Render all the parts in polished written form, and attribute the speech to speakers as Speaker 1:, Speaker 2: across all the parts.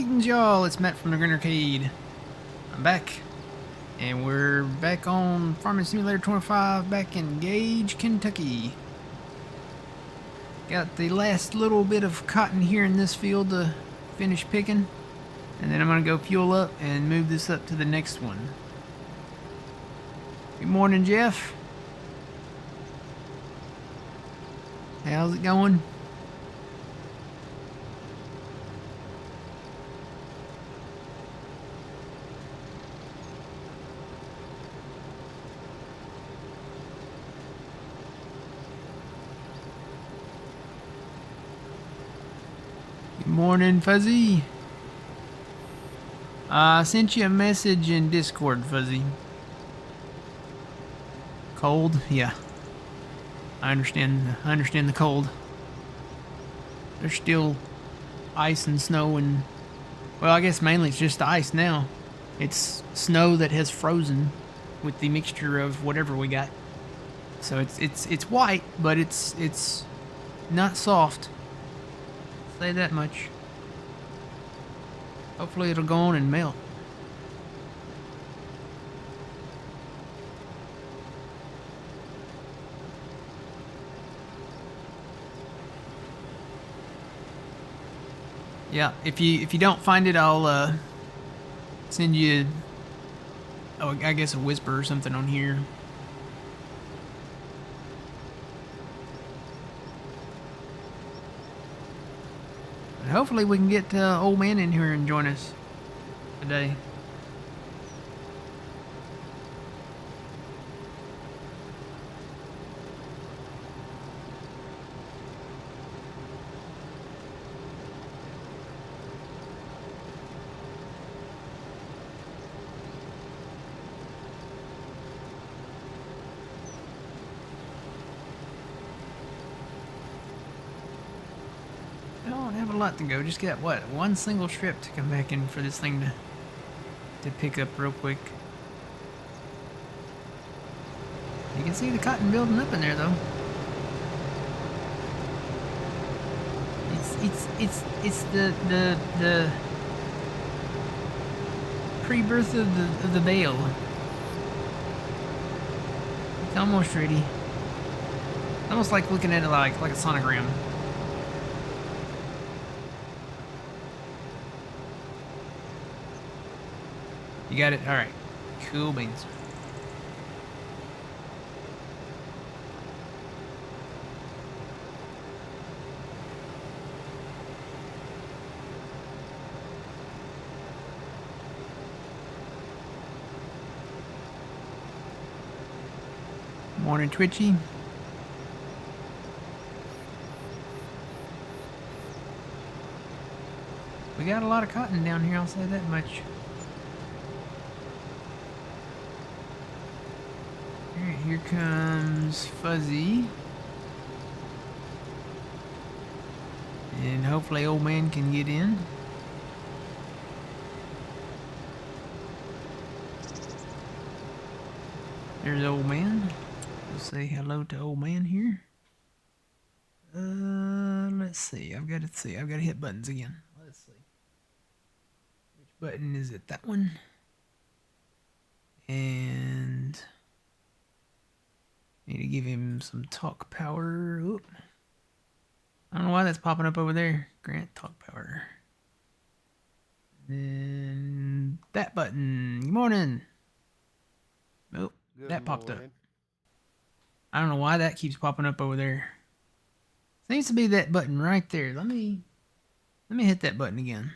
Speaker 1: Greetings, y'all. It's Matt from the Green Arcade. I'm back, and we're back on Farming Simulator 25 back in Gage, Kentucky. Got the last little bit of cotton here in this field to finish picking, and then I'm gonna go fuel up and move this up to the next one. Good morning, Jeff. How's it going? Good morning, Fuzzy. I sent you a message in Discord, Fuzzy. Cold? Yeah. I understand the cold. There's still ice and snow and... Well, I guess mainly it's just ice now. It's snow that has frozen with the mixture of whatever we got. So it's white, but it's not soft. Say that much. Hopefully it'll go on and melt. Yeah, if you don't find it, I'll send you, I guess a whisper or something on here. But hopefully we can get old man in here and join us today. I don't have a lot to go. Just got what, one single strip to come back in for this thing to pick up real quick. You can see the cotton building up in there though. It's the pre-birth of the bale. It's almost ready. Almost like looking at it like a sonogram. You got it? Alright. Cool beans. Morning, Twitchy. We got a lot of cotton down here, I'll say that much. Alright, here comes Fuzzy. And hopefully old man can get in. There's old man. We'll say hello to old man here. Let's see. I've got to hit buttons again. Let's see. Which button is it? That one. And need to give him some talk power. Oop. I don't know why that's popping up over there. Grant talk power. Then that button. Good morning. Nope. That popped up. I don't know why that keeps popping up over there. Seems to be that button right there. Let me hit that button again.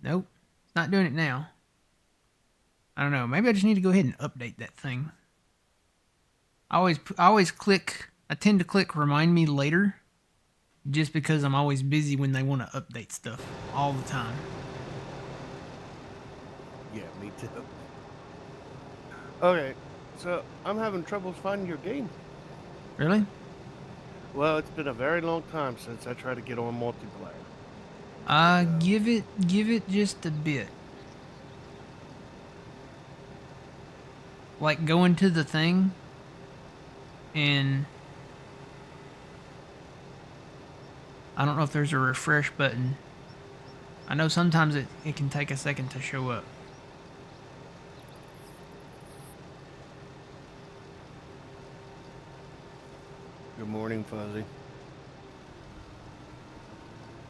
Speaker 1: Nope. It's not doing it now. I don't know. Maybe I just need to go ahead and update that thing. I tend to click remind me later just because I'm always busy when they want to update stuff all the time.
Speaker 2: Yeah, me too. Okay, so I'm having troubles finding your game.
Speaker 1: Really?
Speaker 2: Well, it's been a very long time since I tried to get on multiplayer.
Speaker 1: Give it just a bit. Like go into the thing and I don't know if there's a refresh button. I know sometimes it can take a second to show up.
Speaker 2: Good morning, Fuzzy.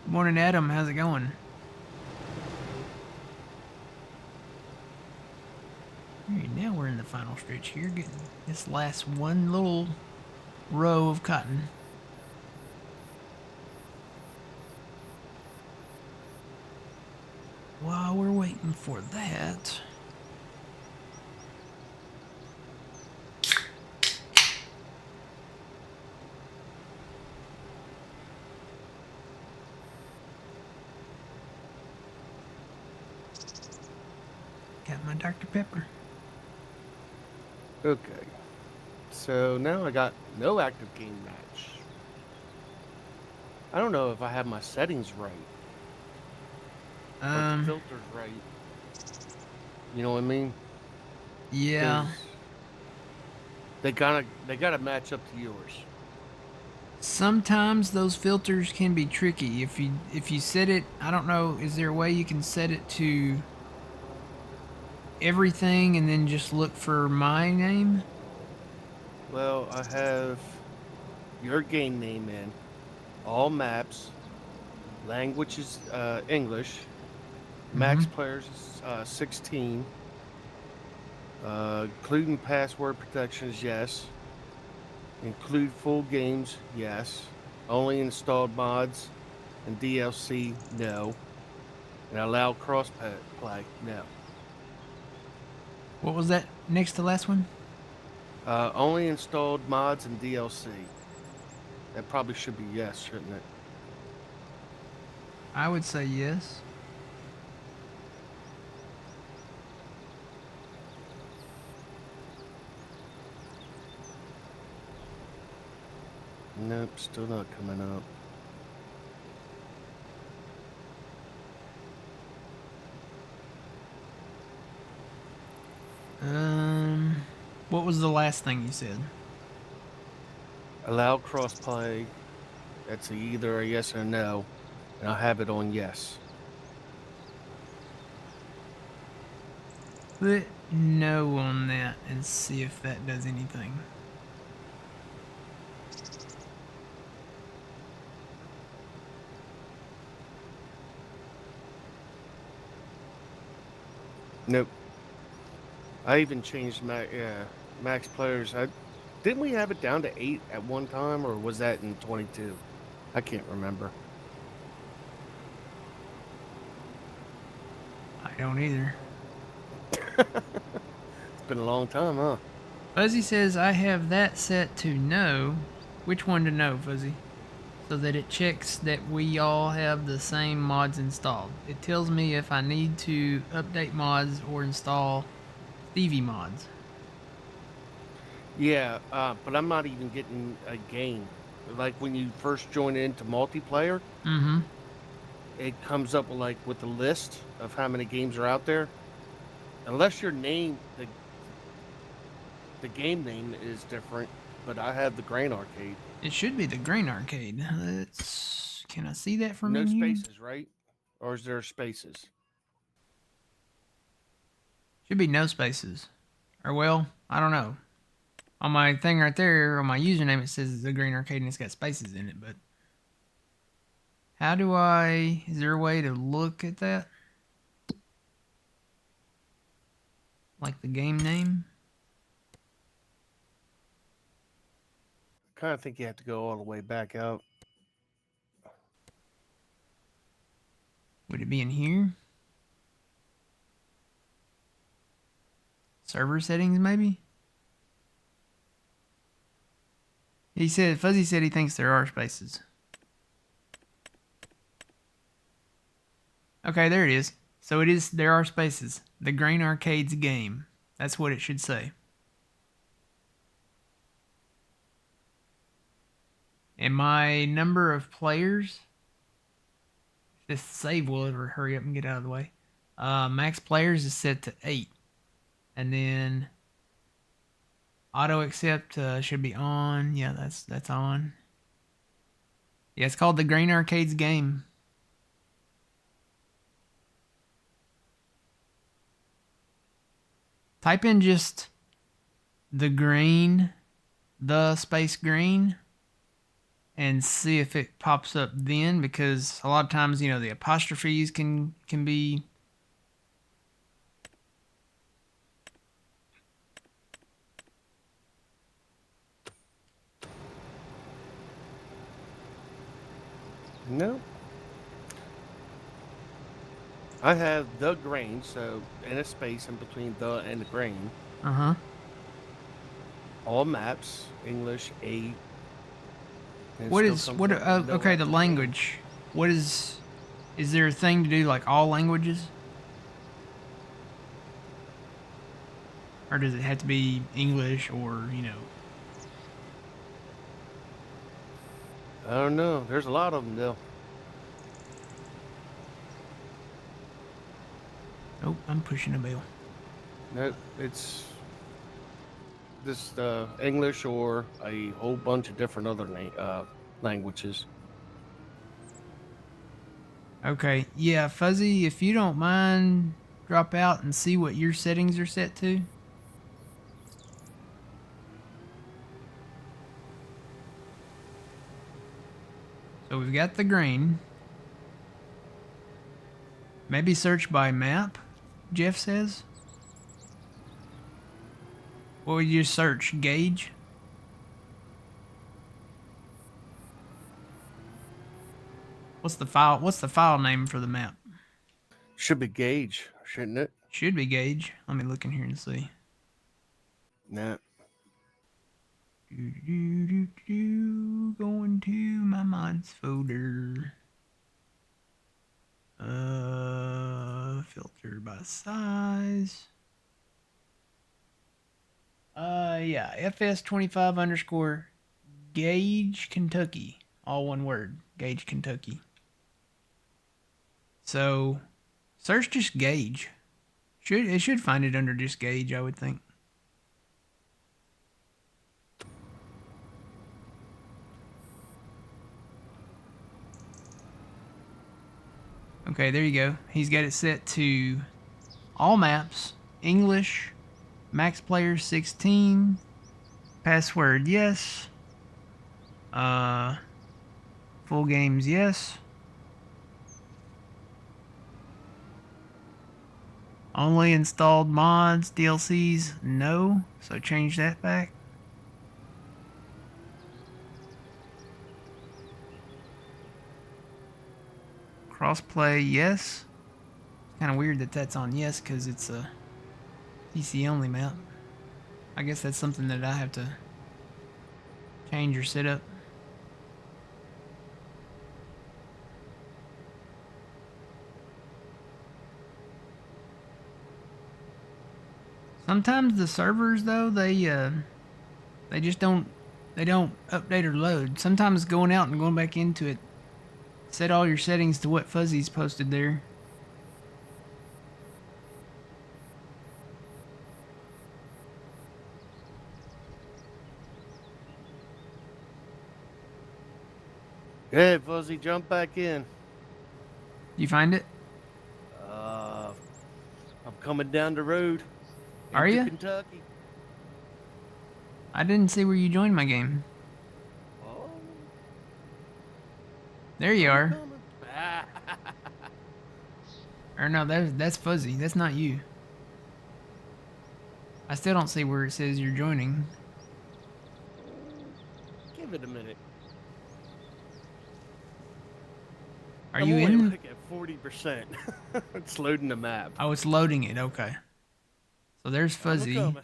Speaker 1: Good morning, Adam. How's it going? All right, now we're in the final stretch here, getting this last one little row of cotton. While we're waiting for that, got my Dr. Pepper.
Speaker 2: Okay. So now I got no active game match. I don't know if I have my settings right or the filters right. You know what I mean?
Speaker 1: Yeah.
Speaker 2: Because they gotta match up to yours.
Speaker 1: Sometimes those filters can be tricky. If you set it, I don't know, is there a way you can set it to everything and then just look for my name?
Speaker 2: Well, I have your game name in all maps. Language is English. Max players is 16. Including password protections, yes. Include full games, yes. Only installed mods and DLC, no. And allow cross play, no.
Speaker 1: What was that next to last one?
Speaker 2: Only installed mods and DLC. That probably should be yes, shouldn't it?
Speaker 1: I would say yes.
Speaker 2: Nope, still not coming up.
Speaker 1: What was the last thing you said?
Speaker 2: Allow crossplay. That's either a yes or a no. And I'll have it on yes.
Speaker 1: Put no on that and see if that does anything.
Speaker 2: Nope. I even changed my max players. Didn't we have it down to 8 at one time, or was that in 22? I can't remember.
Speaker 1: I don't either.
Speaker 2: It's been a long time, huh?
Speaker 1: Fuzzy says I have that set to no. Which one to no, Fuzzy? So that it checks that we all have the same mods installed. It tells me if I need to update mods or install Stevie mods.
Speaker 2: Yeah, but I'm not even getting a game. Like when you first join into multiplayer, it comes up with a list of how many games are out there. Unless your name, the game name is different, but I have the Grain Arcade.
Speaker 1: It should be the Grain Arcade. Can I see that from
Speaker 2: No
Speaker 1: in here?
Speaker 2: spaces, right? Or is there spaces?
Speaker 1: Should be no spaces. Or well, I don't know. On my thing right there, on my username, it says the Green Arcade and it's got spaces in it, but how do I, is there a way to look at that? Like the game name?
Speaker 2: I kind of think you have to go all the way back out.
Speaker 1: Would it be in here? Server settings, maybe? Fuzzy said he thinks there are spaces. Okay, there it is. So there are spaces. The Grain Arcade's game. That's what it should say. And my number of players, this save will ever hurry up and get out of the way. Max players is set to 8. And then auto accept should be on. Yeah, that's on. Yeah, it's called the Grain Arcade's game. Type in just the green, the space green, and see if it pops up then, because a lot of times, you know, the apostrophes can be.
Speaker 2: No. I have the grain, so in a space in between the and the grain.
Speaker 1: Uh-huh.
Speaker 2: All maps, English, A, and it
Speaker 1: What
Speaker 2: still
Speaker 1: is
Speaker 2: comes
Speaker 1: what
Speaker 2: up with no
Speaker 1: okay, the
Speaker 2: actual game.
Speaker 1: language. What is there a thing to do like all languages? Or does it have to be English or, you know?
Speaker 2: I don't know. There's a lot of them though.
Speaker 1: Oh, I'm pushing a bell.
Speaker 2: No, it's this English or a whole bunch of different other languages.
Speaker 1: Okay, yeah, Fuzzy, if you don't mind, drop out and see what your settings are set to. So we've got the green. Maybe search by map, Jeff says. Or would you search Gage? What's the file name for the map?
Speaker 2: Should be Gage, shouldn't it?
Speaker 1: Should be Gage. Let me look in here and see.
Speaker 2: Nah.
Speaker 1: Going to my mods folder. Filter by size. Yeah, FS25 underscore Gage, Kentucky. All one word. Gage, Kentucky. So, search just Gage. It should find it under just Gage, I would think. Okay, there you go. He's got it set to all maps, English, max player 16, password yes, uh, full games yes, only installed mods, DLCs no, so change that back. Crossplay yes. Kind of weird that that's on yes because it's a PC only map. I guess that's something that I have to change or set up. Sometimes the servers though they just don't update or load. Sometimes going out and going back into it, set all your settings to what Fuzzy's posted there.
Speaker 2: Hey, Fuzzy, jump back in.
Speaker 1: You find it?
Speaker 2: Uh, I'm coming down the road
Speaker 1: Are
Speaker 2: into
Speaker 1: you?
Speaker 2: Kentucky.
Speaker 1: I didn't see where you joined my game.
Speaker 2: Oh,
Speaker 1: There you
Speaker 2: I'm
Speaker 1: are.
Speaker 2: coming.
Speaker 1: Or no, that's Fuzzy. That's not you. I still don't see where it says you're joining.
Speaker 2: Give it a minute.
Speaker 1: Are
Speaker 2: I'm
Speaker 1: you
Speaker 2: only
Speaker 1: in?
Speaker 2: like at 40%. It's loading the map.
Speaker 1: Oh, it's loading it. Okay. So there's
Speaker 2: I'm
Speaker 1: Fuzzy.
Speaker 2: coming.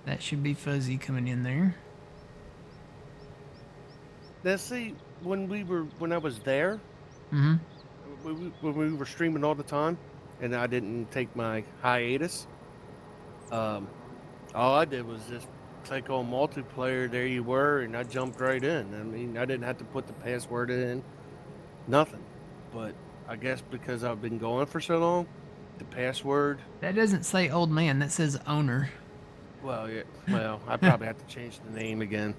Speaker 1: That should be Fuzzy coming in there.
Speaker 2: Now, see, when I was there,
Speaker 1: Mm-hmm.
Speaker 2: when we were streaming all the time, and I didn't take my hiatus, all I did was just click on multiplayer. There you were, and I jumped right in. I mean, I didn't have to put the password in, nothing. But I guess because I've been going for so long, the password.
Speaker 1: That doesn't say old man. That says owner.
Speaker 2: Well, yeah. Well, I probably have to change the name again.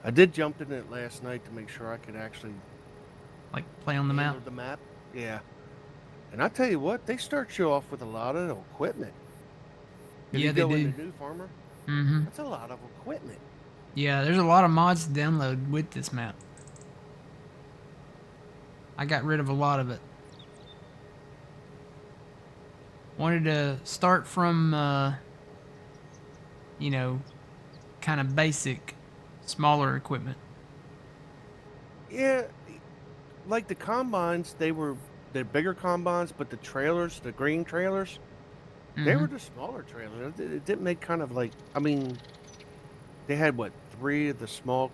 Speaker 2: I did jump in it last night to make sure I could actually
Speaker 1: Like play on the map.
Speaker 2: handle the map. Yeah. And I tell you what, they start you off with a lot of equipment. If you
Speaker 1: Yeah, they
Speaker 2: go
Speaker 1: do.
Speaker 2: into New Farmer,
Speaker 1: Mm-hmm.
Speaker 2: that's a lot of equipment.
Speaker 1: Yeah, there's a lot of mods to download with this map. I got rid of a lot of it. Wanted to start from, you know, kind of basic, smaller equipment.
Speaker 2: Yeah, like the combines, they're bigger combines, but the trailers, the green trailers, they
Speaker 1: Mm-hmm.
Speaker 2: were the smaller trailers. It didn't make kind of like, I mean, they had what, three of the small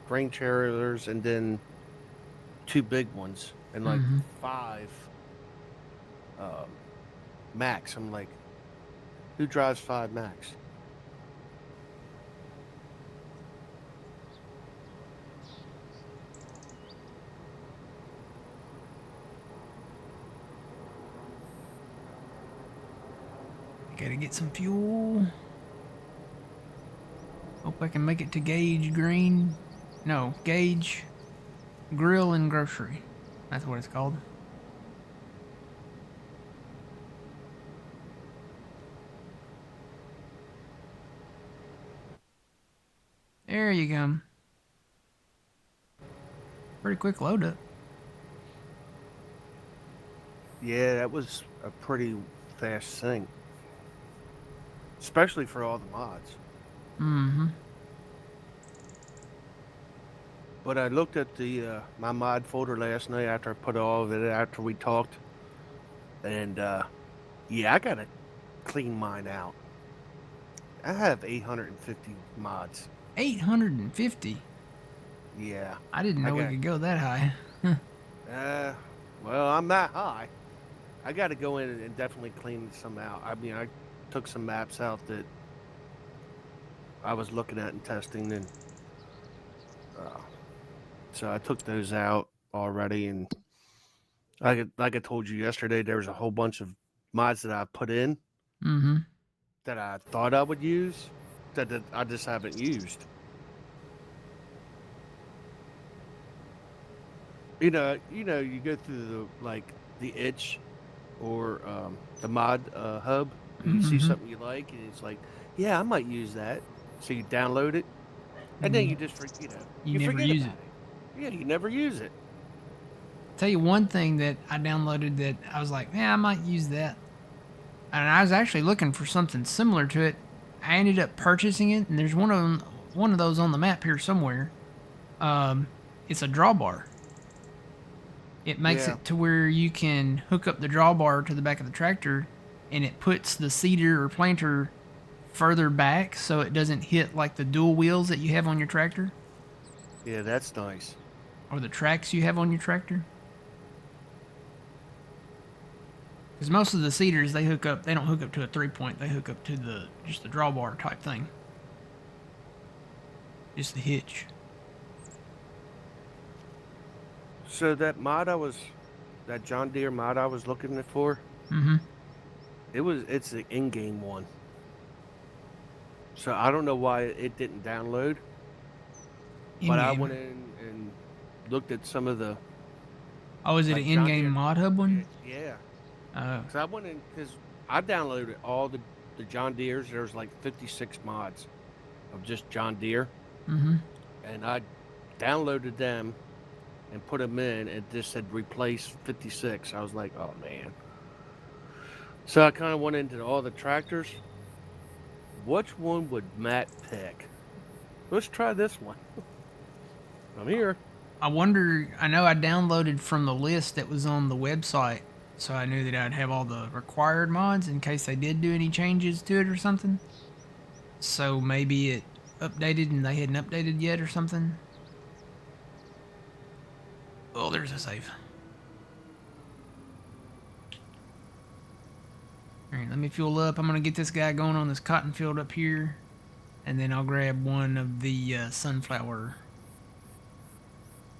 Speaker 2: grain trailers and then two big ones and like
Speaker 1: Mm-hmm.
Speaker 2: five um, max. I'm like, who drives five max?
Speaker 1: Gotta get some fuel. Hope I can make it to Gage Green. No, Gage Grill and Grocery. That's what it's called. There you go. Pretty quick load up.
Speaker 2: Yeah, that was a pretty fast thing, especially for all the mods.
Speaker 1: Mm-hmm.
Speaker 2: But I looked at the my mod folder last night after I put all of it after we talked, and yeah, I gotta clean mine out. I have 850 mods.
Speaker 1: 850.
Speaker 2: Yeah,
Speaker 1: I didn't
Speaker 2: I
Speaker 1: know we
Speaker 2: got.
Speaker 1: could go that high.
Speaker 2: Uh, well, I'm that high. I got to go in and definitely clean some out. I mean, I took some maps out that I was looking at and testing, and uh, so I took those out already. And like I told you yesterday, there was a whole bunch of mods that I put in
Speaker 1: Mm-hmm.
Speaker 2: that I thought I would use that I just haven't used. You go through the itch or the mod hub, and you see
Speaker 1: Mm-hmm.
Speaker 2: something you like, and it's like, yeah, I might use that. So you download it, and then you just
Speaker 1: You
Speaker 2: you
Speaker 1: never
Speaker 2: forget
Speaker 1: use it.
Speaker 2: about it. Yeah, you never use it.
Speaker 1: Tell you one thing that I downloaded that I was like, yeah, I might use that. And I was actually looking for something similar to it. I ended up purchasing it, and there's one of those on the map here somewhere. Um, it's a drawbar. It makes
Speaker 2: Yeah,
Speaker 1: it to where you can hook up the drawbar to the back of the tractor, and it puts the seeder or planter further back so it doesn't hit like the dual wheels that you have on your tractor
Speaker 2: yeah, that's nice.
Speaker 1: or the tracks you have on your tractor. Because most of the seeders they don't hook up to a 3-point. They hook up to the just the drawbar type thing, just the hitch.
Speaker 2: So that John Deere mod I was looking for,
Speaker 1: Mm-hmm.
Speaker 2: it's an in-game one. So I don't know why it didn't download,
Speaker 1: In
Speaker 2: but I
Speaker 1: game.
Speaker 2: went in and looked at some of the
Speaker 1: Oh, is it an
Speaker 2: like John
Speaker 1: in-game
Speaker 2: Deere.
Speaker 1: mod hub
Speaker 2: Yeah,
Speaker 1: one?
Speaker 2: yeah.
Speaker 1: Oh.
Speaker 2: Because I went in because I downloaded all the John Deeres. There's like 56 mods of just John Deere,
Speaker 1: Mm-hmm.
Speaker 2: and I downloaded them and put them in, and it just said replace 56. I was like, oh man. So I kind of went into all the tractors. Which one would Matt pick? Let's try this one. I'm here.
Speaker 1: I wonder. I know I downloaded from the list that was on the website, so I knew that I'd have all the required mods in case they did do any changes to it or something. So maybe it updated and they hadn't updated yet or something. Oh, there's a save. All right, let me fuel up. I'm gonna get this guy going on this cotton field up here, and then I'll grab one of the sunflower.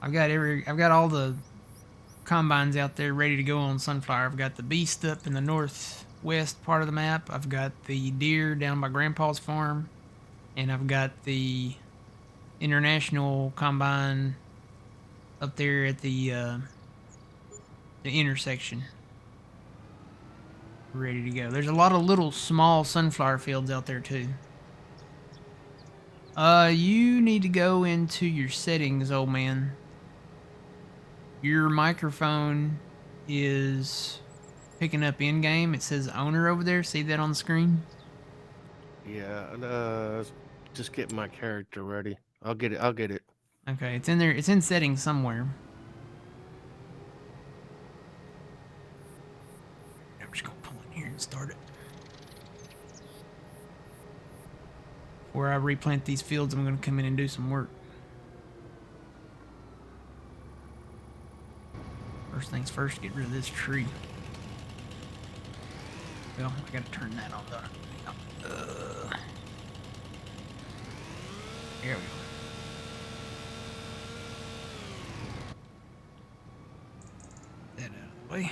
Speaker 1: I've got all the combines out there ready to go on sunflower. I've got the beast up in the northwest part of the map. I've got the deer down by Grandpa's farm, and I've got the International Combine up there at the intersection. Ready to go. There's a lot of little small sunflower fields out there too. You need to go into your settings, old man. Your microphone is picking up in-game. It says owner over there. See that on the screen?
Speaker 2: Yeah, just getting my character ready. I'll get it.
Speaker 1: Okay, it's in there. It's in settings somewhere. I'm just gonna pull in here and start it. Before I replant these fields, I'm gonna come in and do some work. First things first, get rid of this tree. Well, I gotta turn that on though. There we go. That out of the way.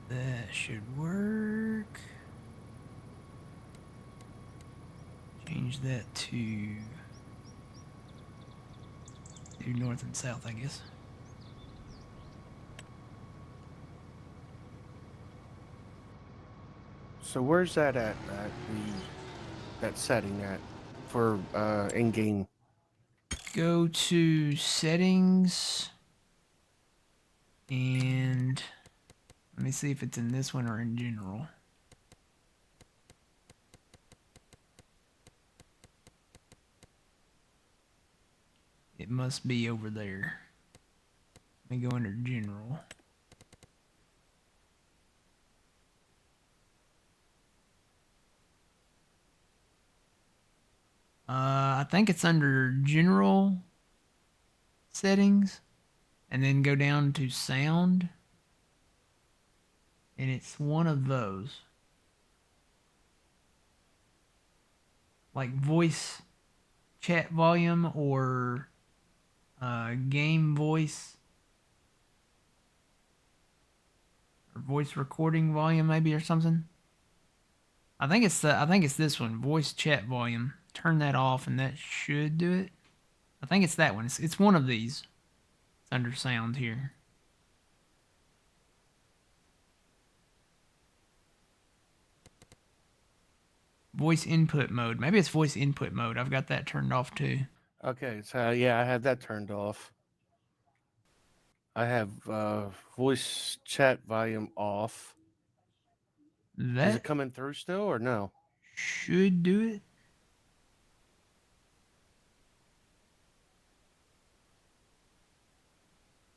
Speaker 1: That should work. Change that to north and south, I guess.
Speaker 2: So where's that at? That setting at for in game.
Speaker 1: Go to settings and let me see if it's in this one or in general. It must be over there. Let me go under general. I think it's under general settings and then go down to sound. And it's one of those. Like voice chat volume or game voice or voice recording volume maybe or something. I think it's this one, voice chat volume. Turn that off and that should do it. I think it's that one. It's one of these. It's under sound here. Voice input mode. Maybe it's voice input mode. I've got that turned off too.
Speaker 2: Okay, so yeah, I have that turned off. I have voice chat volume off.
Speaker 1: That
Speaker 2: Is it coming through still or no?
Speaker 1: should do it.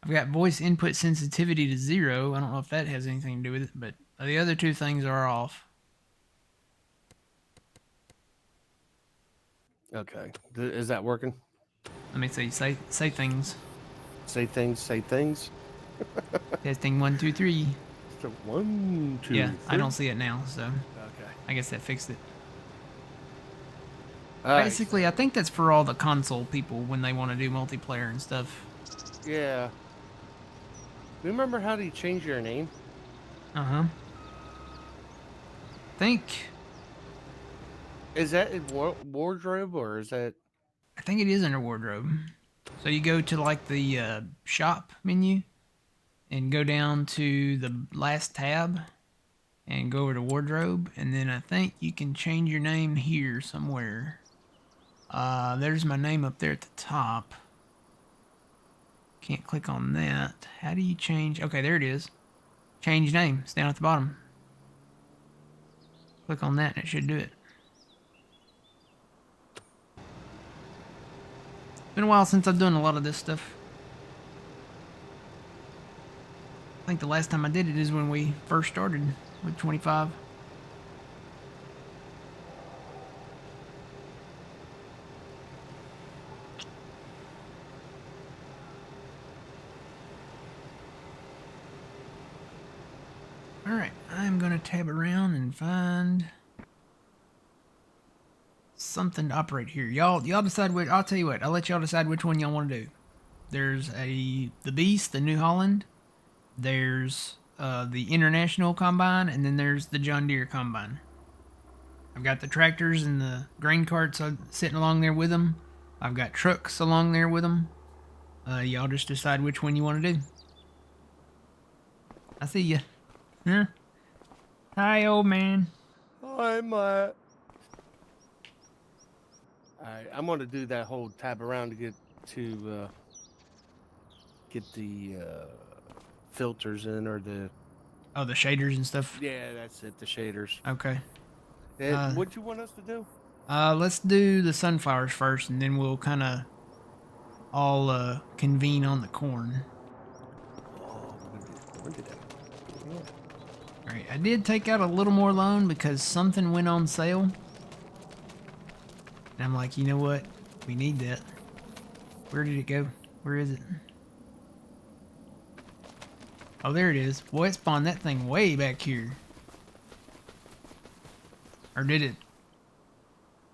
Speaker 1: I've got voice input sensitivity to 0. I don't know if that has anything to do with it, but the other two things are off.
Speaker 2: Okay, is that working?
Speaker 1: Let me see. Say things.
Speaker 2: Say things.
Speaker 1: Testing 1, 2, 3.
Speaker 2: So 1, 2.
Speaker 1: Yeah,
Speaker 2: 3.
Speaker 1: I don't see it now, so
Speaker 2: Okay.
Speaker 1: I guess that fixed it.
Speaker 2: All
Speaker 1: Basically,
Speaker 2: right.
Speaker 1: I think that's for all the console people when they want to do multiplayer and stuff.
Speaker 2: Yeah. Remember how to change your name?
Speaker 1: Uh-huh. Think.
Speaker 2: Is that in wardrobe or is that?
Speaker 1: I think it is under wardrobe. So you go to like the shop menu and go down to the last tab and go over to wardrobe, and then I think you can change your name here somewhere. There's my name up there at the top. Can't click on that. How do you change? Okay, there it is. Change name. It's down at the bottom. Click on that and it should do it. Been a while since I've done a lot of this stuff. I think the last time I did it is when we first started with 25. Alright, I'm gonna tab around and find something to operate here. Y'all decide which. I'll tell you what, I'll let y'all decide which one y'all want to do. There's the Beast, the New Holland. There's the International Combine, and then there's the John Deere Combine. I've got the tractors and the grain carts sitting along there with them. I've got trucks along there with them. Y'all just decide which one you want to do. I see ya. Huh? Hi, old man.
Speaker 2: Hi, Matt. Alright, I'm gonna do that whole tab around to get the filters in, or the...
Speaker 1: Oh, the shaders and stuff?
Speaker 2: Yeah, that's it, the shaders.
Speaker 1: Okay.
Speaker 2: What'd you want us to do?
Speaker 1: Let's do the sunflowers first, and then we'll kind of all convene on the corn.
Speaker 2: Oh, when did that? Yeah.
Speaker 1: Alright, I did take out a little more loan because something went on sale. And I'm like, you know what? We need that. Where did it go? Where is it? Oh, there it is. Boy, it spawned that thing way back here. Or did it?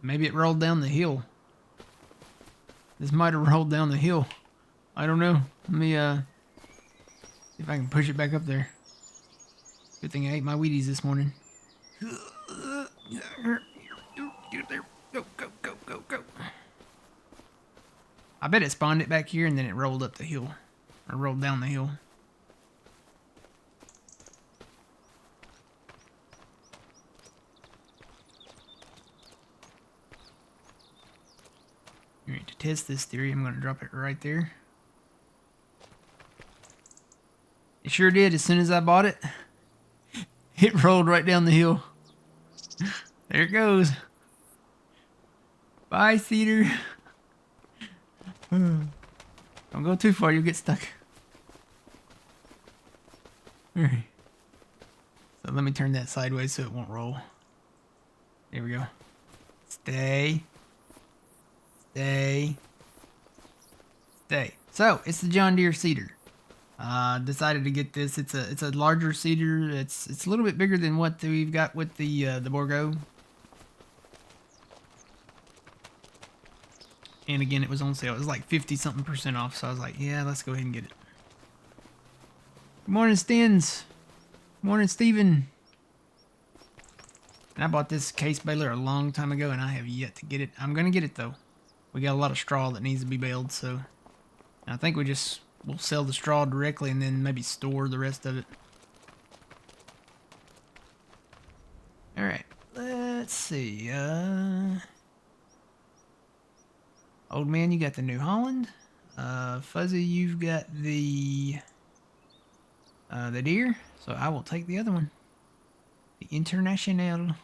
Speaker 1: Maybe it rolled down the hill. This might have rolled down the hill. I don't know. Let me see if I can push it back up there. Good thing I ate my Wheaties this morning. Get there. Go, go, go, go, go. I bet it spawned it back here and then it rolled up the hill. Or rolled down the hill. Alright, to test this theory, I'm going to drop it right there. It sure did. As soon as I bought it, it rolled right down the hill. There it goes. Bye, Cedar. Don't go too far, you'll get stuck. Alright. So let me turn that sideways so it won't roll. There we go. Stay. Stay. Stay. So, it's the John Deere Cedar. Decided to get this. It's a larger cedar. It's a little bit bigger than what we've got with the Borgo. And again, it was on sale. It was like 50-something% off. So I was like, yeah, let's go ahead and get it. Good morning, Stins. Good morning, Steven. And I bought this case baler a long time ago, and I have yet to get it. I'm going to get it, though. We got a lot of straw that needs to be baled, so... I think we'll sell the straw directly and then maybe store the rest of it. Alright, let's see. Old man, you got the New Holland. Fuzzy, you've got the Deer. So I will take the other one. The International.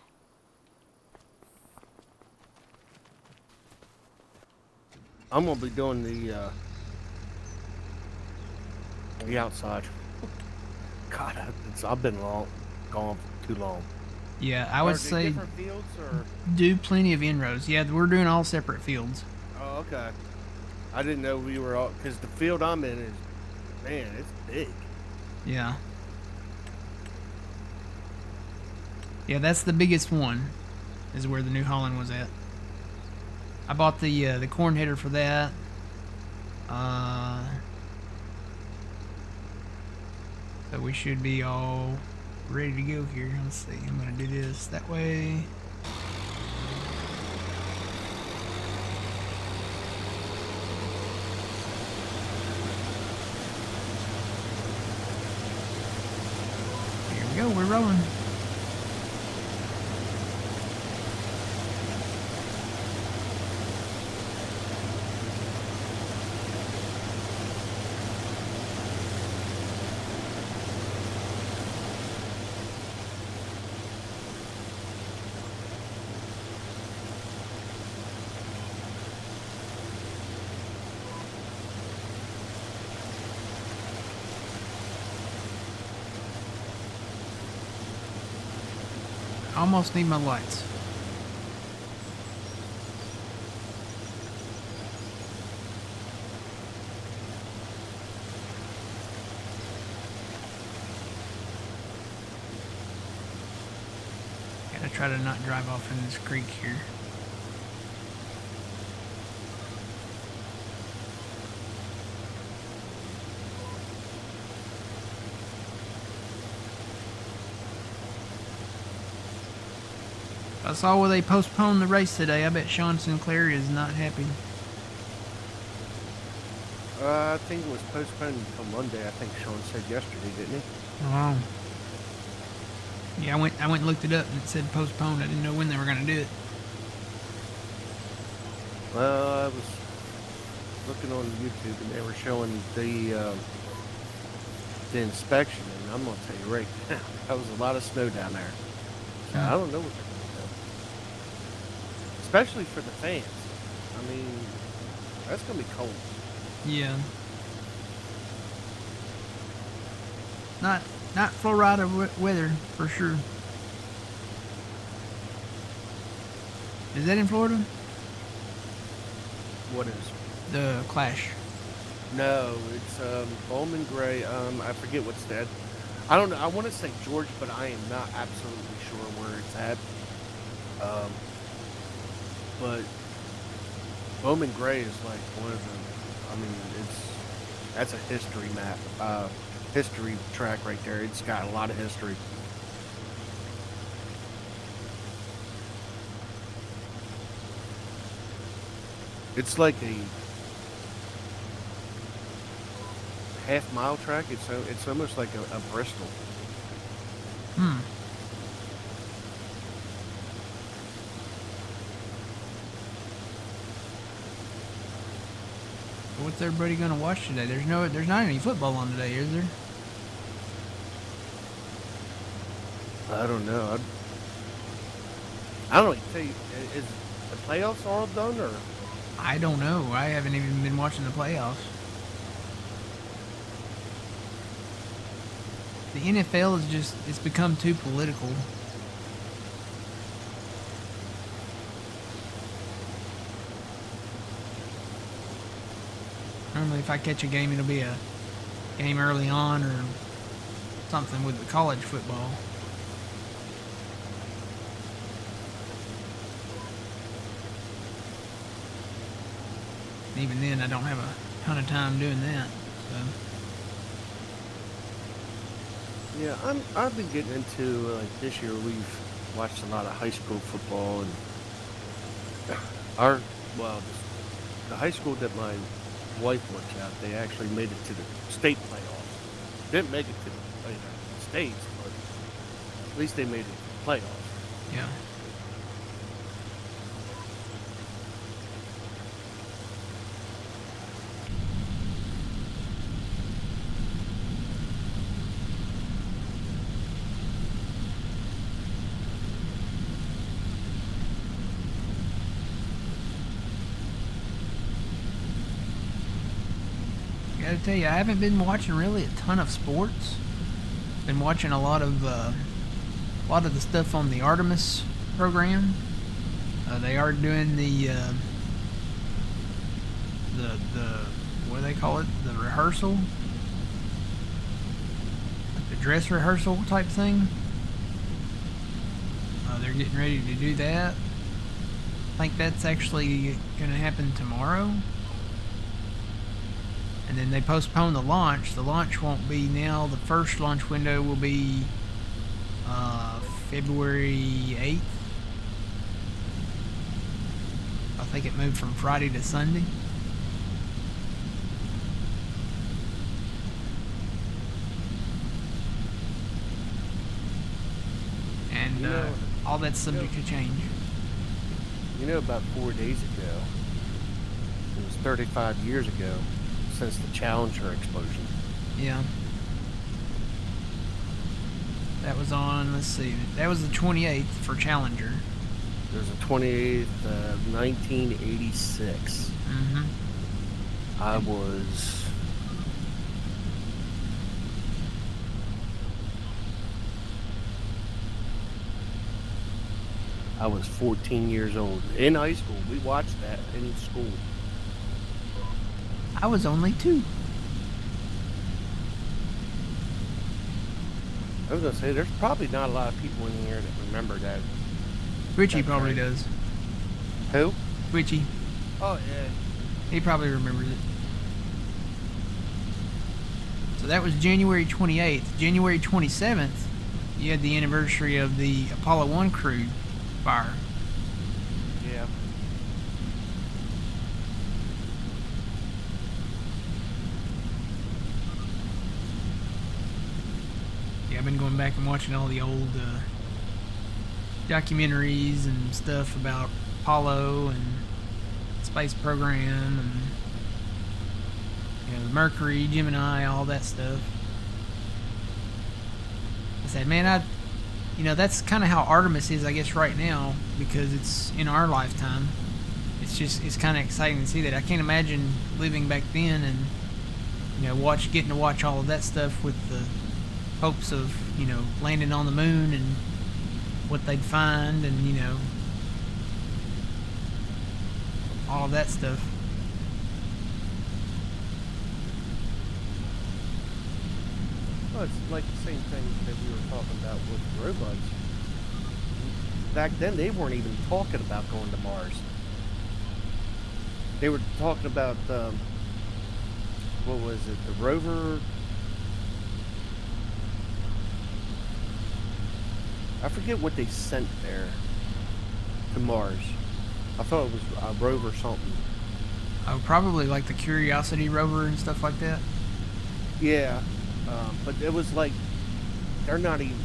Speaker 2: I'm gonna be doing the outside. God, I've been gone for too long.
Speaker 1: Yeah, I would say
Speaker 2: different fields, or?
Speaker 1: Do plenty of inroads. Yeah, we're doing all separate fields.
Speaker 2: Oh, okay. I didn't know we were all, because the field I'm in is, man, it's big.
Speaker 1: Yeah. Yeah, that's the biggest one, is where the New Holland was at. I bought the corn header for that. So we should be all ready to go here. Let's see. I'm gonna do this that way. Here we go. We're rolling. Almost need my lights. Gotta try to not drive off in this creek here. I saw where they postponed the race today. I bet Sean Sinclair is not happy.
Speaker 2: I think it was postponed until Monday. I think Sean said yesterday, didn't he?
Speaker 1: Oh. Yeah, I went and looked it up and it said postponed. I didn't know when they were going to do it.
Speaker 2: Well, I was looking on YouTube and they were showing the inspection, and I'm gonna tell you right now, that was a lot of snow down there. So I don't know what they're gonna do, especially for the fans. I mean, that's gonna be cold.
Speaker 1: Yeah. Not Florida weather for sure. Is that in Florida?
Speaker 2: What is?
Speaker 1: The Clash.
Speaker 2: No, it's Bowman Gray. I forget what's that. I don't know. I want to say Georgia, but I am not absolutely sure where it's at. But Bowman Gray is like one of the. I mean, that's a history map, history track right there. It's got a lot of history. It's like a half-mile track. It's almost like a Bristol.
Speaker 1: What's everybody gonna watch today? There's not any football on today, is there?
Speaker 2: I don't know. I don't know. Tell you, is the playoffs all done or?
Speaker 1: I don't know. I haven't even been watching the playoffs. The NFL it's become too political. Normally if I catch a game, it'll be a game early on or something with the college football. Even then, I don't have a ton of time doing that. So.
Speaker 2: Yeah, I've been getting into like this year. We've watched a lot of high school football, and the high school that my wife works at, they actually made it to the state playoffs. Didn't make it to the states, but at least they made it to the playoffs.
Speaker 1: Yeah. I gotta tell you, I haven't been watching really a ton of sports. Been watching a lot of the stuff on the Artemis program. They are doing the what do they call it? The rehearsal, like the dress rehearsal type thing. They're getting ready to do that. I think that's actually going to happen tomorrow. And then they postponed the launch. The launch won't be now. The first launch window will be February 8th. I think it moved from Friday to Sunday. And all that's subject to change.
Speaker 2: You know, about 4 days ago, it was 35 years ago, since the Challenger explosion.
Speaker 1: Yeah. That was on, let's see, that was the 28th for Challenger.
Speaker 2: It was the 28th of 1986.
Speaker 1: Mm-hmm.
Speaker 2: I was 14 years old. In high school. We watched that in school.
Speaker 1: I was only 2.
Speaker 2: I was going to say, there's probably not a lot of people in here that remember that.
Speaker 1: Richie probably does.
Speaker 2: Who?
Speaker 1: Richie.
Speaker 2: Oh, yeah.
Speaker 1: He probably remembers it. So that was January 28th. January 27th, you had the anniversary of the Apollo 1 crew. fire.
Speaker 2: Yeah.
Speaker 1: Yeah, I've been going back and watching all the old documentaries and stuff about Apollo and space program and the Mercury, Gemini, all that stuff. I said, man, that's kind of how Artemis is, I guess, right now, because it's in our lifetime. It's kind of exciting to see that. I can't imagine living back then and getting to watch all of that stuff with the hopes of landing on the moon and what they'd find and all of that stuff.
Speaker 2: Well, it's like the same thing that we were talking about with robots. Back then, they weren't even talking about going to Mars. They were talking about, what was it, the rover? I forget what they sent there to Mars. I thought it was a rover something.
Speaker 1: Oh, probably like the Curiosity rover and stuff like that.
Speaker 2: Yeah, but it was like, they're not even,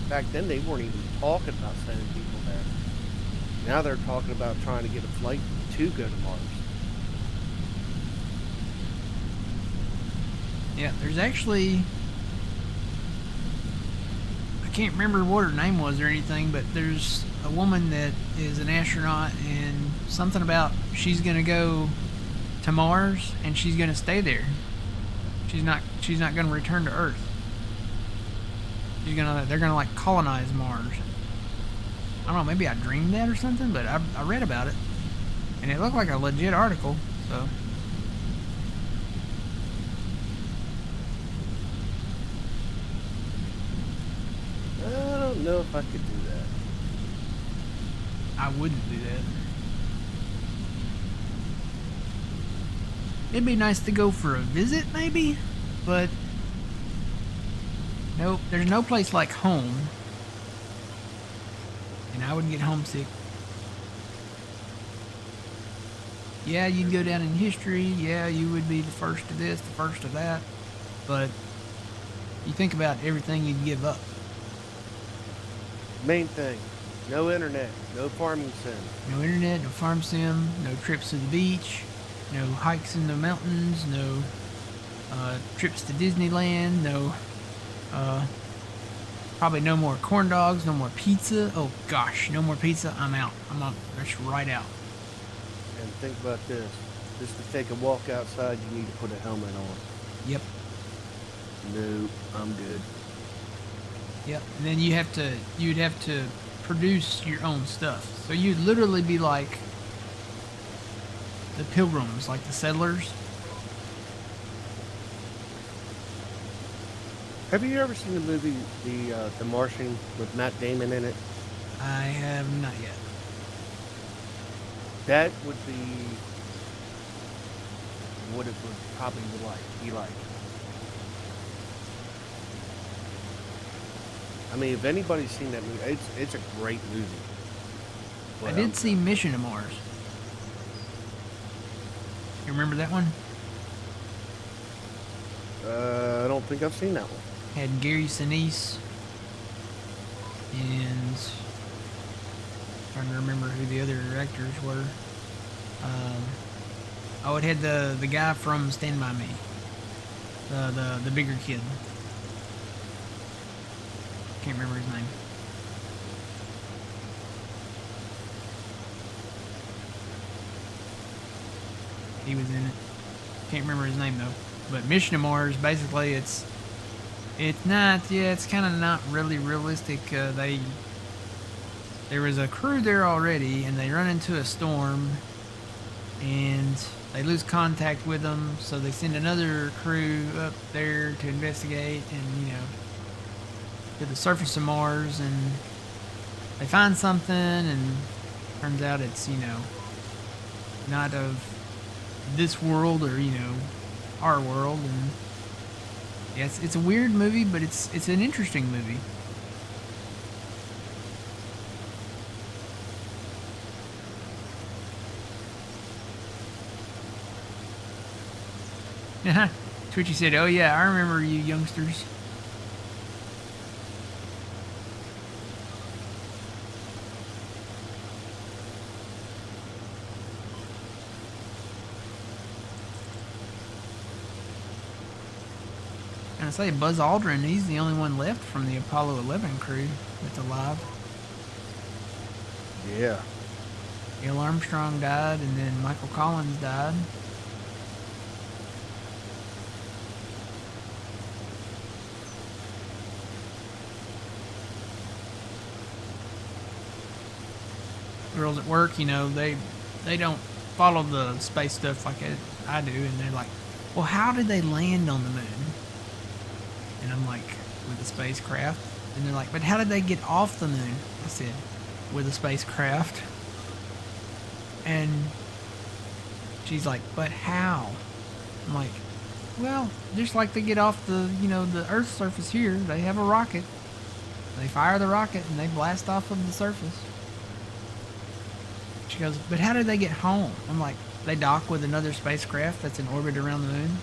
Speaker 2: back then they weren't even talking about sending people there. Now they're talking about trying to get a flight to go to Mars.
Speaker 1: Yeah, there's actually, I can't remember what her name was or anything, but there's a woman that is an astronaut and something about she's going to go to Mars and she's going to stay there. She's not going to return to Earth. They're going to like colonize Mars. I don't know, maybe I dreamed that or something, but I read about it and it looked like a legit article, so.
Speaker 2: I don't know if I could do that.
Speaker 1: I wouldn't do that. It'd be nice to go for a visit, maybe, but nope, there's no place like home, and I would get homesick. Yeah, you'd go down in history, yeah, you would be the first of this, the first of that, but you think about everything you'd give up.
Speaker 2: Main thing, no internet, no farming sim.
Speaker 1: No internet, no farm sim, no trips to the beach, no hikes in the mountains, no trips to Disneyland, no, probably no more corn dogs, no more pizza. Oh gosh, no more pizza. I'm out. That's right out.
Speaker 2: And think about this. Just to take a walk outside, you need to put a helmet on.
Speaker 1: Yep.
Speaker 2: No, I'm good.
Speaker 1: Yep. And then you'd have to produce your own stuff. So you'd literally be like the pilgrims, like the settlers.
Speaker 2: Have you ever seen the movie The Martian with Matt Damon in it?
Speaker 1: I have not yet.
Speaker 2: That would be what it would probably be like. I mean, if anybody's seen that movie, it's a great movie.
Speaker 1: I did see Mission to Mars. You remember that one?
Speaker 2: I don't think I've seen that one.
Speaker 1: Had Gary Sinise and trying to remember who the other actors were. Oh, it had the guy from Stand By Me, the bigger kid. Can't remember his name. He was in it. Can't remember his name though. But Mission to Mars, basically, it's not. Yeah, it's kind of not really realistic. There was a crew there already, and they run into a storm, and they lose contact with them. So they send another crew up there to investigate, and to the surface of Mars, and they find something, and turns out it's not of this world or our world. And yeah, it's a weird movie, but it's an interesting movie. Twitchy said, "Oh yeah, I remember you youngsters." And I say Buzz Aldrin, he's the only one left from the Apollo 11 crew that's alive.
Speaker 2: Yeah.
Speaker 1: Neil Armstrong died, and then Michael Collins died. Girls at work, they don't follow the space stuff like I do, and they're like, "Well, how did they land on the moon?" And I'm like, "With a spacecraft." And they're like, "But how did they get off the moon?" I said, "With a spacecraft." And she's like, "But how?" I'm like, "Well, just like they get off the Earth's surface here, they have a rocket. They fire the rocket and they blast off of the surface." She goes, "But how did they get home?" I'm like, "They dock with another spacecraft that's in orbit around the moon."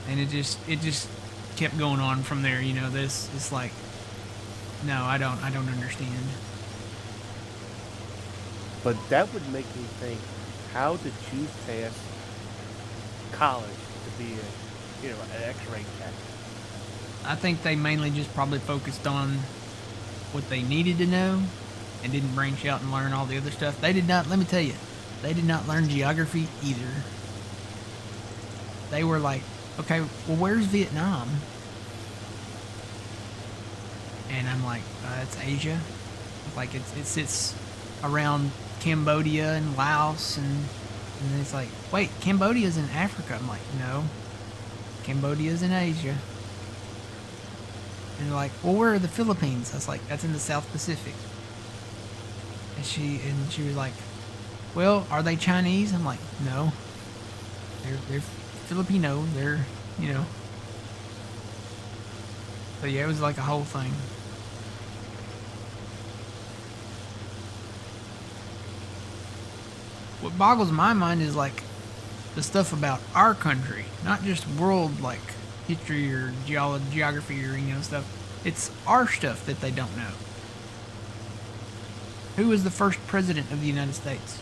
Speaker 1: And it just kept going on from there. This it's like, no, I don't understand.
Speaker 2: But that would make me think, how did you pass college to be an X-ray tech?
Speaker 1: I think they mainly just probably focused on what they needed to know and didn't branch out and learn all the other stuff. They did not, let me tell you, they did not learn geography either. They were like, "Okay, well, where's Vietnam?" And I'm like, "It's Asia." Like, it sits around Cambodia and Laos, and it's like, "Wait, Cambodia's in Africa." I'm like, "No, Cambodia's in Asia." And they're like, "Well, where are the Philippines?" I was like, "That's in the South Pacific." And she was like, "Well, are they Chinese?" I'm like, "No, they're Filipino. They're, you know." So yeah, it was like a whole thing. What boggles my mind is like the stuff about our country, not just world like history or geography or stuff. It's our stuff that they don't know. Who was the first president of the United States?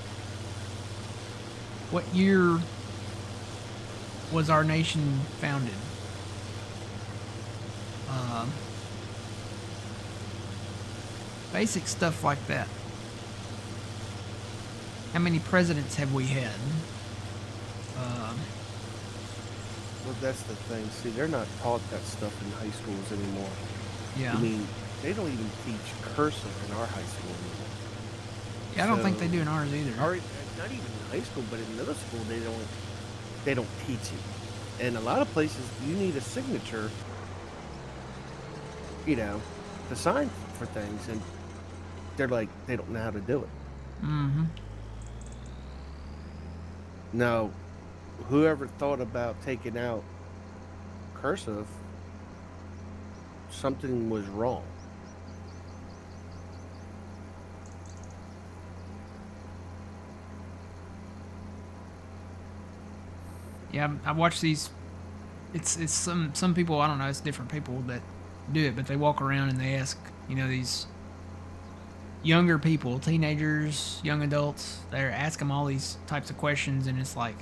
Speaker 1: What year was our nation founded? Basic stuff like that. How many presidents have we had?
Speaker 2: Well, that's the thing. See, they're not taught that stuff in high schools anymore.
Speaker 1: Yeah.
Speaker 2: I mean, they don't even teach cursive in our high school anymore.
Speaker 1: Yeah, I don't think they do in ours either.
Speaker 2: Not even in high school, but in middle school, they don't teach it. And a lot of places, you need a signature, to sign for things, and they're like, they don't know how to do it.
Speaker 1: Mm-hmm.
Speaker 2: Now, whoever thought about taking out cursive, something was wrong.
Speaker 1: Yeah, I watch these. It's some people, I don't know. It's different people that do it, but they walk around and they ask these younger people, teenagers, young adults. They ask them all these types of questions, and it's like,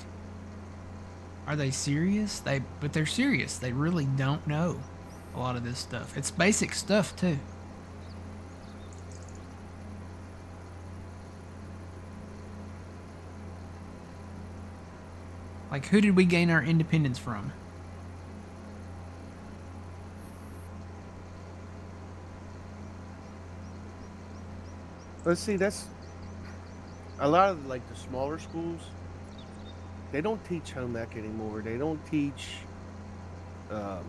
Speaker 1: are they serious? But they're serious. They really don't know a lot of this stuff. It's basic stuff too. Like, who did we gain our independence from?
Speaker 2: Let's see, that's a lot of like the smaller schools. They don't teach home ec anymore. They don't teach um,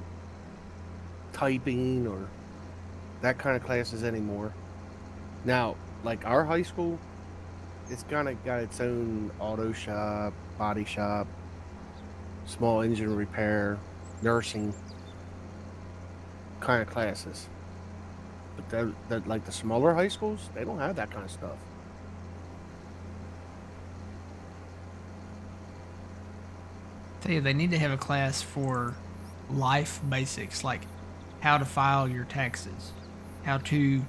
Speaker 2: typing or that kind of classes anymore. Now, like our high school, it's kind of got its own auto shop, body shop, small engine repair, nursing kind of classes. But that like the smaller high schools, they don't have that kind of stuff.
Speaker 1: Tell you, they need to have a class for life basics, like how to file your taxes, how to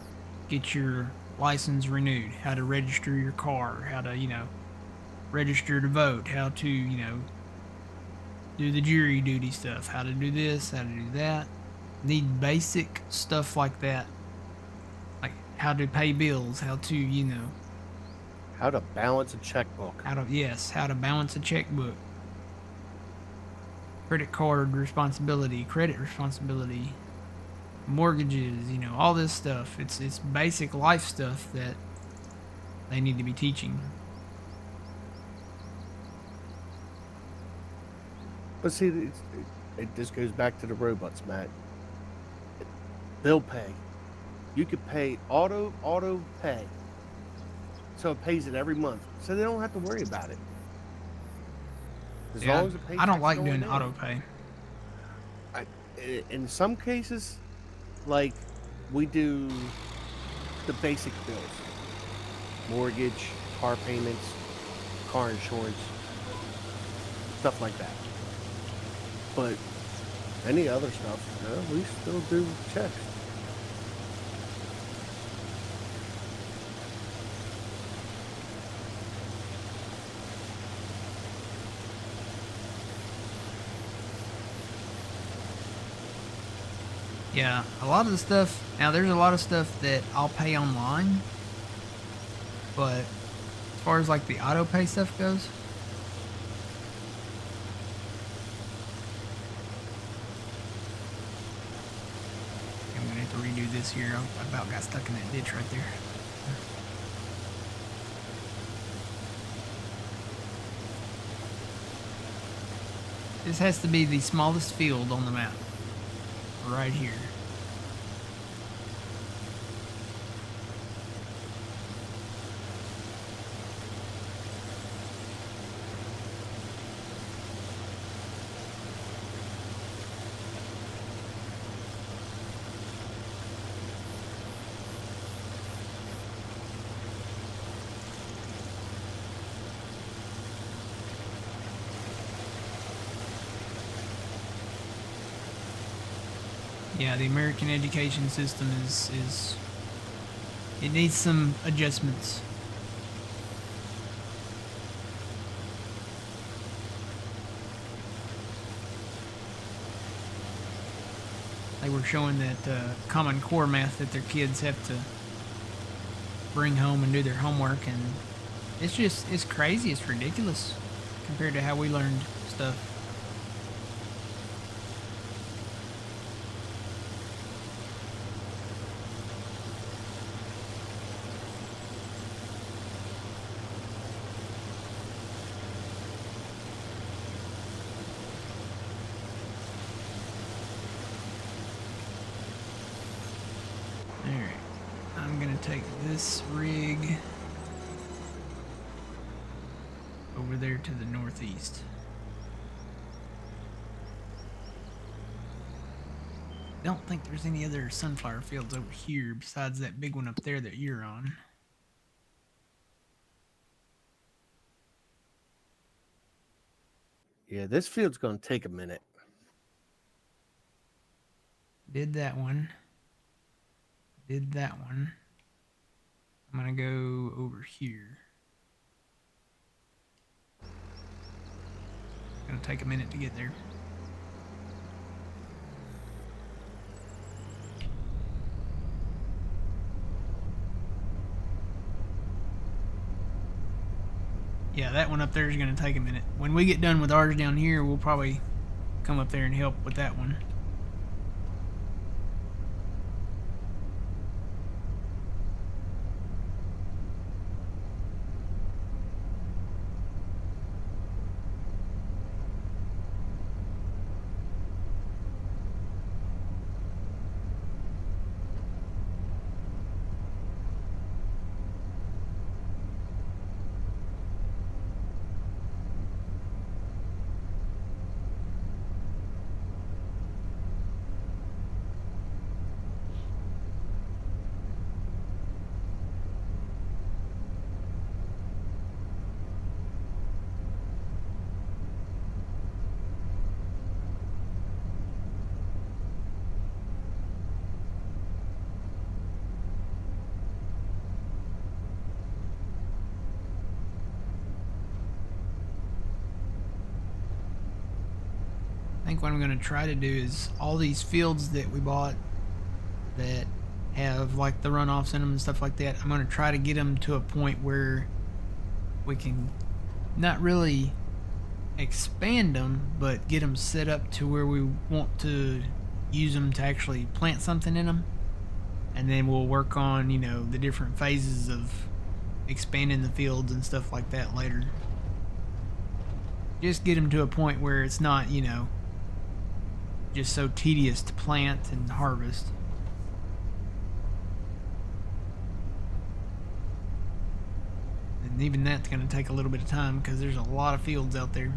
Speaker 1: get your license renewed, how to register your car, how to, register to vote, how to, do the jury duty stuff, how to do this, how to do that. Need basic stuff like that. Like how to pay bills, how to,
Speaker 2: How to balance a checkbook.
Speaker 1: how to balance a checkbook. Credit card responsibility, credit responsibility, mortgages, all this stuff. It's basic life stuff that they need to be teaching.
Speaker 2: But see, it just goes back to the robots, Matt. Bill pay. You could pay auto pay. So it pays it every month. So they don't have to worry about it. As long as it pays.
Speaker 1: I don't like doing auto pay.
Speaker 2: In some cases, like we do the basic bills. Mortgage, car payments, car insurance, stuff like that. But any other stuff, no, we still do checks.
Speaker 1: Yeah, a lot of the stuff, now there's a lot of stuff that I'll pay online, but as far as like the auto pay stuff goes, I'm gonna have to redo this here. I about got stuck in that ditch right there. This has to be the smallest field on the map. Right here. Yeah, the American education system is it needs some adjustments. They were showing that Common Core math that their kids have to bring home and do their homework, and it's crazy, it's ridiculous compared to how we learned stuff. Take this rig over there to the northeast. Don't think there's any other sunflower fields over here besides that big one up there that you're on.
Speaker 2: Yeah, this field's going to take a minute.
Speaker 1: Did that one. Did that one. I'm gonna go over here. It's gonna take a minute to get there. Yeah, that one up there is gonna take a minute. When we get done with ours down here, we'll probably come up there and help with that one. think what I'm going to try to do is all these fields that we bought that have like the runoffs in them and stuff like that, I'm going to try to get them to a point where we can not really expand them, but get them set up to where we want to use them to actually plant something in them. And then we'll work on, you know, the different phases of expanding the fields and stuff like that later. Just get them to a point where it's not, you know, just so tedious to plant and harvest. And even that's going to take a little bit of time because there's a lot of fields out there.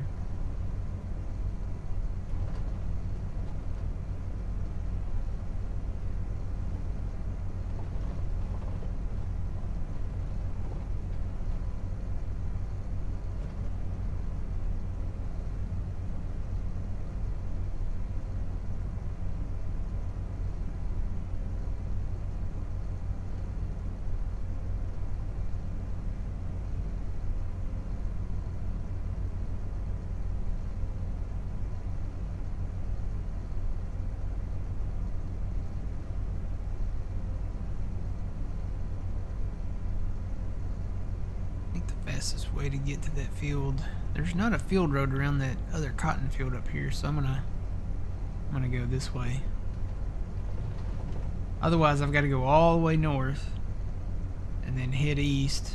Speaker 1: Fastest way to get to that field. There's not a field road around that other cotton field up here, so I'm gonna go this way. Otherwise, I've got to go all the way north and then head east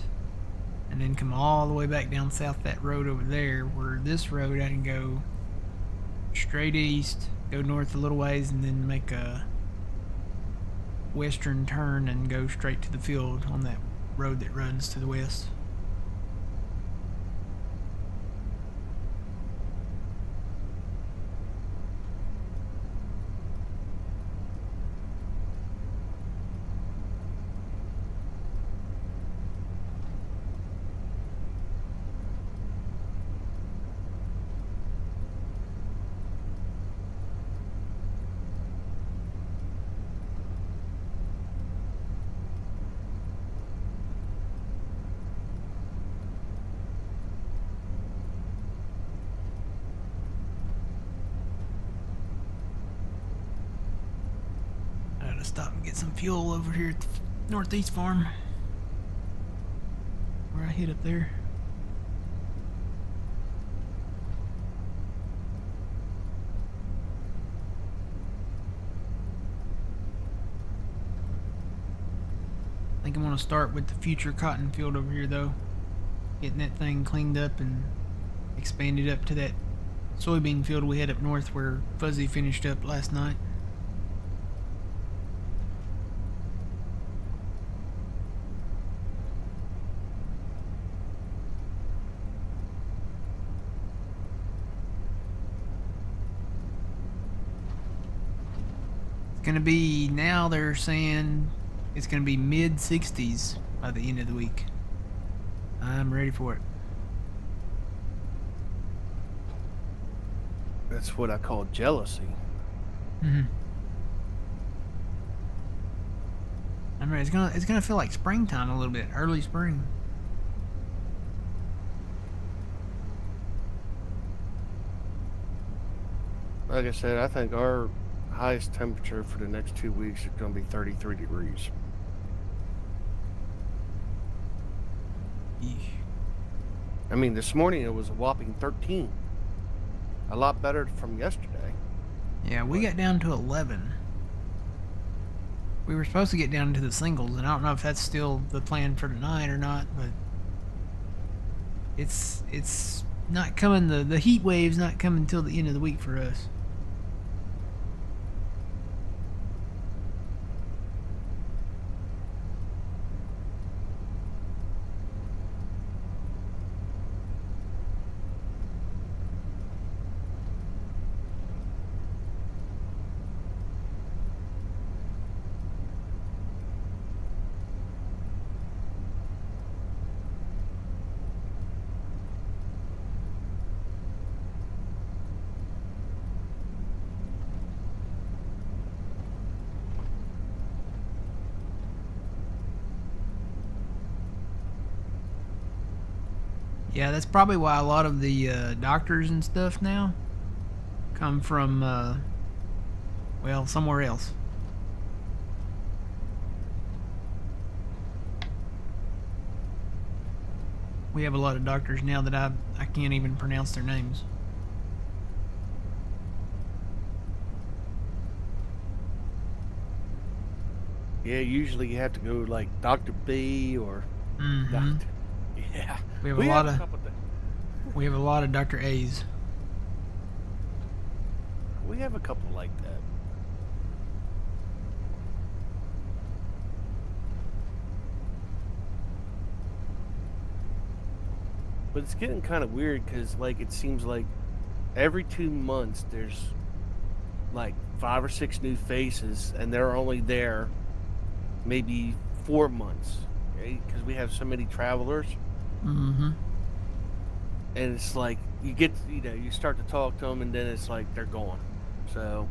Speaker 1: and then come all the way back down south that road over there, where this road I can go straight east, go north a little ways, and then make a western turn and go straight to the field on that road that runs to the west. Stop and get some fuel over here at the northeast farm where I hit up there. I think I'm going to start with the future cotton field over here though, getting that thing cleaned up and expanded up to that soybean field we had up north where Fuzzy finished up last night. Gonna be, now they're saying it's gonna be mid 60s by the end of the week. I'm ready for it.
Speaker 2: That's what I call jealousy.
Speaker 1: I'm ready. It's gonna feel like springtime a little bit, early spring.
Speaker 2: Like I said, I think our highest temperature for the next 2 weeks is going to be 33 degrees.
Speaker 1: Eesh.
Speaker 2: I mean, this morning it was a whopping 13. A lot better from yesterday.
Speaker 1: Yeah, we got down to 11. We were supposed to get down to the singles, and I don't know if that's still the plan for tonight or not, but it's not coming, the heat wave's not coming until the end of the week for us. Yeah, that's probably why a lot of the doctors and stuff now come from, well, somewhere else. We have a lot of doctors now that I can't even pronounce their names.
Speaker 2: Yeah, usually you have to go like Dr. B or Doctor. Yeah,
Speaker 1: We have
Speaker 2: we
Speaker 1: a
Speaker 2: have
Speaker 1: lot
Speaker 2: a
Speaker 1: of
Speaker 2: couple.
Speaker 1: we have a lot of Dr. A's.
Speaker 2: We have a couple like that. But it's getting kind of weird because, like, it seems like every 2 months there's like 5 or 6 new faces, and they're only there maybe 4 months, right? Because we have so many travelers,
Speaker 1: Mm-hmm.
Speaker 2: and it's like you get, you start to talk to them, and then it's like they're gone. So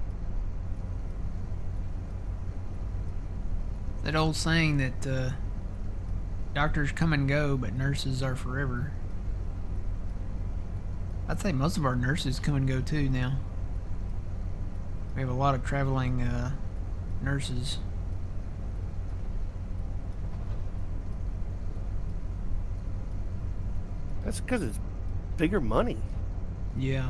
Speaker 1: That old saying that doctors come and go, but nurses are forever. I'd say most of our nurses come and go too now. We have a lot of traveling nurses.
Speaker 2: that's because it's bigger money.
Speaker 1: Yeah.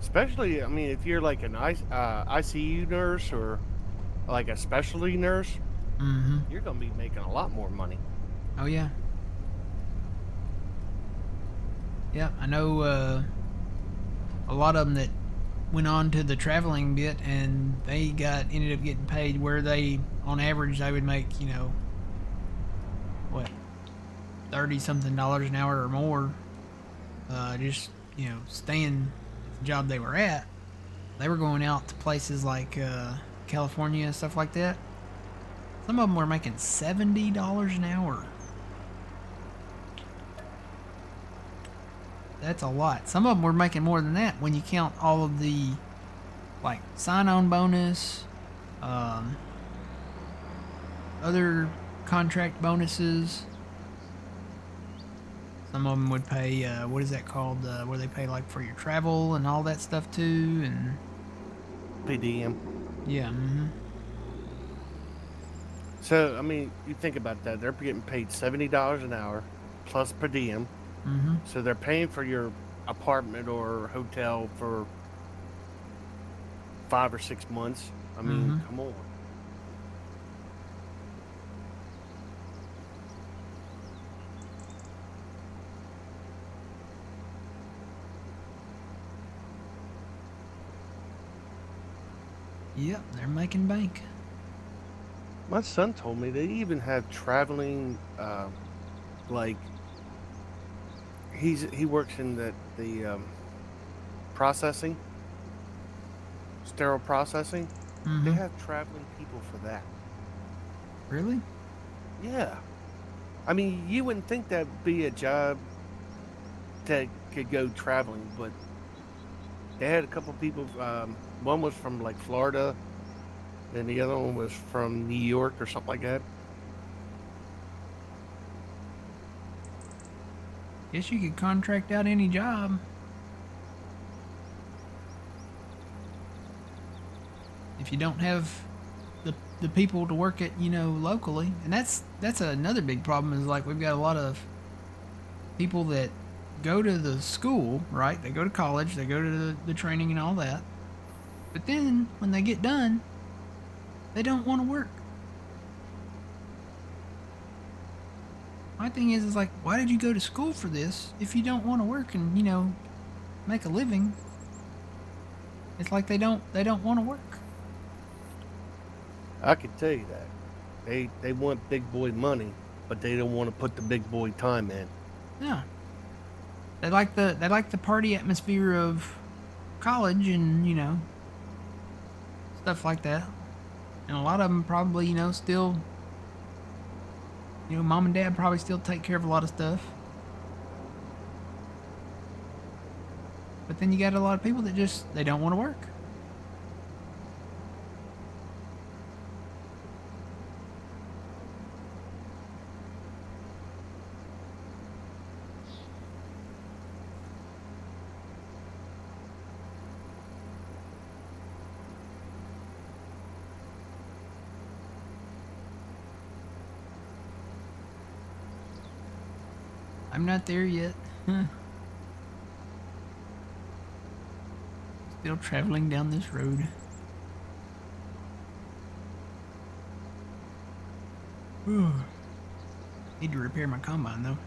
Speaker 2: Especially, I mean, if you're like an ICU nurse or like a specialty nurse,
Speaker 1: Mm-hmm.
Speaker 2: you're going to be making a lot more money.
Speaker 1: Oh yeah. Yeah, I know a lot of them that went on to the traveling bit, and they ended up getting paid where they, on average, they would make, what, 30 something dollars an hour or more, just, staying at the job they were at. They were going out to places like California and stuff like that. Some of them were making $70 an hour. That's a lot. Some of them were making more than that when you count all of the, like, sign-on bonus, um, other contract bonuses. Some of them would pay, what is that called, where they pay, like, for your travel and all that stuff, too, and...
Speaker 2: Per diem.
Speaker 1: Yeah, mm-hmm.
Speaker 2: So, I mean, you think about that. They're getting paid $70 an hour plus per diem.
Speaker 1: Mm-hmm.
Speaker 2: So they're paying for your apartment or hotel for 5 or 6 months. I mean,
Speaker 1: Mm-hmm.
Speaker 2: come on.
Speaker 1: Yep, they're making bank.
Speaker 2: My son told me they even have traveling, like he works in the processing, sterile processing. They
Speaker 1: Mm-hmm.
Speaker 2: have traveling people for that.
Speaker 1: Really?
Speaker 2: Yeah, I mean, you wouldn't think that'd be a job that could go traveling, but they had a couple people. One was from like Florida, and the other one was from New York or something like that.
Speaker 1: Guess you could contract out any job. If you don't have the people to work it, locally. And that's another big problem is like we've got a lot of people that go to the school, right? They go to college, they go to the training and all that. But then when they get done, they don't want to work. My thing is like, why did you go to school for this if you don't want to work and, make a living? It's like they don't want to work.
Speaker 2: I can tell you that they want big boy money, but they don't want to put the big boy time in.
Speaker 1: Yeah. They like the party atmosphere of college and, stuff like that. And a lot of them probably, still, mom and dad probably still take care of a lot of stuff. But then you got a lot of people that just, they don't want to work. I'm not there yet. Huh. Still traveling down this road. Need to repair my combine though.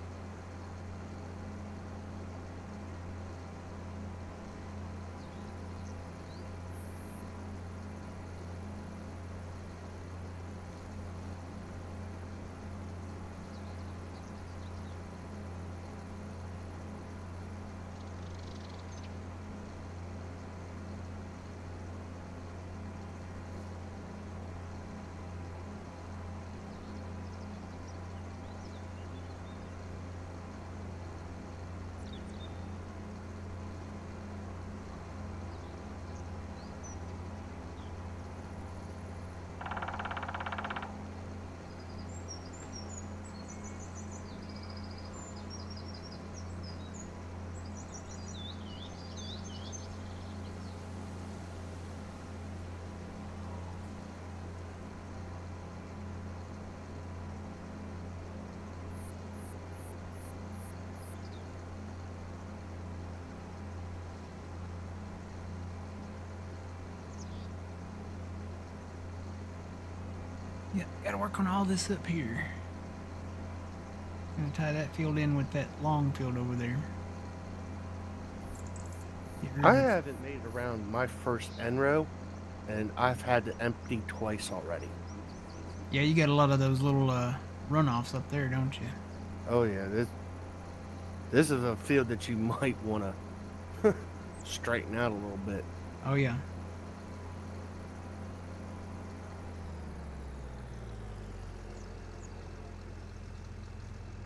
Speaker 1: Yeah, gotta work on all this up here. Gonna tie that field in with that long field over there.
Speaker 2: I haven't made it around my first end row, and I've had to empty twice already.
Speaker 1: Yeah, you got a lot of those little runoffs up there, don't you?
Speaker 2: Oh yeah, this is a field that you might want to straighten out a little bit.
Speaker 1: Oh yeah.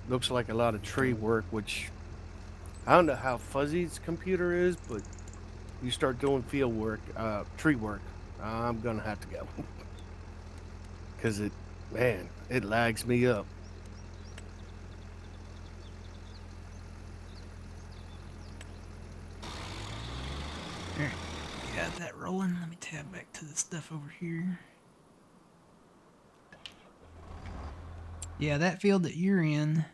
Speaker 2: Looks like a lot of tree work, which I don't know how fuzzy its computer is, but you start doing field work, tree work, I'm gonna have to go because it lags me up.
Speaker 1: There, got that rolling. Let me tab back to the stuff over here. Yeah, that field that you're in,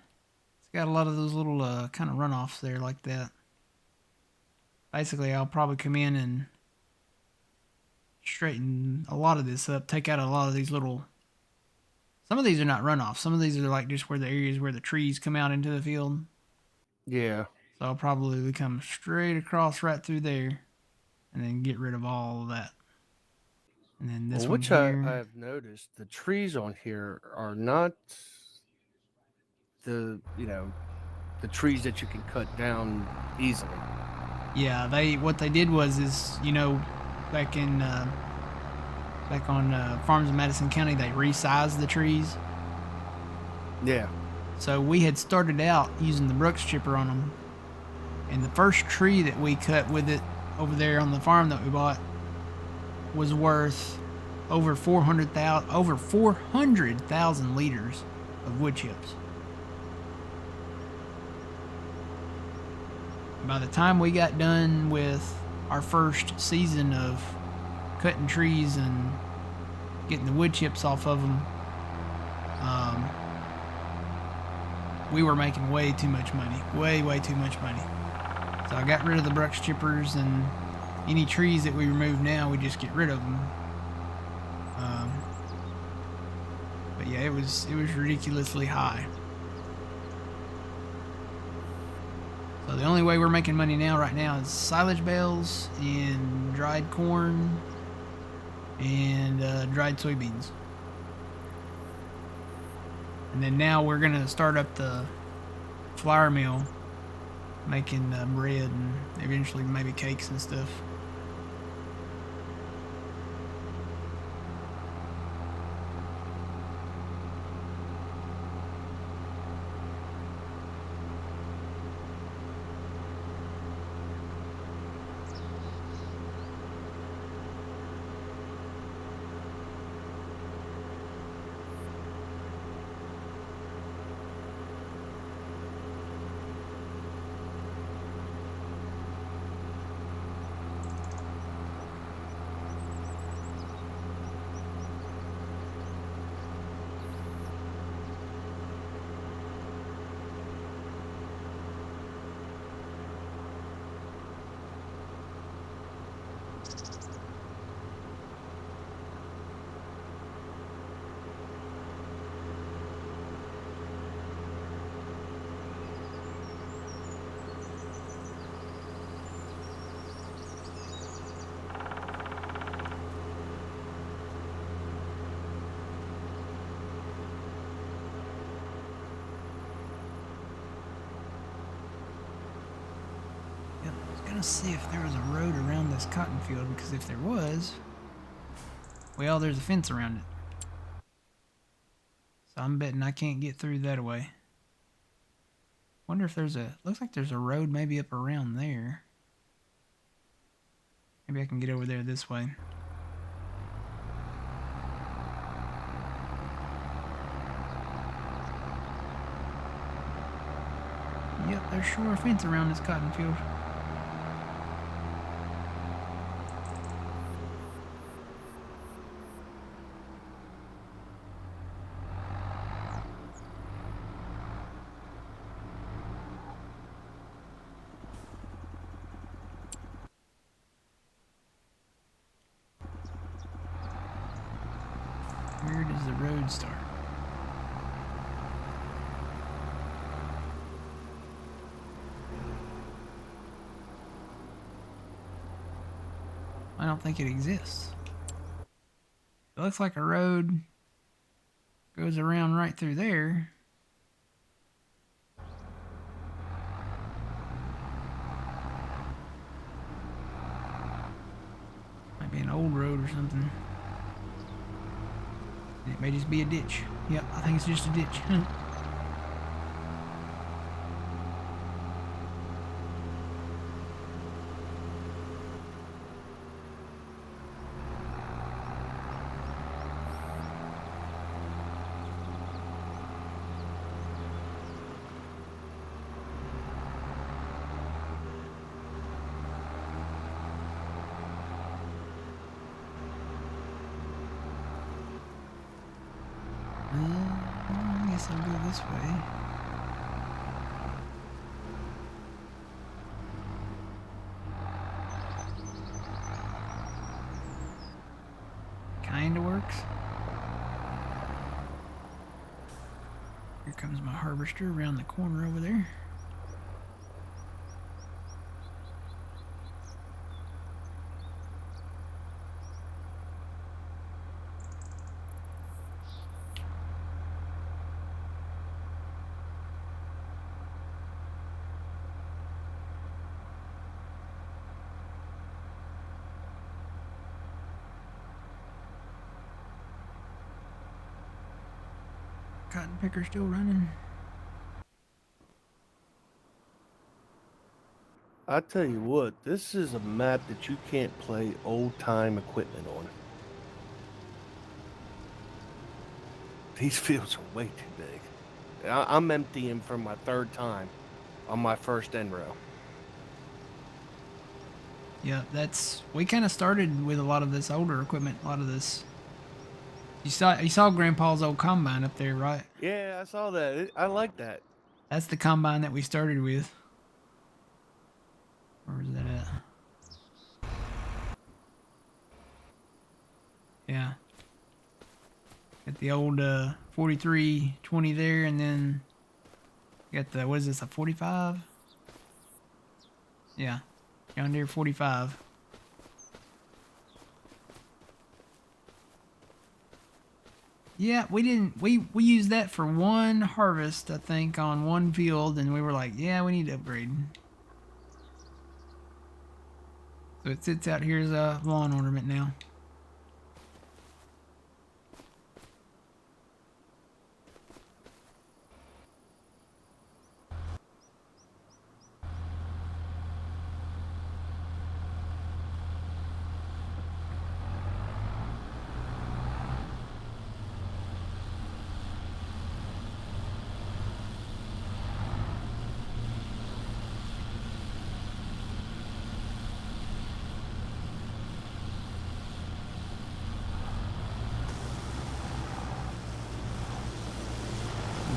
Speaker 1: it's got a lot of those little kind of runoffs there like that. Basically, I'll probably come in and straighten a lot of this up, take out a lot of these little... Some of these are not runoffs. Some of these are like just where the areas where the trees come out into the field.
Speaker 2: Yeah.
Speaker 1: So I'll probably come straight across right through there and then get rid of all of that. And then this one
Speaker 2: Which
Speaker 1: here.
Speaker 2: I've noticed, the trees on here are not the the trees that you can cut down easily.
Speaker 1: Yeah, what they did was back in back on farms in Madison County, they resized the trees.
Speaker 2: Yeah.
Speaker 1: So we had started out using the Brooks chipper on them, and the first tree that we cut with it over there on the farm that we bought was worth over 400,000 liters of wood chips. By the time we got done with our first season of cutting trees and getting the wood chips off of them, we were making way too much money. Way too much money. So I got rid of the Brooks chippers, and any trees that we remove now, we just get rid of them. But yeah, it was ridiculously high. So the only way we're making money right now is silage bales and dried corn and dried soybeans. And then now we're gonna start up the flour mill, making bread and eventually maybe cakes and stuff. See if there was a road around this cotton field, because if there was, well, there's a fence around it. So I'm betting I can't get through that way. Wonder if there's a, looks like there's a road maybe up around there. Maybe I can get over there this way. Yep, there's sure a fence around this cotton field. Where does the road start? I don't think it exists. It looks like a road goes around right through there. Might be an old road or something. It may just be a ditch. Yep, I think it's just a ditch. I guess I'll go this way. Kinda works. Here comes my harvester around the corner over there. Cotton picker still running.
Speaker 2: I tell you what, this is a map that you can't play old-time equipment on. These fields are way too big. I'm emptying for my third time on my first end-row.
Speaker 1: Yeah, we kind of started with a lot of this older equipment, a lot of this. You saw Grandpa's old combine up there, right?
Speaker 2: Yeah, I saw that. I like that.
Speaker 1: That's the combine that we started with. Where is that at? Yeah. Got the old 4320 there, and then got the, what is this, a 45? Yeah, John Deere 45. Yeah, we used that for one harvest, I think, on one field, and we were like, yeah, we need to upgrade. So it sits out here as a lawn ornament now.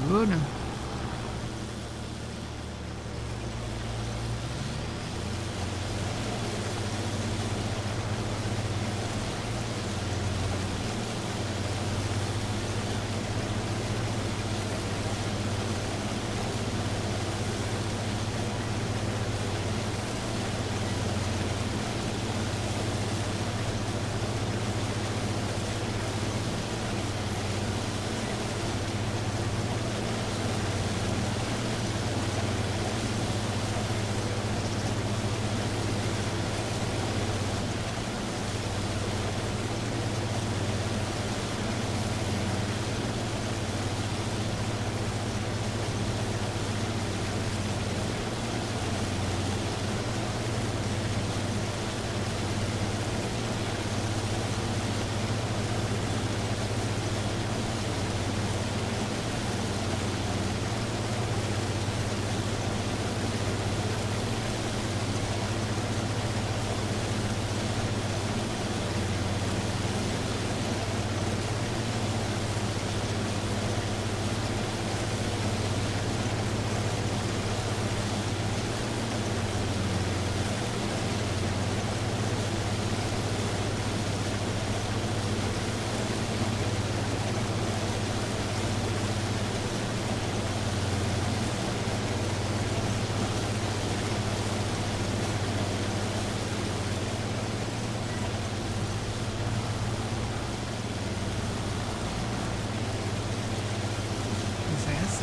Speaker 1: Good.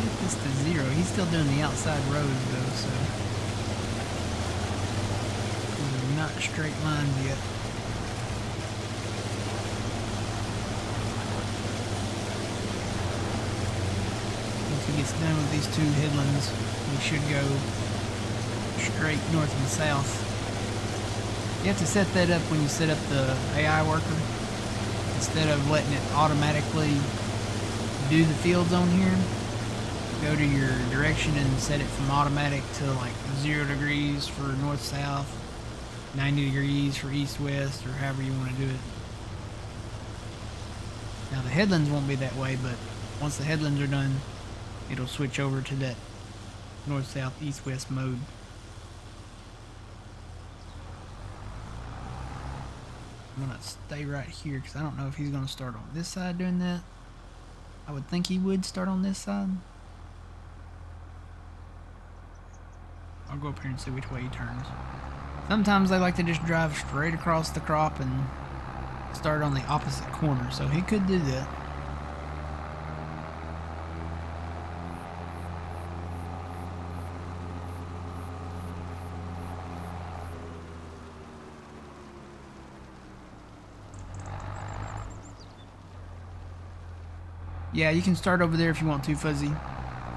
Speaker 1: set this to 0. He's still doing the outside roads though, so we're not straight lines yet. Once he gets done with these 2 headlands, we should go straight north and south. You have to set that up when you set up the AI worker. Instead of letting it automatically do the fields on here, go to your direction and set it from automatic to like 0 degrees for north-south, 90 degrees for east-west, or however you want to do it. Now the headlands won't be that way, but once the headlands are done, it'll switch over to that north-south, east-west mode. I'm gonna stay right here because I don't know if he's gonna start on this side doing that. I would think he would start on this side. I'll go up here and see which way he turns. Sometimes they like to just drive straight across the crop and start on the opposite corner, so he could do that. Yeah, you can start over there if you want to, Fuzzy.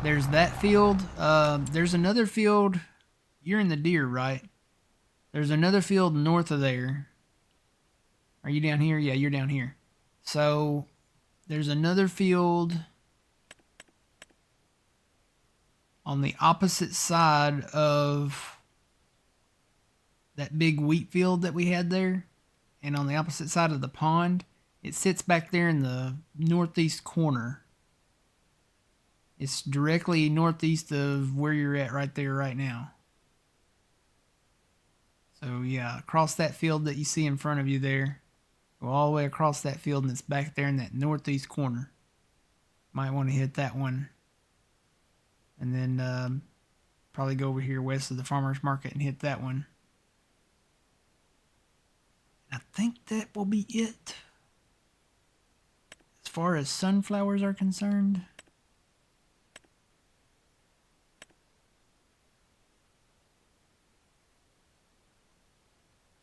Speaker 1: There's that field. There's another field. You're in the deer, right? There's another field north of there. Are you down here? Yeah, you're down here. So there's another field on the opposite side of that big wheat field that we had there, and on the opposite side of the pond. It sits back there in the northeast corner. It's directly northeast of where you're at right there right now. So yeah, across that field that you see in front of you there. Go all the way across that field and it's back there in that northeast corner. Might want to hit that one. And then probably go over here west of the farmer's market and hit that one. I think that will be it. As far as sunflowers are concerned.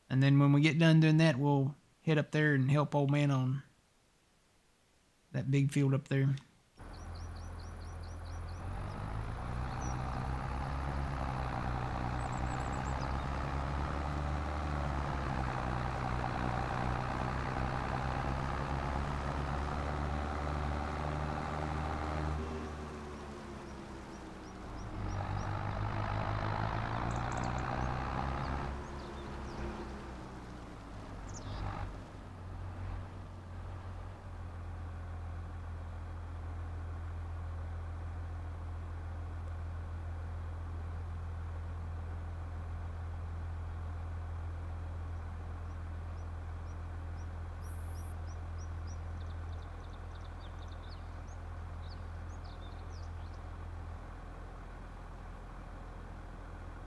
Speaker 1: And then when we get done doing that, we'll head up there and help old man on that big field up there.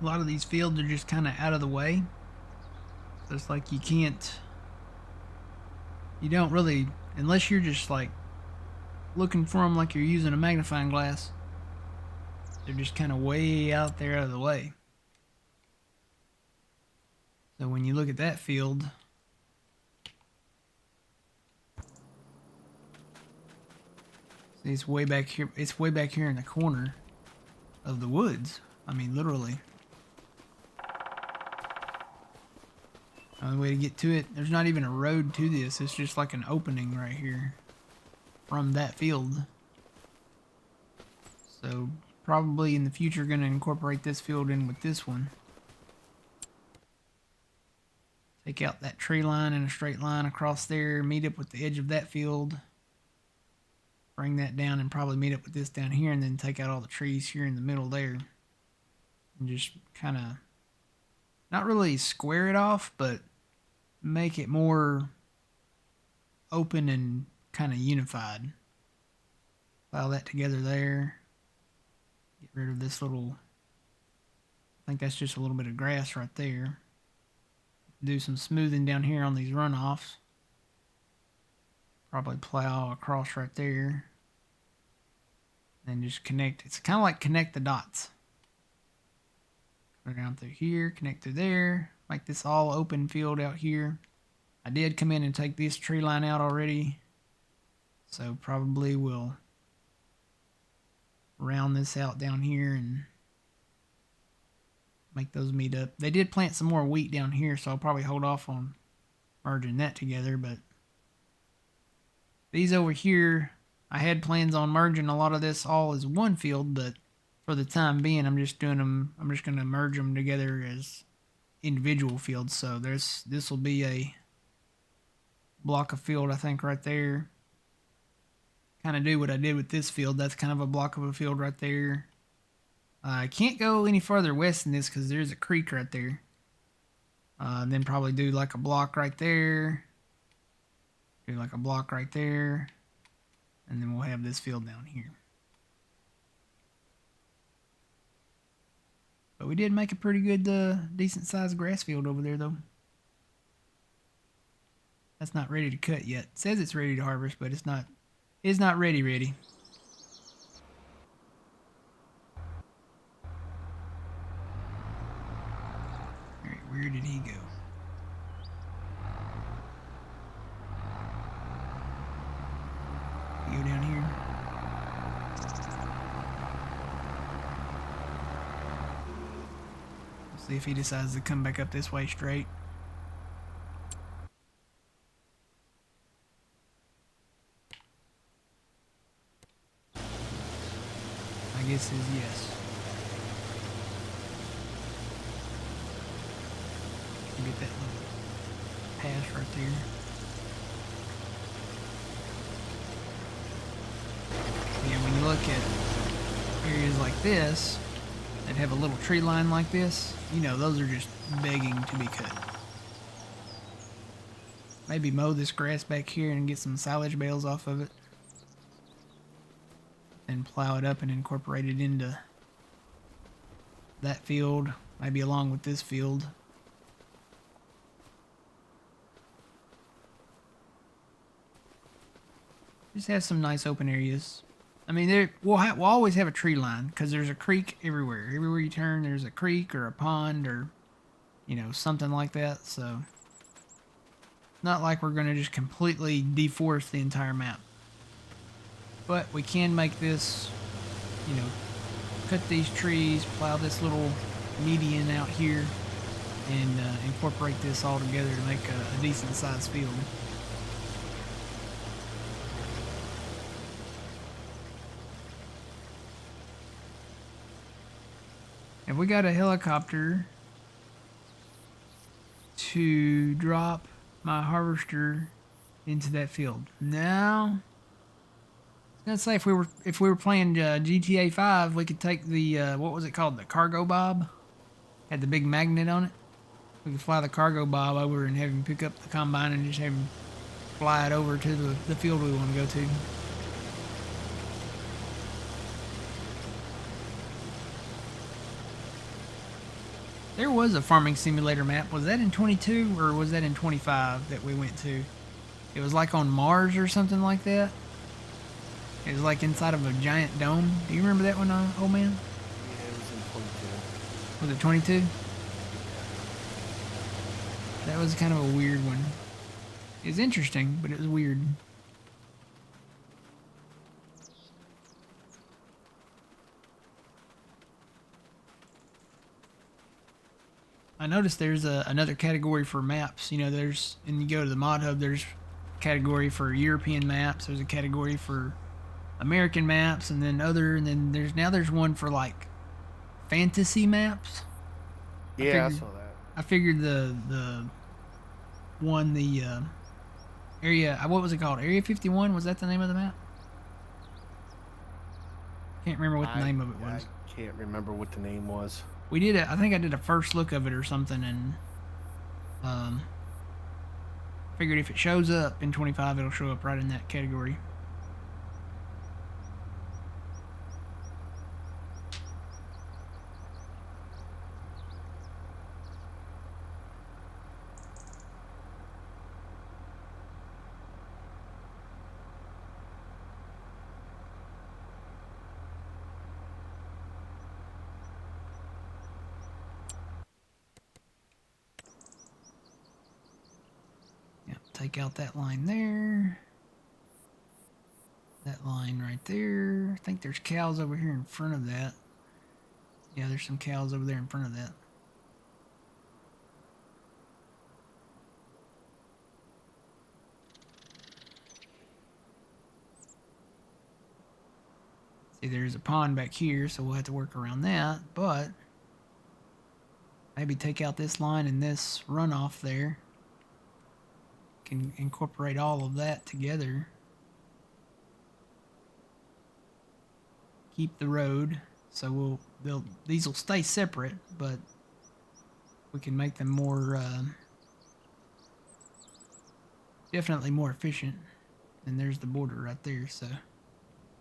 Speaker 1: A lot of these fields are just kind of out of the way. So it's like you don't really, unless you're just like looking for them like you're using a magnifying glass, they're just kind of way out there out of the way. So when you look at that field, see it's way back here. It's way back here in the corner of the woods. I mean, literally. The way to get to it, there's not even a road to this. It's just like an opening right here from that field. So probably in the future going to incorporate this field in with this one. Take out that tree line in a straight line across there, meet up with the edge of that field. Bring that down and probably meet up with this down here, and then take out all the trees here in the middle there. And just kind of, not really square it off, but make it more open and kind of unified. File that together there. Get rid of this little, I think that's just a little bit of grass right there. Do some smoothing down here on these runoffs. Probably plow across right there. And just connect. It's kind of like connect the dots. Go down through here, connect through there. Make this all open field out here. I did come in and take this tree line out already. So probably we'll round this out down here and make those meet up. They did plant some more wheat down here, so I'll probably hold off on merging that together. But these over here, I had plans on merging a lot of this all as one field, but for the time being, I'm just going to merge them together as individual fields. So this will be a block of field, I think, right there. Kind of do what I did with this field. That's kind of a block of a field right there. I can't go any further west than this because there's a creek right there. Then probably do like a block right there. Do like a block right there. And then we'll have this field down here. But we did make a pretty good, decent sized grass field over there though. That's not ready to cut yet. It says it's ready to harvest, but it's not ready. Alright, where did he go? Go down here. We'll see if he decides to come back up this way straight. I guess is yes. Get that little pass right there. Yeah, when you look at areas like this that have a little tree line like this, you know, those are just begging to be cut. Maybe mow this grass back here and get some silage bales off of it. And plow it up and incorporate it into that field, maybe along with this field. Just have some nice open areas. I mean, we'll always have a tree line because there's a creek everywhere. Everywhere you turn, there's a creek or a pond or, you know, something like that. So, not like we're going to just completely deforest the entire map. But we can make this, you know, cut these trees, plow this little median out here, and incorporate this all together to make a decent sized field. Have we got a helicopter to drop my harvester into that field? No. I was gonna say if we were playing GTA 5, we could take the what was it called, the cargo bob? Had the big magnet on it. We could fly the cargo bob over and have him pick up the combine and just have him fly it over to the field we want to go to. There was a farming simulator map. Was that in 22 or was that in 25 that we went to? It was like on Mars or something like that. It was like inside of a giant dome. Do you remember that one, old man?
Speaker 2: Yeah, it was in 22.
Speaker 1: Was it 22? That was kind of a weird one. It was interesting, but it was weird. I noticed there's another category for maps. You know, and you go to the mod hub, there's a category for European maps. There's a category for American maps, and then there's one for like fantasy maps.
Speaker 2: Yeah, I saw that.
Speaker 1: I figured the area, what was it called? Area 51? Was that the name of the map? Can't remember what the name of it was.
Speaker 2: I can't remember what the name was.
Speaker 1: I think I did a first look of it or something, and figured if it shows up in 25, it'll show up right in that category. take out that line there. That line right there. I think there's cows over here in front of that. Yeah, there's some cows over there in front of that. See, there's a pond back here, so we'll have to work around that, but maybe take out this line and this runoff there. Can incorporate all of that together. Keep the road, so these will stay separate, but we can make them more definitely more efficient. And there's the border right there, so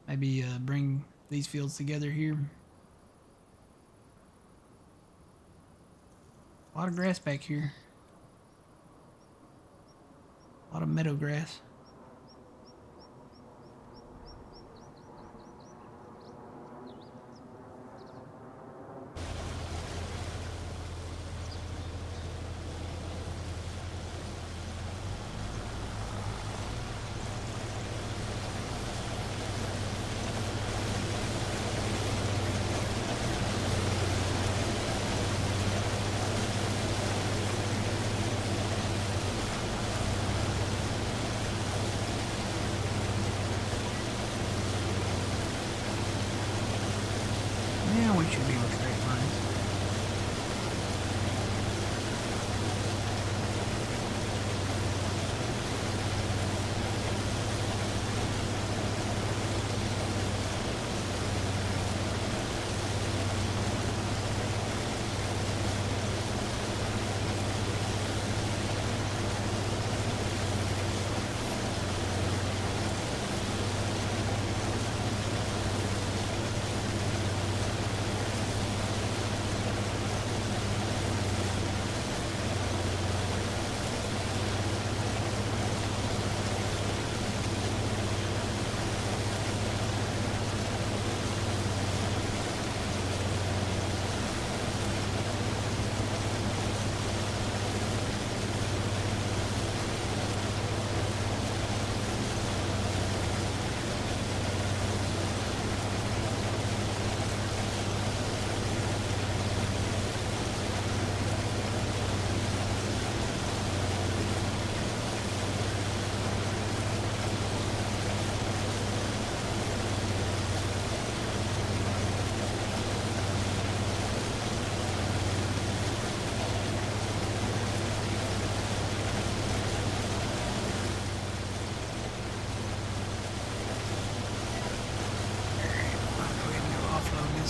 Speaker 1: maybe bring these fields together here. A lot of grass back here. A lot of meadow grass. Yeah, we should be on straight lines.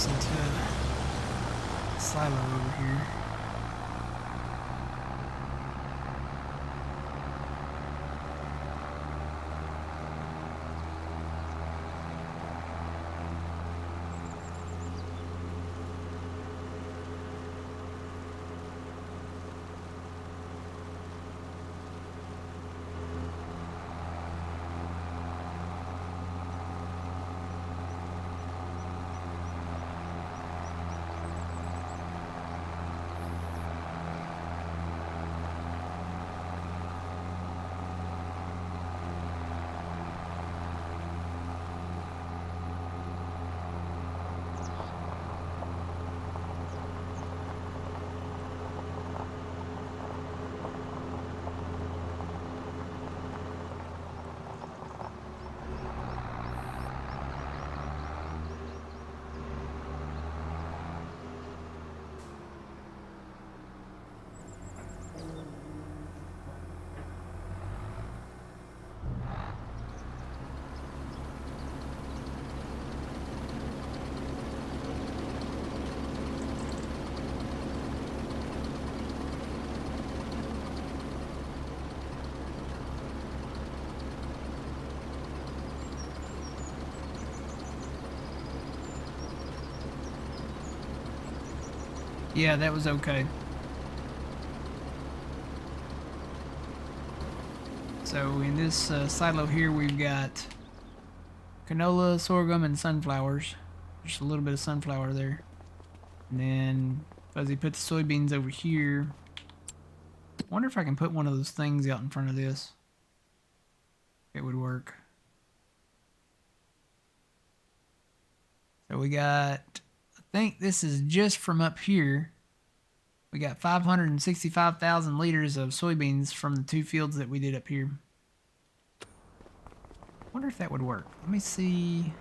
Speaker 1: Into a silo over here. Yeah, that was okay. So in this silo here, we've got canola, sorghum, and sunflowers. Just a little bit of sunflower there. And then Fuzzy put the soybeans over here. Wonder if I can put one of those things out in front of this. It would work. So we got, I think this is just from up here. We got 565,000 liters of soybeans from the 2 fields that we did up here. Wonder if that would work. Let me see.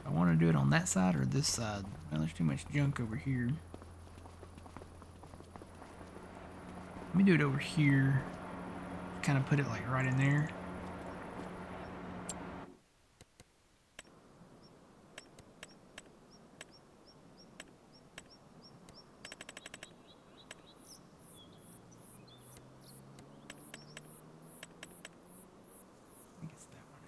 Speaker 1: I want to do it on that side or this side. Well, there's too much junk over here. Let me do it over here. Kind of put it like right in there. I think it's that one.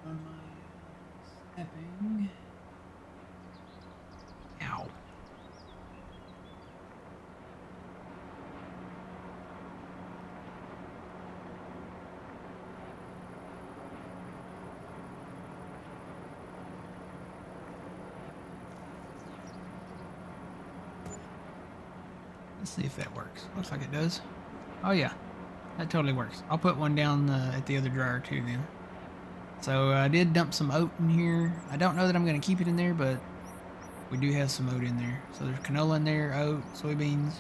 Speaker 1: On my stepping. Ow. Let's see if that works. Looks like it does. Oh yeah, that totally works. I'll put one down at the other dryer too then. So I did dump some oat in here. I don't know that I'm going to keep it in there, but we do have some oat in there. So there's canola in there, oat, soybeans.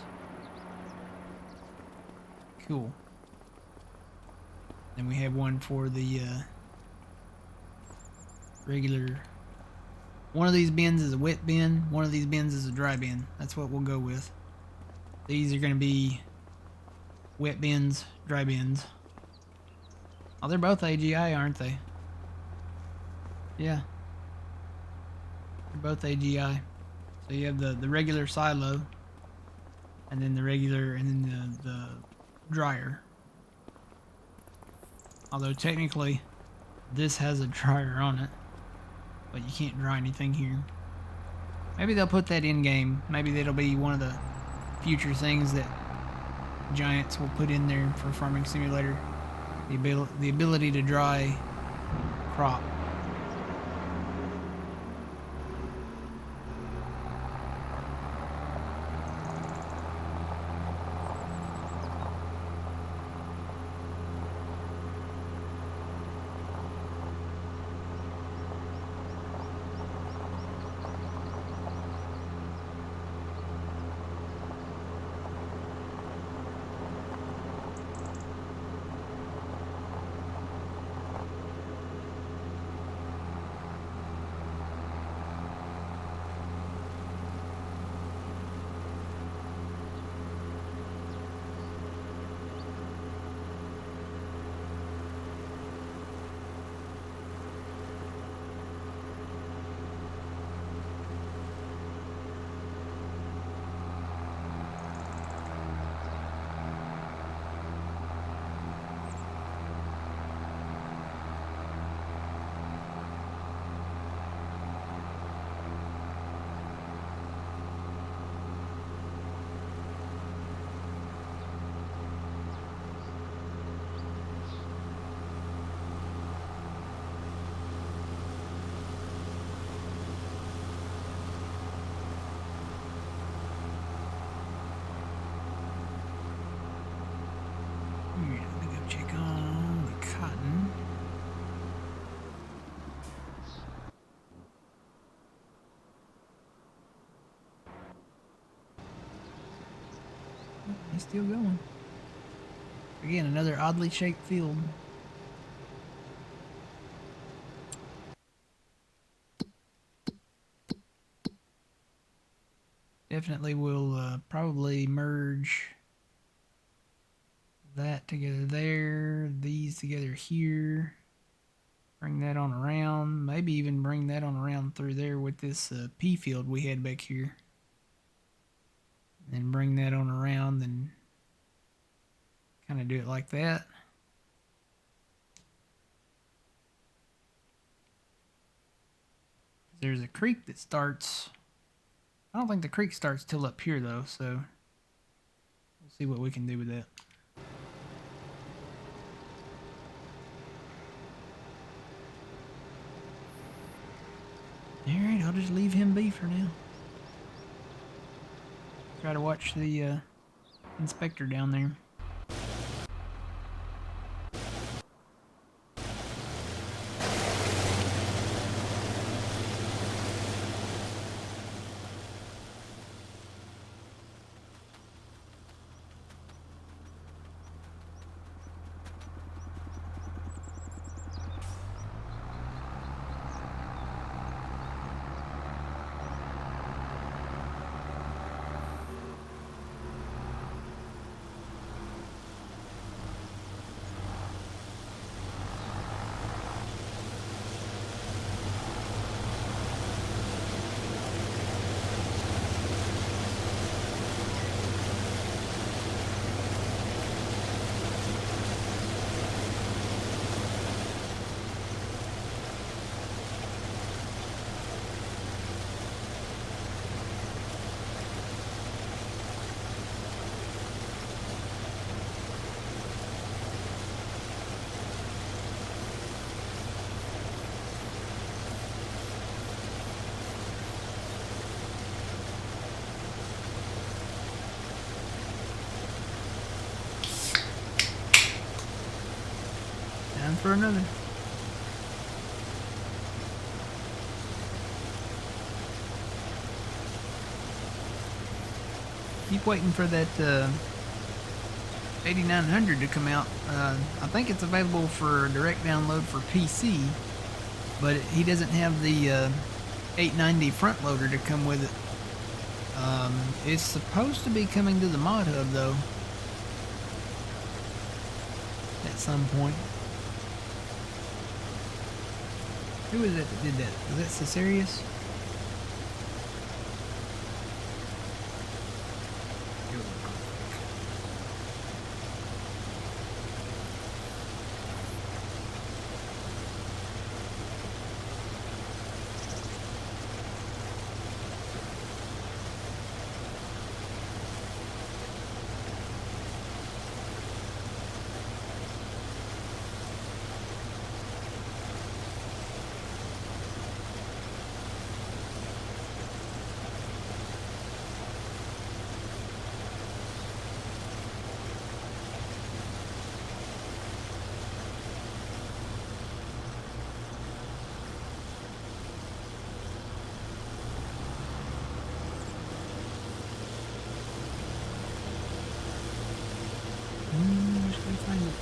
Speaker 1: Cool. Then we have one for the regular. One of these bins is a wet bin. One of these bins is a dry bin. That's what we'll go with. These are going to be wet bins, dry bins. Oh, they're both AGI, aren't they? Yeah. They're both AGI. So you have the regular silo, and then the regular, and then the dryer. Although technically, this has a dryer on it, but you can't dry anything here. Maybe they'll put that in game. Maybe that'll be one of the future things that Giants will put in there for Farming Simulator. The ability to dry crop. Check on the cotton. He's still going. Again, another oddly shaped field. Definitely will probably merge that together there, these together here, bring that on around, maybe even bring that on around through there with this pea field we had back here, and bring that on around and kind of do it like that. There's a creek that starts, I don't think the creek starts till up here though, so we'll see what we can do with that. Alright, I'll just leave him be for now. Try to watch the inspector down there. Time for another. Keep waiting for that 8900 to come out. I think it's available for direct download for PC, but he doesn't have the 890 front loader to come with it. It's supposed to be coming to the mod hub though at some point. Who was it that did that? Was that Cesarius? Where's I find it?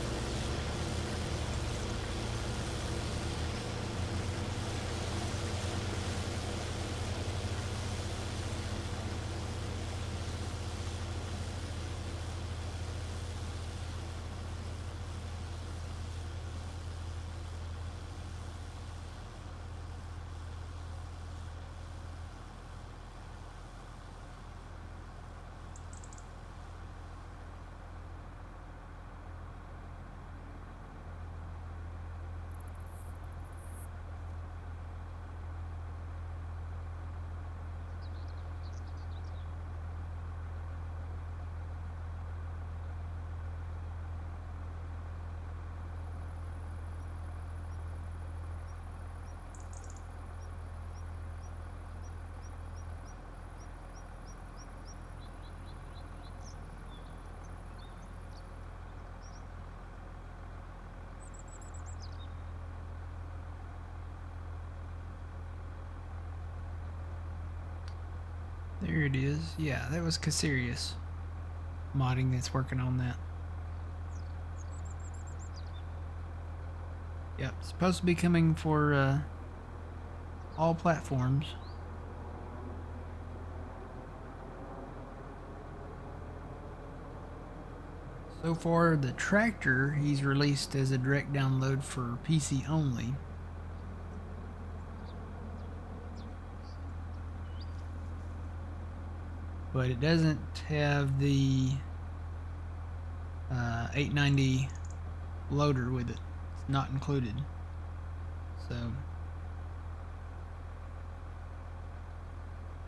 Speaker 1: There it is. Yeah, that was Caserius modding that's working on that. Yep, supposed to be coming for all platforms. So far, the tractor he's released as a direct download for PC only. But it doesn't have the 890 loader with it. It's not included. So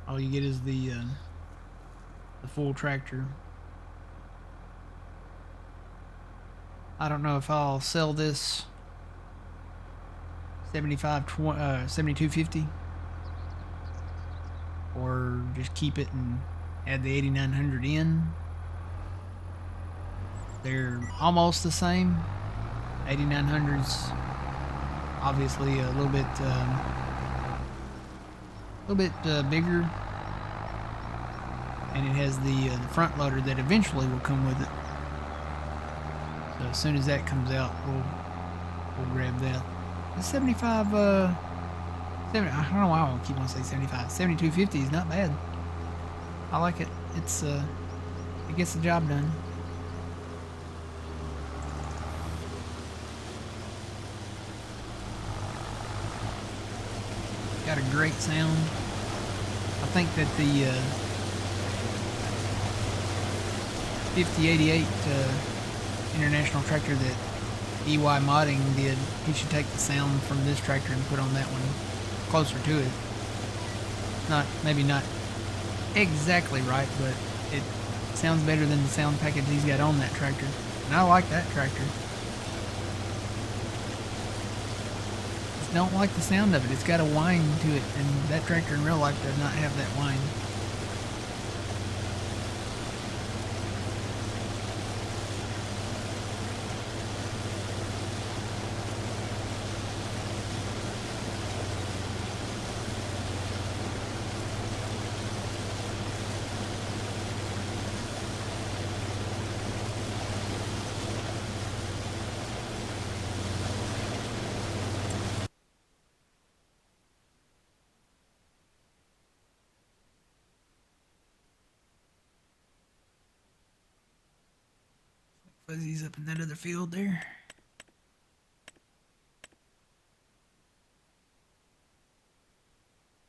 Speaker 1: all you get is the full tractor. I don't know if I'll sell this 7250 or just keep it and add the 8900 in. They're almost the same. 8900's obviously a little bit bigger, and it has the front loader that eventually will come with it. So as soon as that comes out, we'll grab that. The 75, 70, I don't know why I keep on saying 75. 7250 is not bad. I like it. It's it gets the job done. Got a great sound. I think that the 5088 international tractor that EY Modding did, he should take the sound from this tractor and put on that one closer to it. Maybe not exactly right, but it sounds better than the sound package he's got on that tractor. And I like that tractor. Just don't like the sound of it. It's got a whine to it, and that tractor in real life does not have that whine. Fuzzy's up in that other field there.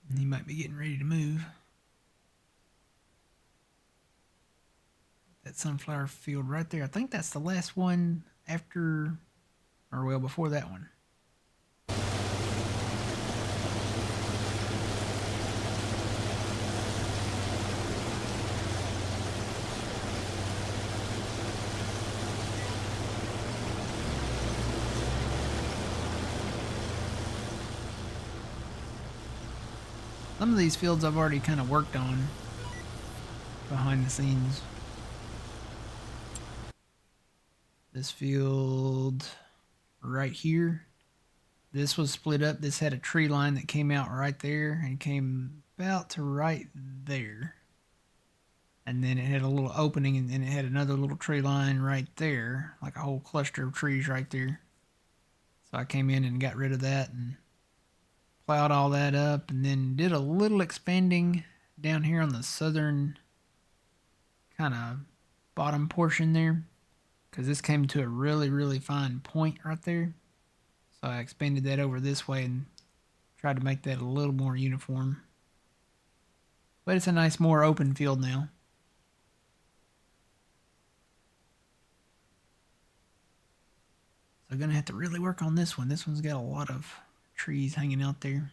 Speaker 1: And he might be getting ready to move. That sunflower field right there. I think that's the last one after, or well, before that one. Some of these fields I've already kind of worked on behind the scenes. This field right here, this was split up. This had a tree line that came out right there and came about to right there. And then it had a little opening, and then it had another little tree line right there, like a whole cluster of trees right there. So I came in and got rid of that and plowed all that up, and then did a little expanding down here on the southern kind of bottom portion there, because this came to a really fine point right there. So I expanded that over this way and tried to make that a little more uniform. But it's a nice, more open field now. So I'm going to have to really work on this one. This one's got a lot of trees hanging out there.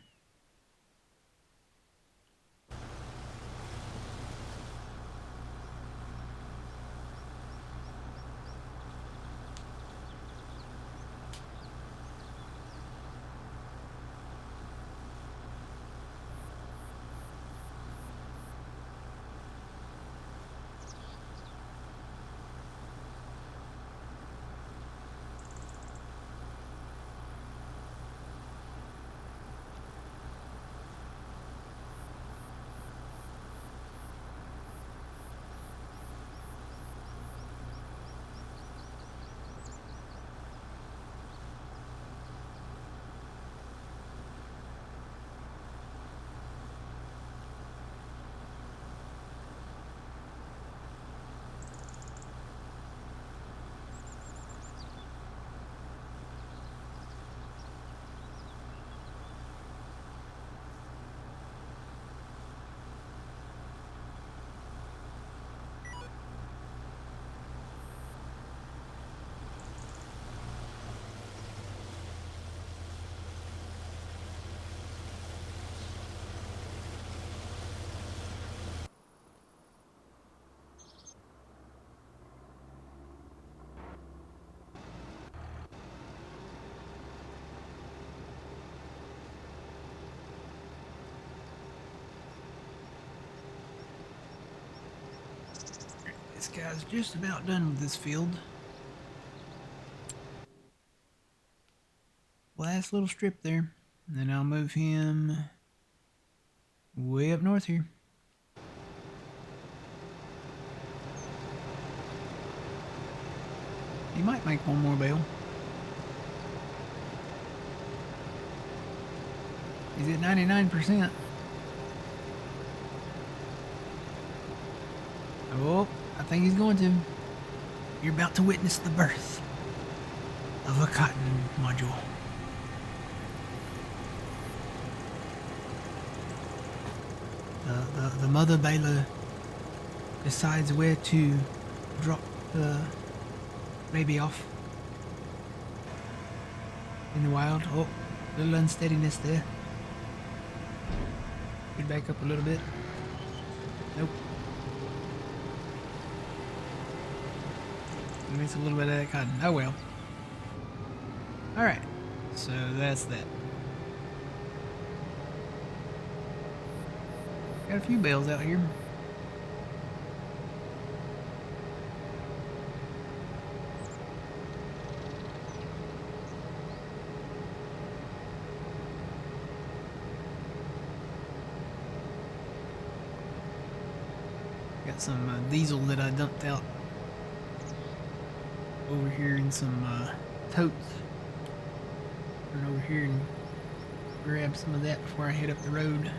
Speaker 1: This guy's just about done with this field. Last little strip there. And then I'll move him way up north here. He might make one more bale. He's at 99%. Oh, I think he's going to. You're about to witness the birth of a cotton module. The mother baler decides where to drop the baby off in the wild. Oh, a little unsteadiness there. Should back up a little bit. Nope. Miss a little bit of that cotton. Oh well. Alright. So that's that. Got a few bales out here. Got some diesel that I dumped out over here in some totes. Run over here and grab some of that before I head up the road.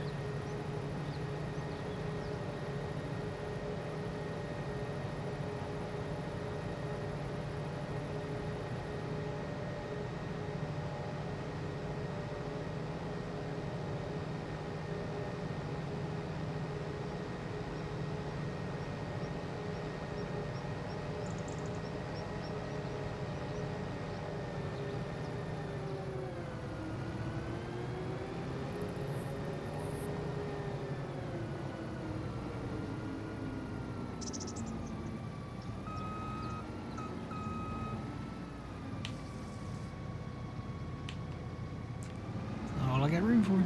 Speaker 1: All I got room for.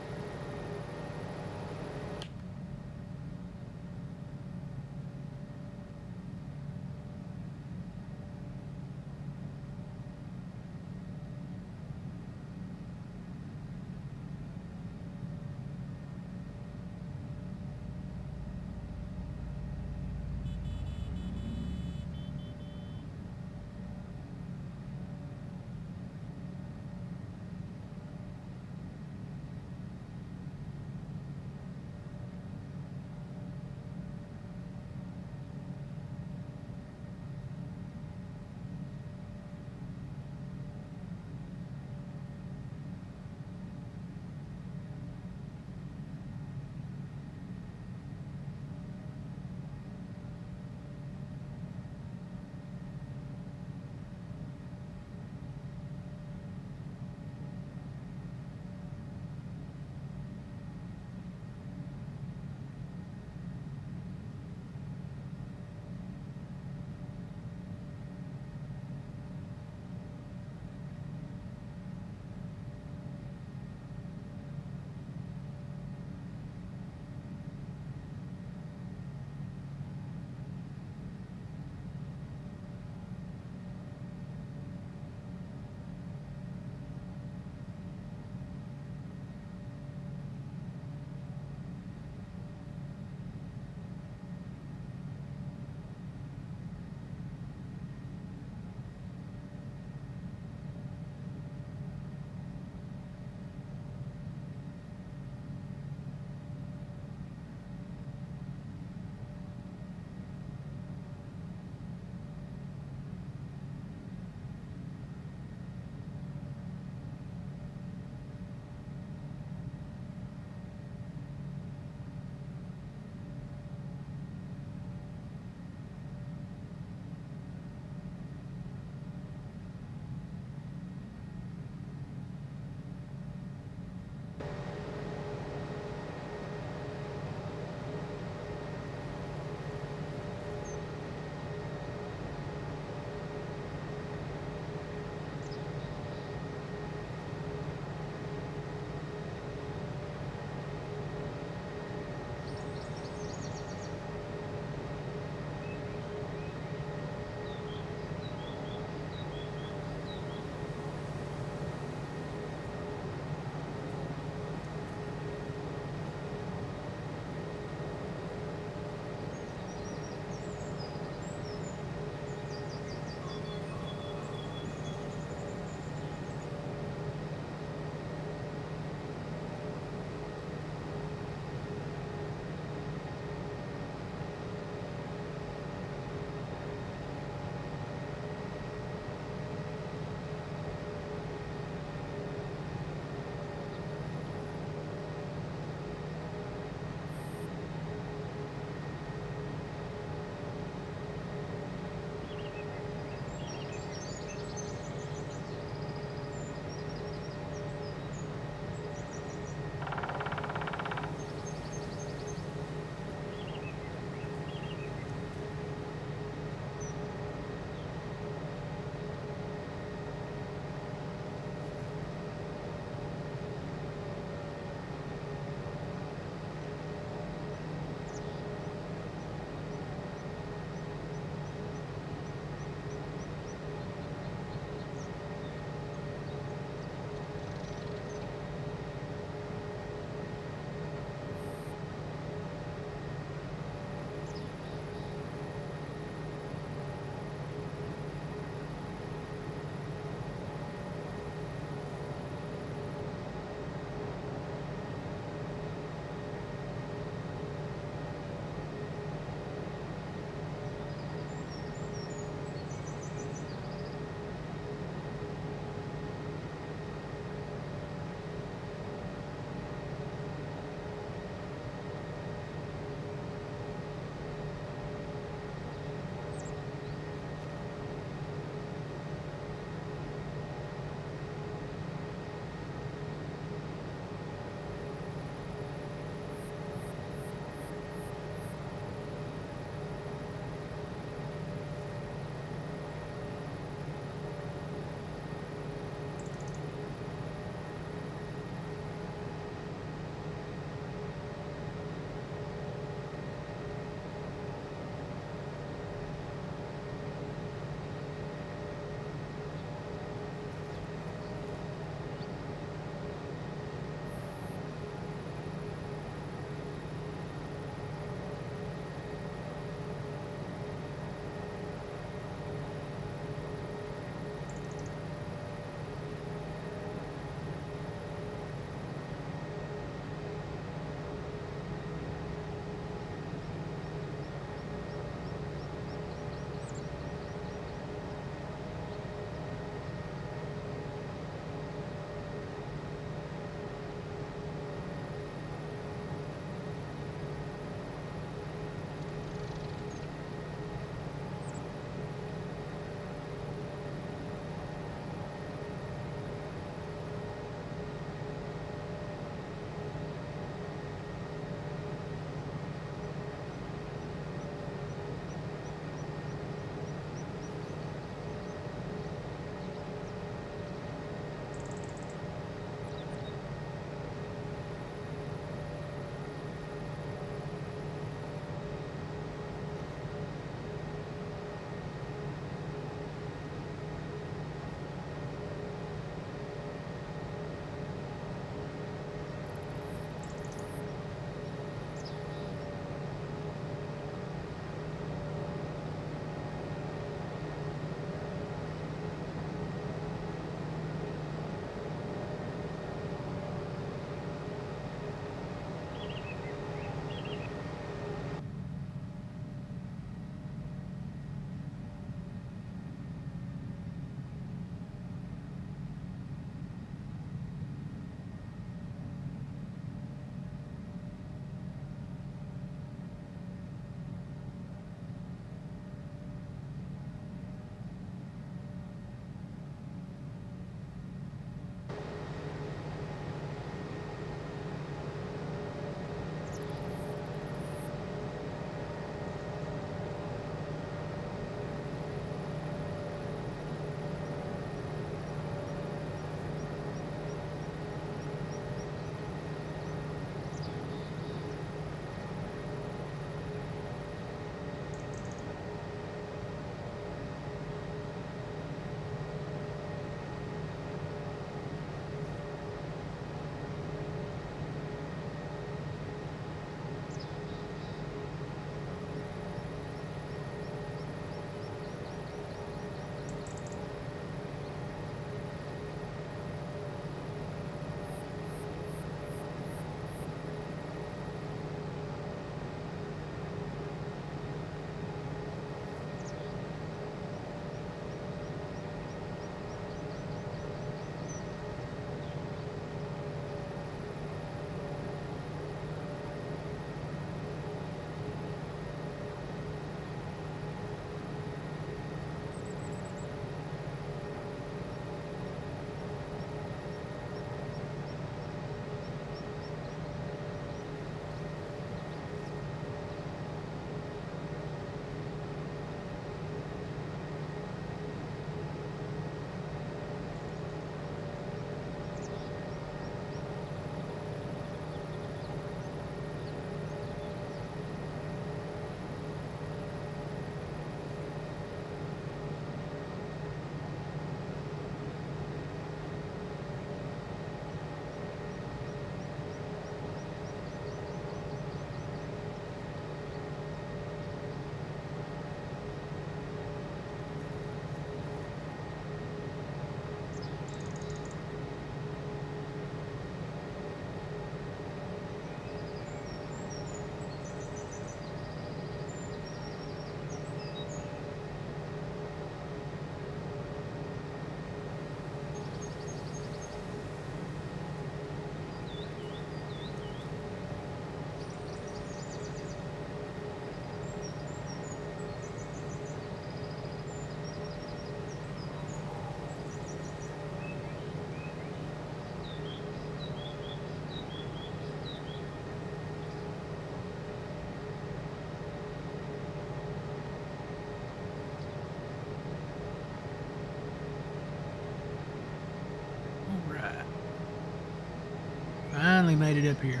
Speaker 1: finally made it up here.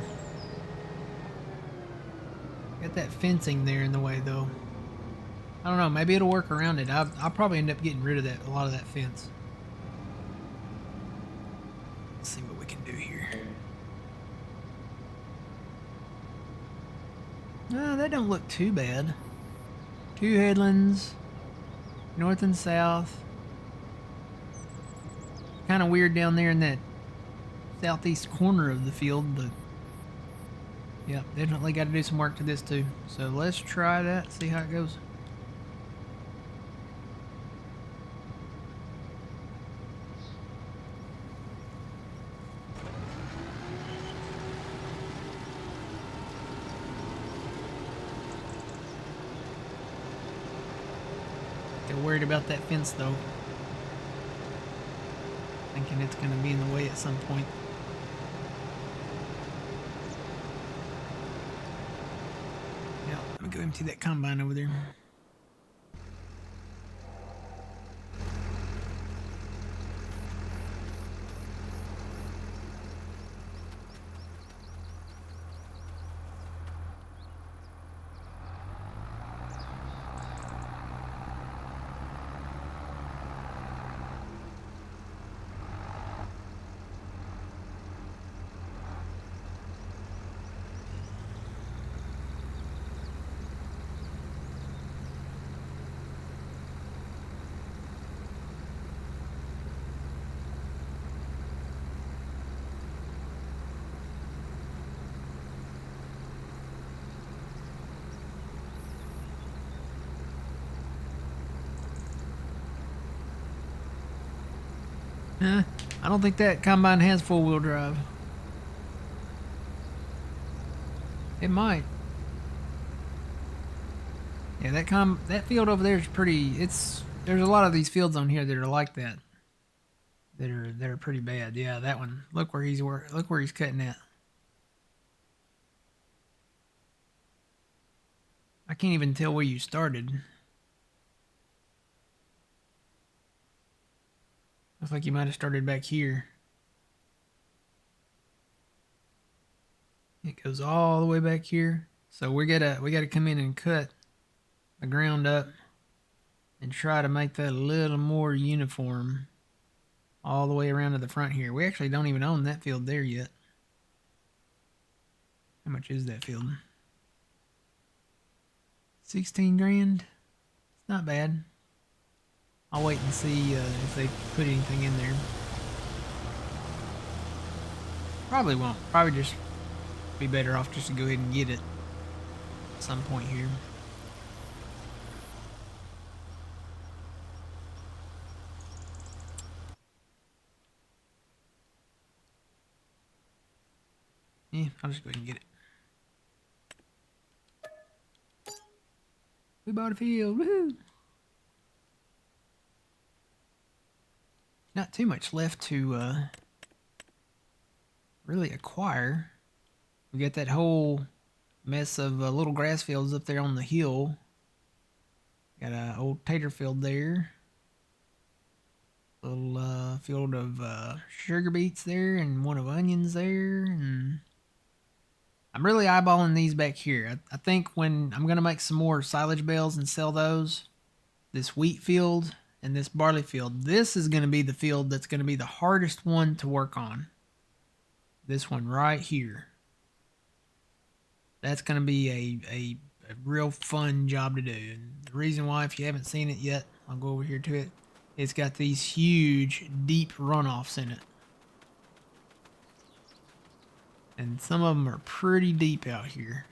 Speaker 1: Got that fencing there in the way, though. I don't know. Maybe it'll work around it. I'll probably end up getting rid of that, a lot of that fence. Let's see what we can do here. No, that don't look too bad. 2 headlands, north and south. Kind of weird down there in that southeast corner of the field, but yeah, definitely got to do some work to this too. So let's try that, see how it goes. Still worried about that fence though. Thinking it's going to be in the way at some point. Yeah, let me go empty that combine over there. I don't think that combine has 4-wheel drive. It might. Yeah, that field over there is pretty. There's a lot of these fields on here that are like that. That are pretty bad. Yeah, that one. Look where he's cutting at. I can't even tell where you started. Looks like you might have started back here. It goes all the way back here. So we gotta come in and cut the ground up and try to make that a little more uniform all the way around to the front here. We actually don't even own that field there yet. How much is that field? 16 grand. It's not bad. I'll wait and see if they put anything in there. Probably won't. Probably just be better off just to go ahead and get it at some point here. Yeah, I'll just go ahead and get it. We bought a field. Woohoo! Not too much left to really acquire. We got that whole mess of little grass fields up there on the hill. Got an old tater field there. Little field of sugar beets there, and one of onions there. And I'm really eyeballing these back here. I think when I'm gonna make some more silage bales and sell those, this wheat field and this barley field, this is gonna be the field that's gonna be the hardest one to work on. This one right here. That's going to be a real fun job to do. And the reason why, if you haven't seen it yet, I'll go over here to it. It's got these huge, deep runoffs in it. And some of them are pretty deep out here.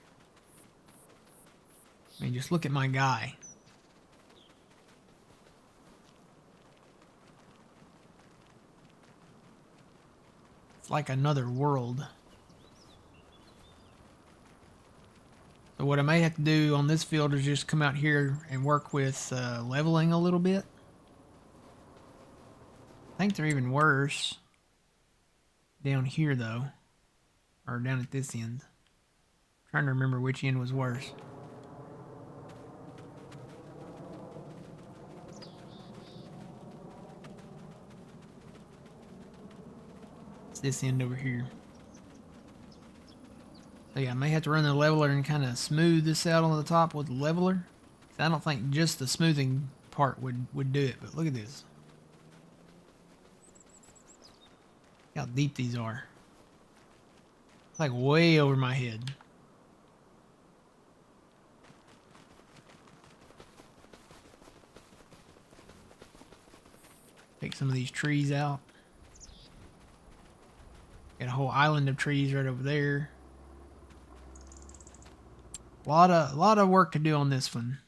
Speaker 1: I mean, just look at my guy. It's like another world. So what I may have to do on this field is just come out here and work with leveling a little bit. I think they're even worse down here though, or down at this end. I'm trying to remember which end was worse. It's this end over here. So yeah, I may have to run the leveler and kind of smooth this out on the top with the leveler. I don't think just the smoothing part would do it, but look at this. Look how deep these are. It's like way over my head. Take some of these trees out. Got a whole island of trees right over there. A lot of work to do on this one.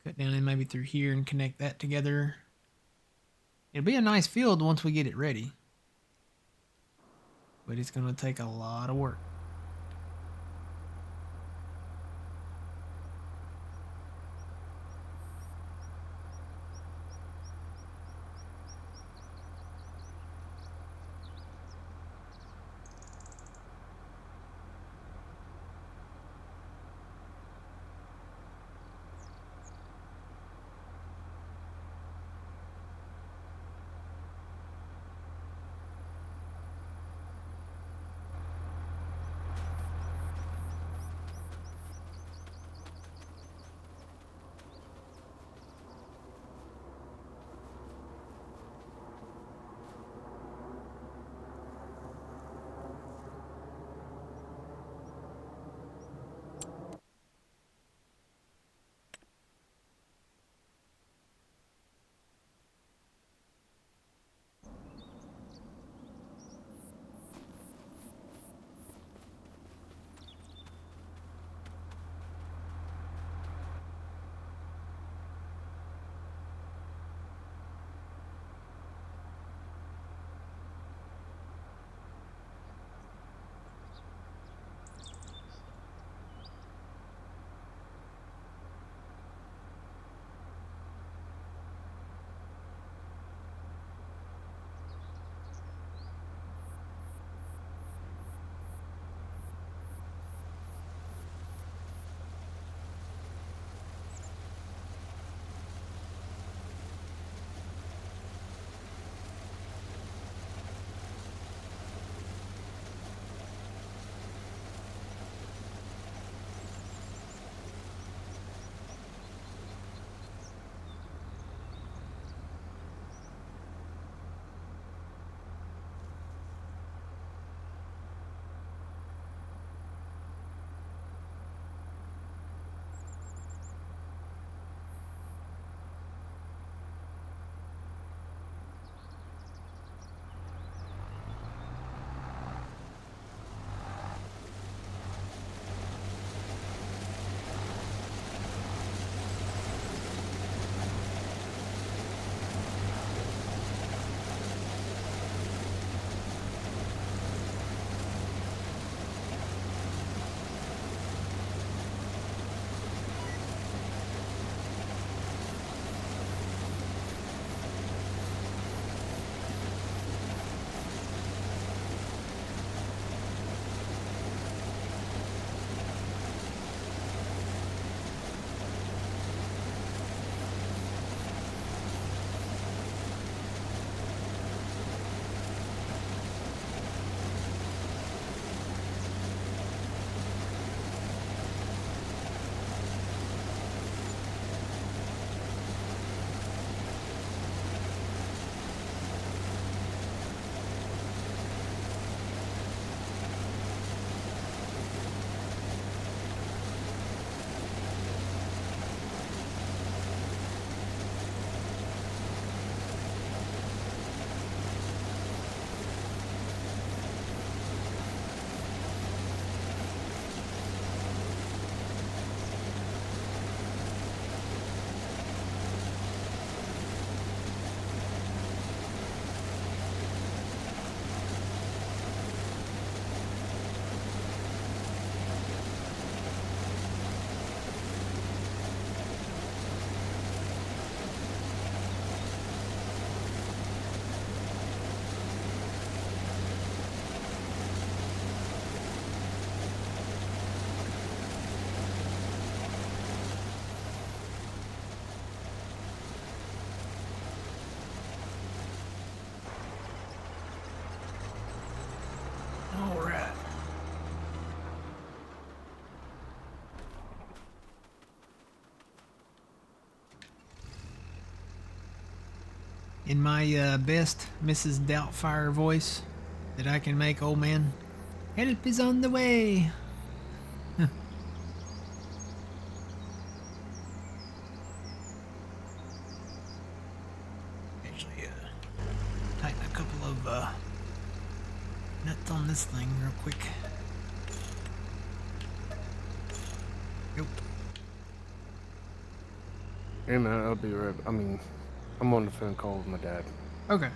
Speaker 1: Cut down in maybe through here and connect that together. It'll be a nice field once we get it ready. But it's going to take a lot of work. In my best Mrs. Doubtfire voice that I can make, old man, help is on the way. Actually, tighten a couple of nuts on this thing real quick. Yep.
Speaker 2: Hey man, I'll be right. I'm on the phone call with my dad.
Speaker 1: Okay.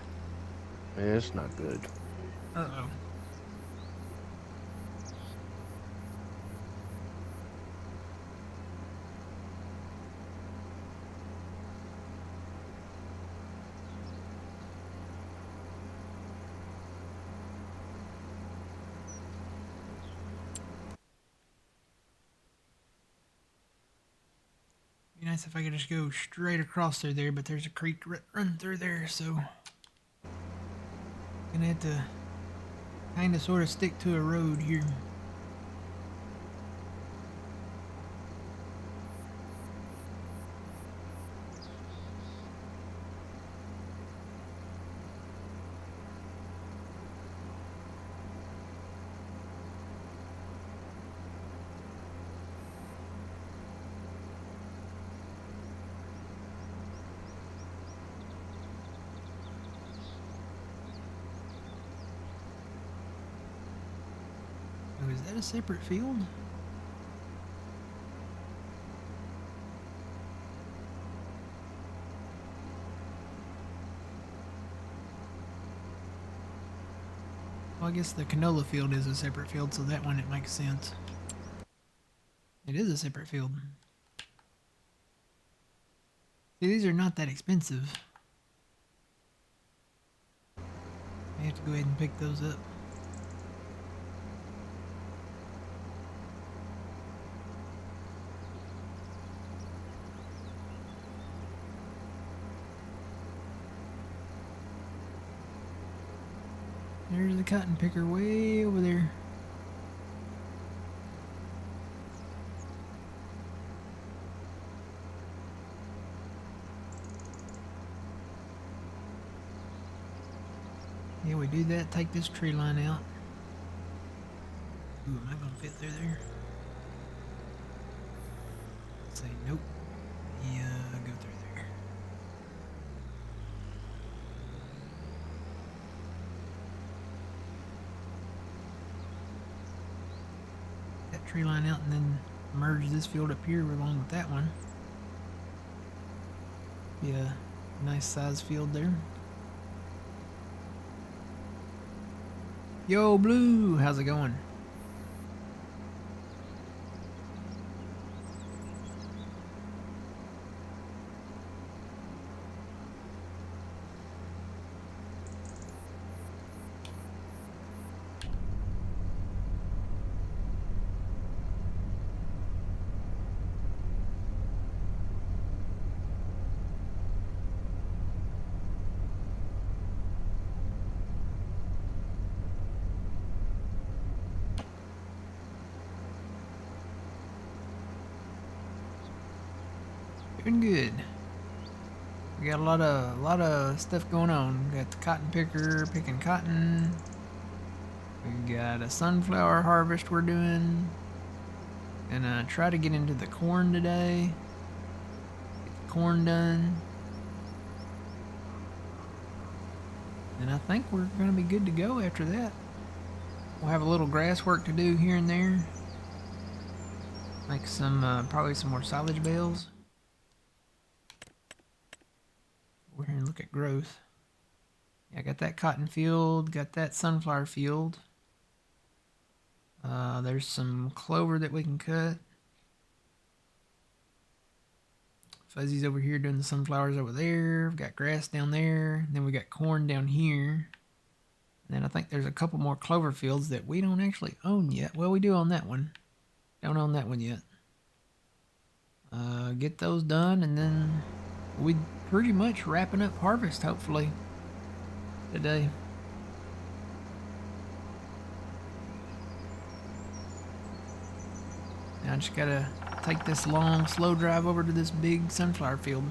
Speaker 2: Yeah, it's not good.
Speaker 1: Uh-oh. Be nice if I could just go straight across through there, but there's a creek run through there, so gonna have to kind of sort of stick to a road here. Oh, is that a separate field? Well, I guess the canola field is a separate field, so that one it makes sense. It is a separate field. See, these are not that expensive. I have to go ahead and pick those up. There's the cotton picker way over there. Yeah, we do that, take this tree line out. Ooh, am I gonna fit through there? Say nope. Yeah, go through there. That tree line out and then merge this field up here along with that one. Be a nice size field there. Yo, Blue, how's it going? Doing good. We got a lot of stuff going on. We got the cotton picker picking cotton. We got a sunflower harvest we're doing. Gonna try to get into the corn today. Get the corn done. And I think we're gonna be good to go after that. We'll have a little grass work to do here and there. Make some, probably some more silage bales. We're here and look at growth. Yeah, I got that cotton field, got that sunflower field. There's some clover that we can cut. Fuzzy's over here doing the sunflowers over there. We've got grass down there. Then we got corn down here. And then I think there's a couple more clover fields that we don't actually own yet. Well, we do own that one. Don't own that one yet. Get those done, and then we pretty much wrapping up harvest, hopefully, today. Now I just gotta take this long, slow drive over to this big sunflower field.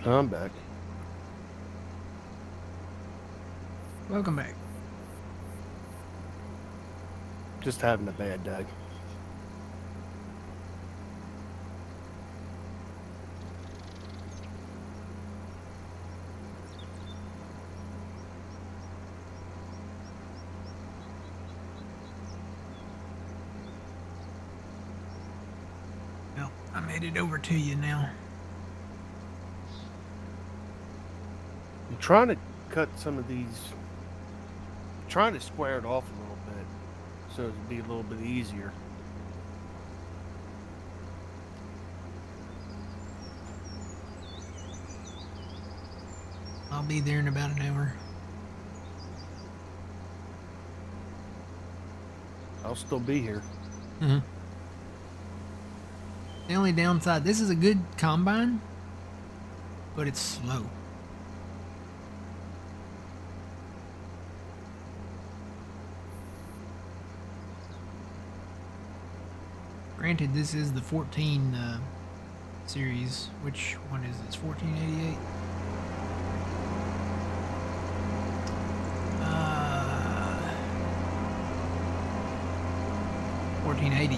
Speaker 2: I'm back.
Speaker 1: Welcome back.
Speaker 2: Just having a bad day.
Speaker 1: Well, I made it over to you now.
Speaker 2: I'm trying to cut some of these, trying to square it off a little bit so it'd be a little bit easier.
Speaker 1: I'll be there in about an hour.
Speaker 2: I'll still be here.
Speaker 1: The only downside, this is a good combine, but it's slow. Granted, this is the 14 series. Which one is this? 1488? 1480.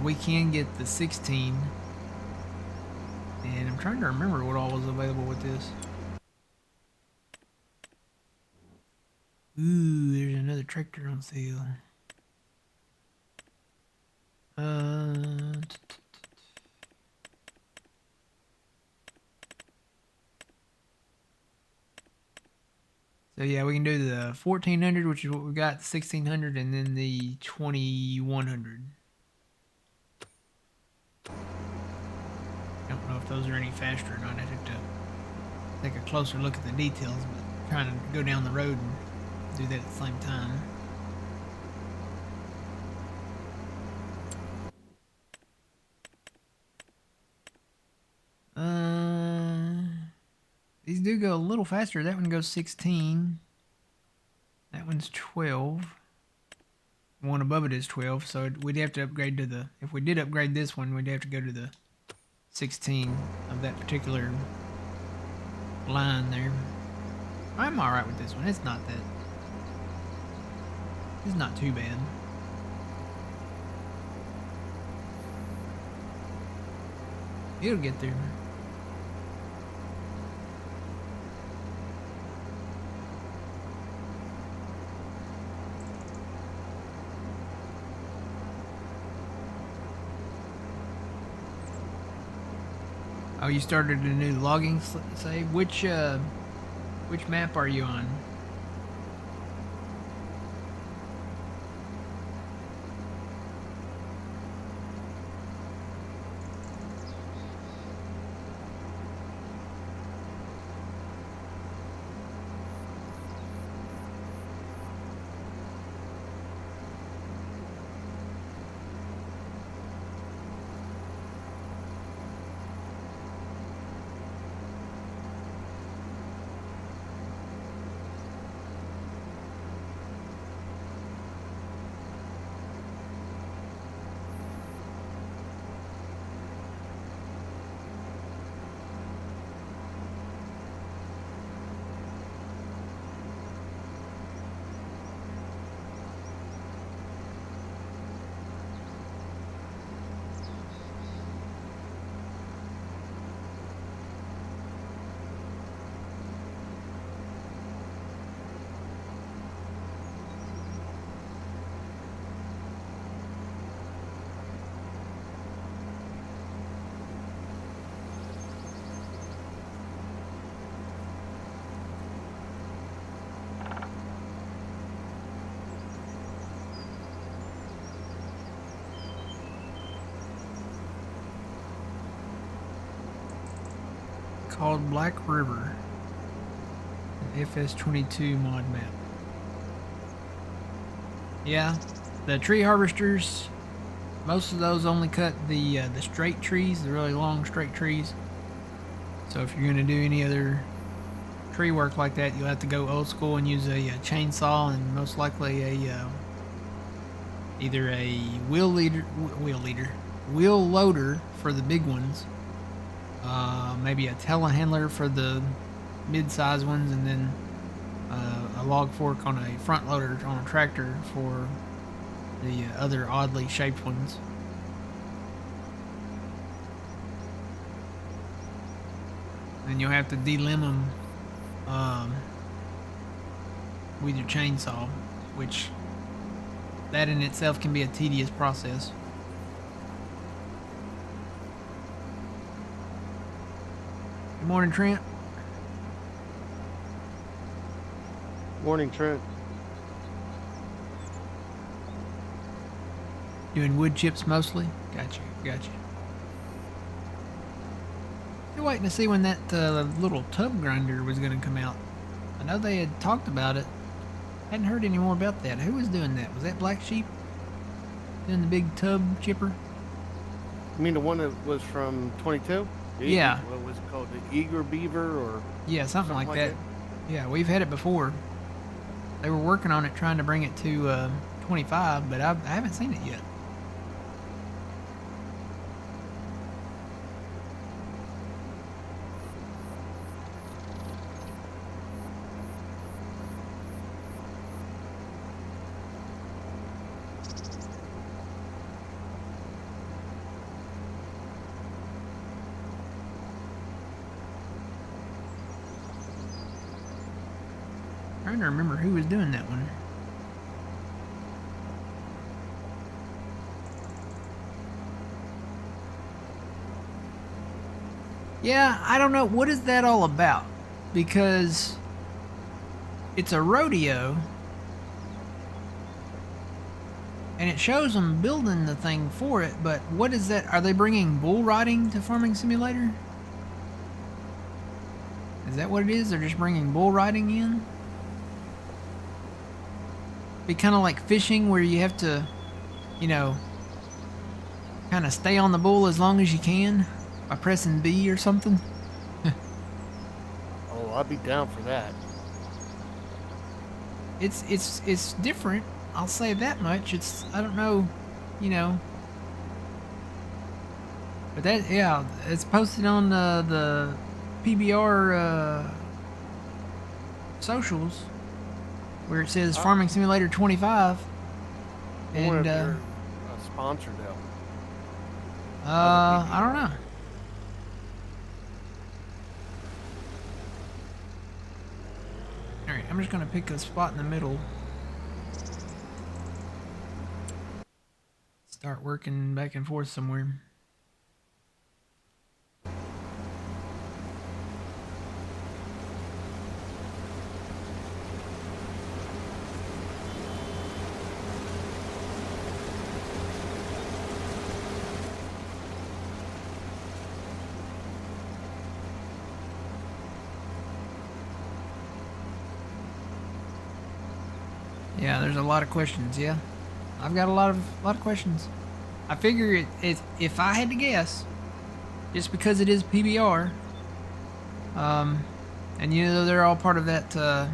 Speaker 1: We can get the 16. And I'm trying to remember what all was available with this. Ooh, there's another tractor on sale. So yeah, we can do the 1400, which is what we got, the 1600, and then the 2100. I don't know if those are any faster or not. I'd have to take a closer look at the details, but trying to go down the road and do that at the same time. These do go a little faster. That one goes 16. That one's 12. The one above it is 12, so we'd have to upgrade to the... If we did upgrade this one, we'd have to go to the 16 of that particular line there. I'm alright with this one. It's not that... It's not too bad. It'll get there. Oh, you started a new logging save? Which map are you on? Called Black River, an FS22 mod map. Yeah, the tree harvesters, most of those only cut the straight trees, the really long straight trees. So if you're going to do any other tree work like that, you'll have to go old school and use a chainsaw and most likely either a wheel loader for the big ones, maybe a telehandler for the mid-size ones, and then a log fork on a front loader on a tractor for the other oddly shaped ones. And you'll have to delimb them with your chainsaw, which that in itself can be a tedious process. Good morning, Trent.
Speaker 2: Morning, Trent.
Speaker 1: Doing wood chips mostly? Gotcha. Still waiting to see when that little tub grinder was going to come out. I know they had talked about it. Hadn't heard any more about that. Who was doing that? Was that Black Sheep? Doing the big tub chipper?
Speaker 2: You mean the one that was from 22?
Speaker 1: Yeah.
Speaker 2: What was it called? The Eager Beaver or?
Speaker 1: Yeah, something like that. Yeah, we've had it before. They were working on it, trying to bring it to 25, but I haven't seen it yet. Trying to remember who was doing that one. Yeah, I don't know. What is that all about? Because it's a rodeo, and it shows them building the thing for it, but what is that? Are they bringing bull riding to Farming Simulator? Is that what it is? They're just bringing bull riding in? Be kind of like fishing where you have to, you know, kind of stay on the bull as long as you can by pressing B or something.
Speaker 2: Oh, I'd be down for that.
Speaker 1: It's different. I'll say that much. I don't know, you know. But that, yeah, it's posted on the PBR socials, where it says Farming Simulator 25.
Speaker 2: I wonder
Speaker 1: And
Speaker 2: if they're sponsored though.
Speaker 1: I don't know. All right, I'm just gonna pick a spot in the middle. Start working back and forth somewhere. Yeah, there's a lot of questions. Yeah, I've got a lot of questions. I figure if I had to guess, just because it is PBR, and you know they're all part of that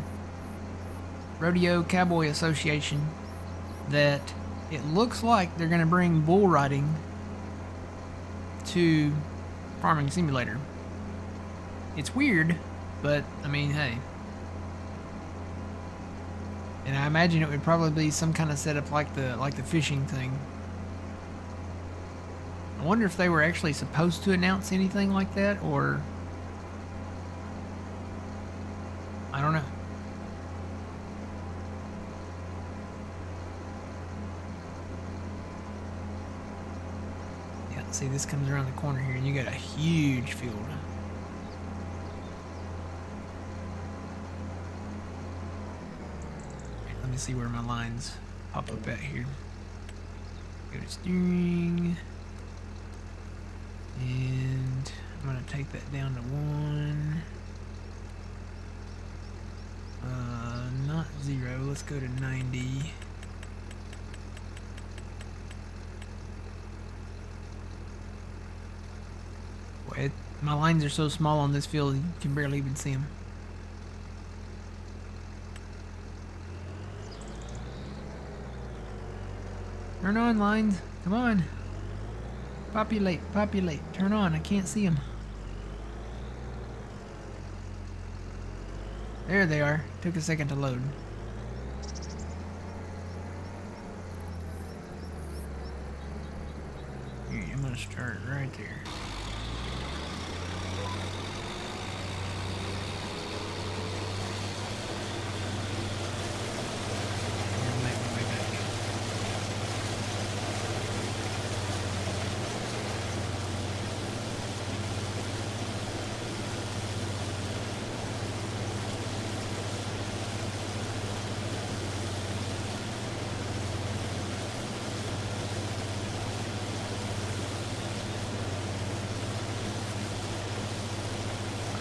Speaker 1: Rodeo Cowboy Association, that it looks like they're going to bring bull riding to Farming Simulator. It's weird, but I mean, hey. And I imagine it would probably be some kind of setup like the fishing thing. I wonder if they were actually supposed to announce anything like that, or I don't know. Yeah, see, this comes around the corner here, and you got a huge field. Let me see where my lines pop up at here. Go to steering. And I'm going to take that down to 1. Not 0. Let's go to 90. Boy, my lines are so small on this field, you can barely even see them. Turn on, lines. Come on. Populate. Turn on. I can't see them. There they are. Took a second to load. Here, I'm gonna start right there. And make my way back.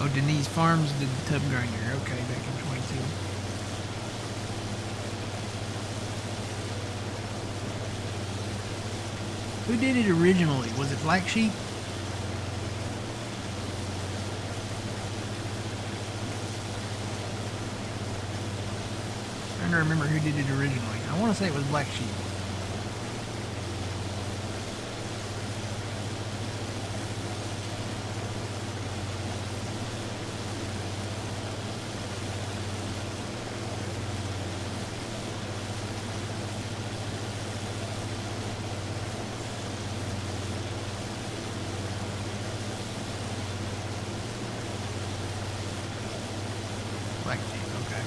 Speaker 1: Oh, Denise Farms did the tub grinder. Okay, back in 22. Who did it originally? Was it Black Sheep? I'm trying to remember who did it originally. I want to say it was Black Sheep. Black Sheep, okay.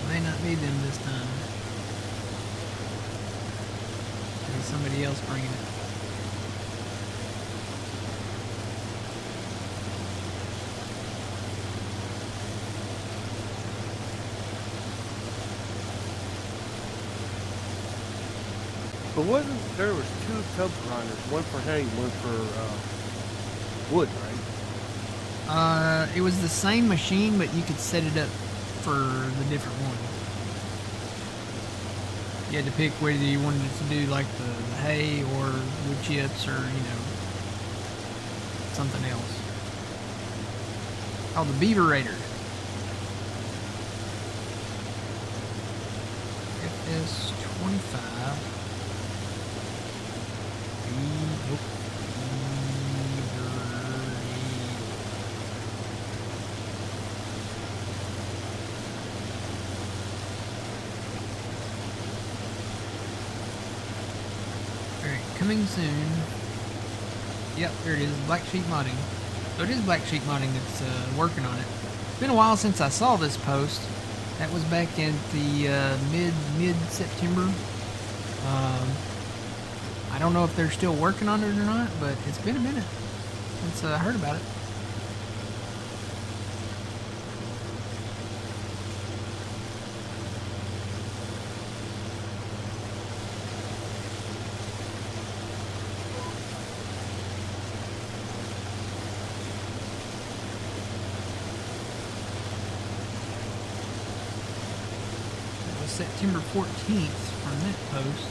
Speaker 1: May not be them this time. Maybe somebody else bringing it.
Speaker 2: But wasn't there was two tub grinders, one for hay, one for wood, right?
Speaker 1: It was the same machine, but you could set it up for the different one. You had to pick whether you wanted it to do like the hay or wood chips or, you know, something else. Oh, the Beaver Raider. FS25. Nope. Coming soon. Yep, there it is. Black Sheep Modding. So it is Black Sheep Modding that's working on it. It's been a while since I saw this post. That was back in the mid-September. I don't know if they're still working on it or not, but it's been a minute since I heard about it. September 14th from that post.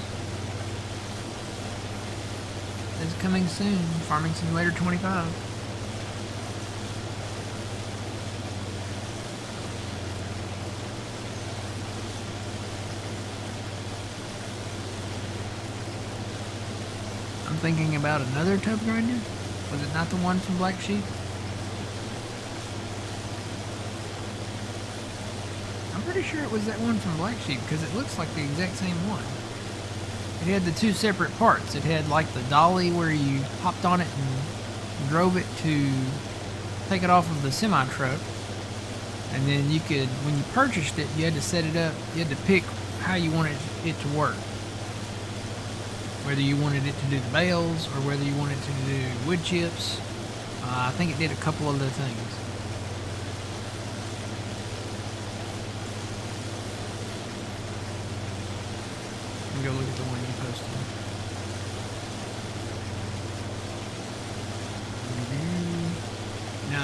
Speaker 1: It's coming soon. Farming Simulator 25. I'm thinking about another tub grinder. Was it not the one from Black Sheep? I'm pretty sure it was that one from Black Sheep because it looks like the exact same one. It had the two separate parts. It had like the dolly where you hopped on it and drove it to take it off of the semi-truck. And then you could, when you purchased it, you had to set it up, you had to pick how you wanted it to work. Whether you wanted it to do the bales or whether you wanted it to do wood chips. I think it did a couple other things. Let me go look at the one you posted.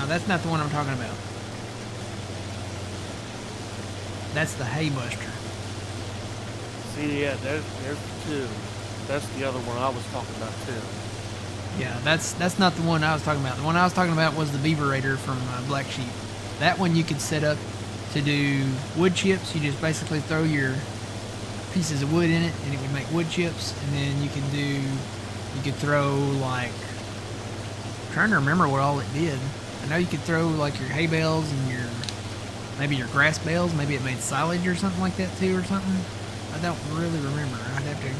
Speaker 1: No, that's not the one I'm talking about. That's the hay buster.
Speaker 2: See, yeah, there's two. That's the other one I was talking about too.
Speaker 1: Yeah, that's not the one I was talking about. The one I was talking about was the Beaverator from Black Sheep. That one you could set up to do wood chips. You just basically throw your pieces of wood in it, and it would make wood chips. And then you could throw like, I'm trying to remember what all it did. I know you could throw like your hay bales and maybe your grass bales. Maybe it made silage or something like that too, or something. I don't really remember. I'd have to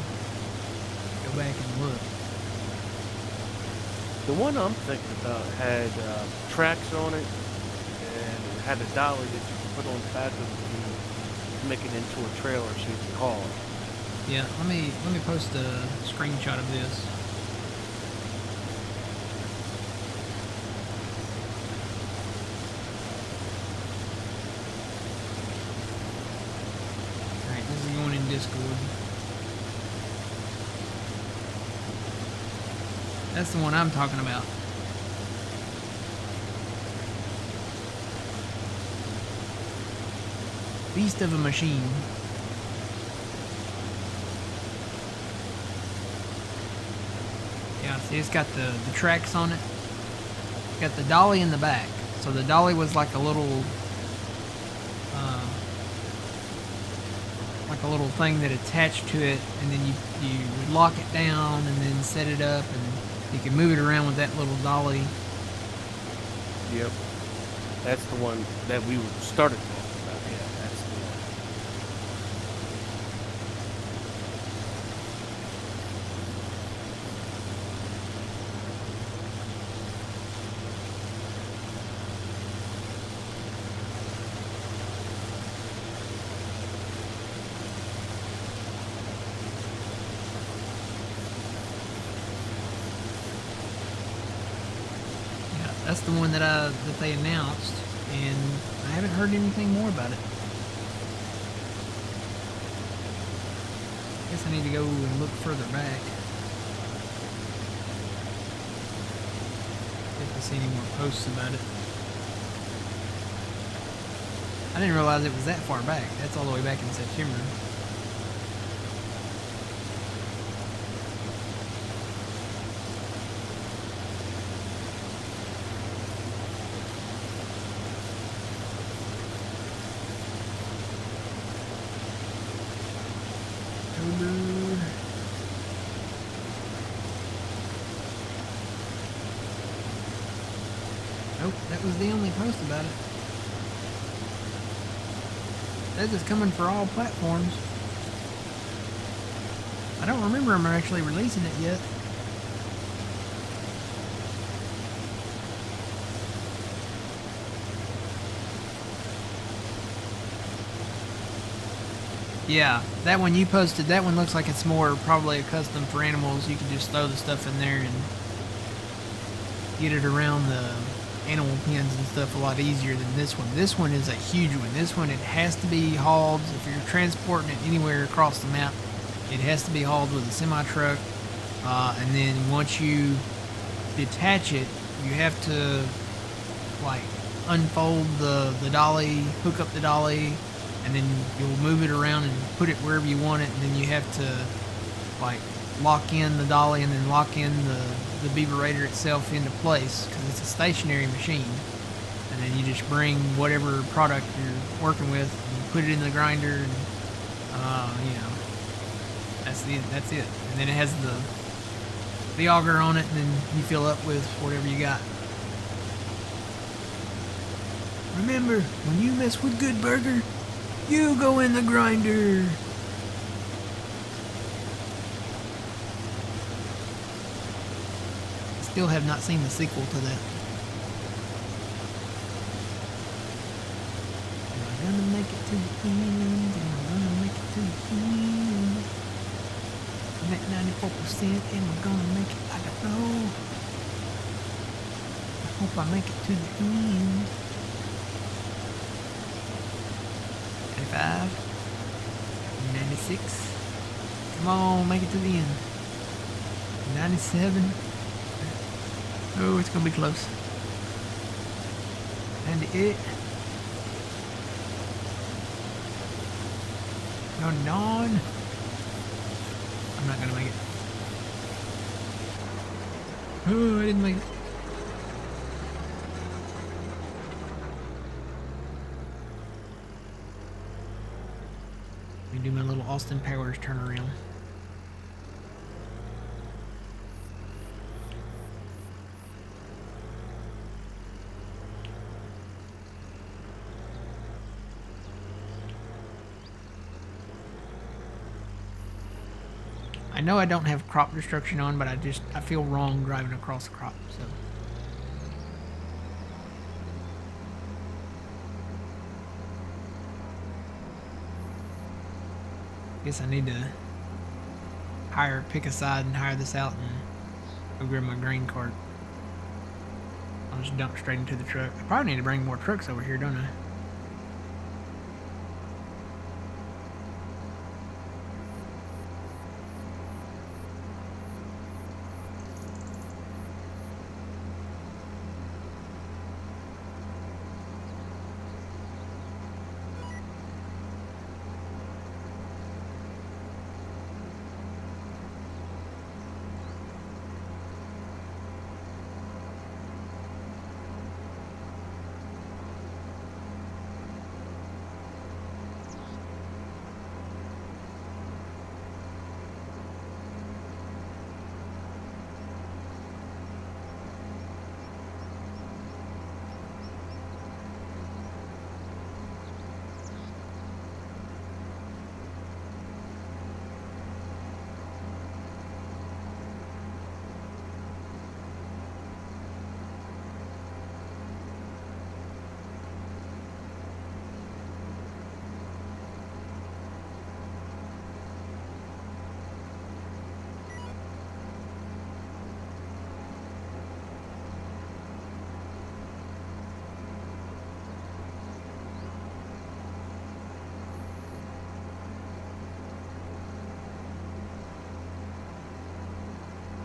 Speaker 1: go back and look.
Speaker 2: The one I'm thinking about had tracks on it, and it had a dolly that you could put on the back of the thing to make it into a trailer so you can haul it.
Speaker 1: Yeah, let me post a screenshot of this. Alright, this is going in Discord. That's the one I'm talking about. Beast of a machine. Yeah, see, it's got the tracks on it. It's got the dolly in the back. So the dolly was like a little thing that attached to it, and then you would lock it down and then set it up, and you can move it around with that little dolly.
Speaker 2: Yep. That's the one that we started talking about. Yeah, that's the one.
Speaker 1: That's the one that they announced, and I haven't heard anything more about it. I guess I need to go and look further back. If I see any more posts about it. I didn't realize it was that far back. That's all the way back in September. Nope, that was the only post about it. Says it's coming for all platforms. I don't remember them actually releasing it yet. Yeah, that one you posted, that one looks like it's more probably a custom for animals. You can just throw the stuff in there and get it around the animal pens and stuff a lot easier than this one. This one is a huge one. This one, it has to be hauled. If you're transporting it anywhere across the map, it has to be hauled with a semi-truck. And then once you detach it, you have to like unfold the dolly, hook up the dolly, and then you'll move it around and put it wherever you want it, and then you have to like lock in the dolly and then lock in the Beaverator itself into place, because it's a stationary machine. And then you just bring whatever product you're working with and put it in the grinder, and you know, that's it. And then it has the auger on it, and then you fill up with whatever you got. Remember, when you mess with Good Burger, you go in the grinder. Still have not seen the sequel to that. Am I gonna make it to the end? Am I gonna make it to the end? I'm at 94%. Am I gonna make it? I don't know. I hope I make it to the end. 95. 96. Come on, make it to the end. 97. Oh, it's gonna be close. Kinda it. Non. I'm not gonna make it. Oh, I didn't make it. Let me do my little Austin Powers turnaround. I know I don't have crop destruction on, but I feel wrong driving across the crop, so. Guess I need to pick a side and hire this out and go grab my grain cart. I'll just dump straight into the truck. I probably need to bring more trucks over here, don't I?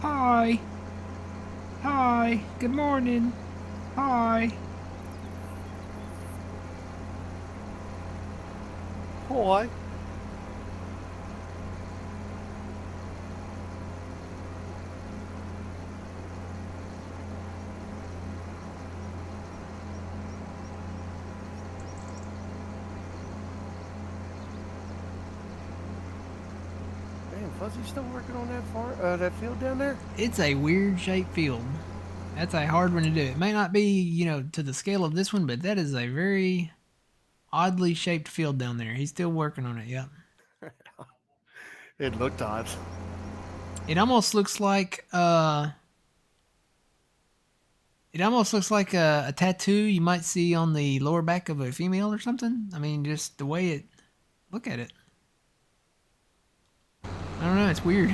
Speaker 1: Hi. Hi. Good morning. Hi.
Speaker 2: Hi. Fuzzy still working on that field down there?
Speaker 1: It's a weird shaped field. That's a hard one to do. It may not be, to the scale of this one, but that is a very oddly shaped field down there. He's still working on it, yep.
Speaker 2: It looked odd.
Speaker 1: It almost looks like a tattoo you might see on the lower back of a female or something. I mean, just the way look at it. I don't know, it's weird.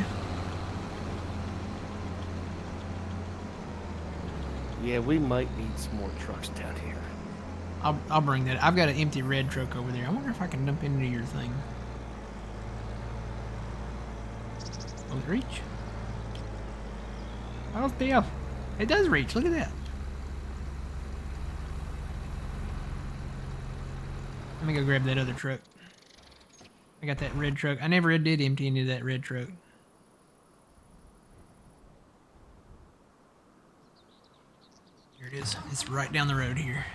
Speaker 2: Yeah, we might need some more trucks down here.
Speaker 1: I'll bring that. I've got an empty red truck over there. I wonder if I can dump into your thing. Will it reach? Oh, damn. It does reach. Look at that. Let me go grab that other truck. I got that red truck. I never did empty into that red truck. Here it is. It's right down the road here.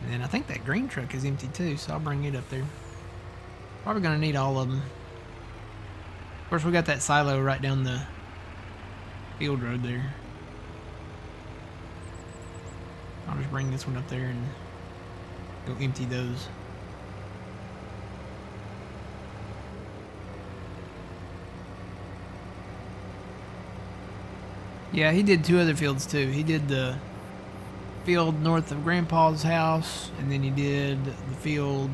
Speaker 1: And then I think that green truck is empty too, so I'll bring it up there. Probably gonna need all of them. Of course, we got that silo right down the field road there. I'll just bring this one up there and go empty those. Yeah, he did two other fields too. He did the field north of Grandpa's house, and then he did the field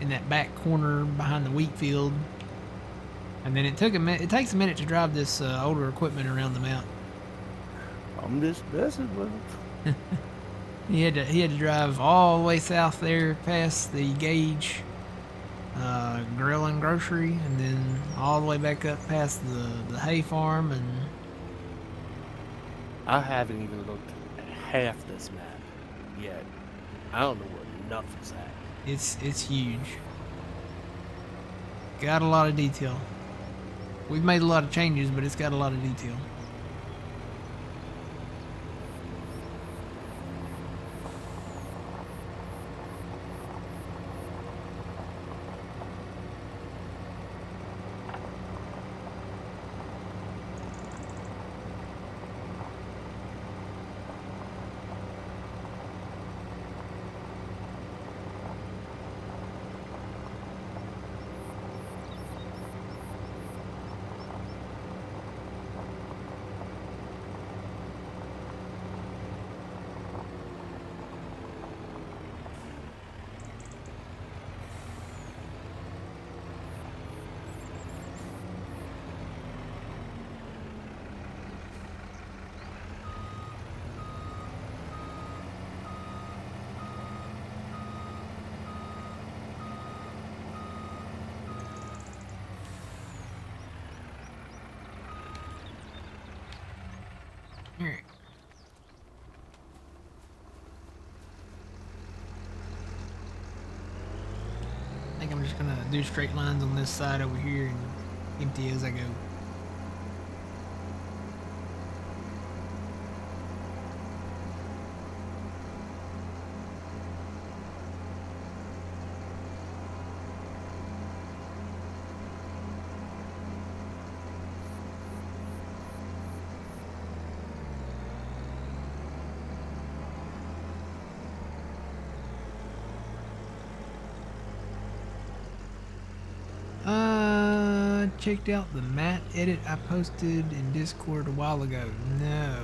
Speaker 1: in that back corner behind the wheat field. And then it takes a minute to drive this older equipment around the map.
Speaker 2: I'm just messing with it.
Speaker 1: He had to drive all the way south there past the Gage grill and grocery, and then all the way back up past the hay farm, and
Speaker 2: I haven't even looked at half this map yet. I don't know where enough is at.
Speaker 1: It's huge. Got a lot of detail. We've made a lot of changes, but it's got a lot of detail. Alright. I think I'm just gonna do straight lines on this side over here and empty as I go. Checked out the matte edit I posted in Discord a while ago. No.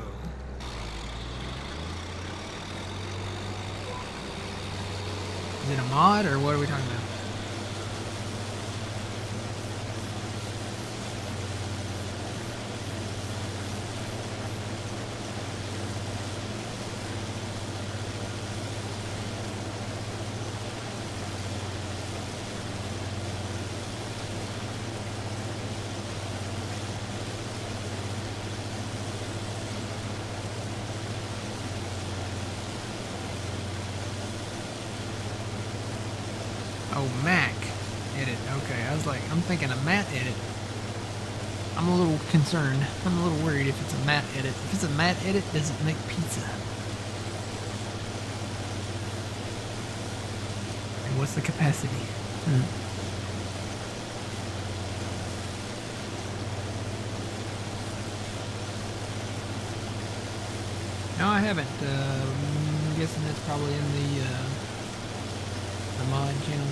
Speaker 1: Is it a mod or what are we talking about? Oh, Mac edit. Okay, I was like, I'm thinking a matte edit. I'm a little concerned. I'm a little worried if it's a matte edit. If it's a matte edit, does it make pizza? And what's the capacity? No, I haven't. I'm guessing that's probably in the mod channel.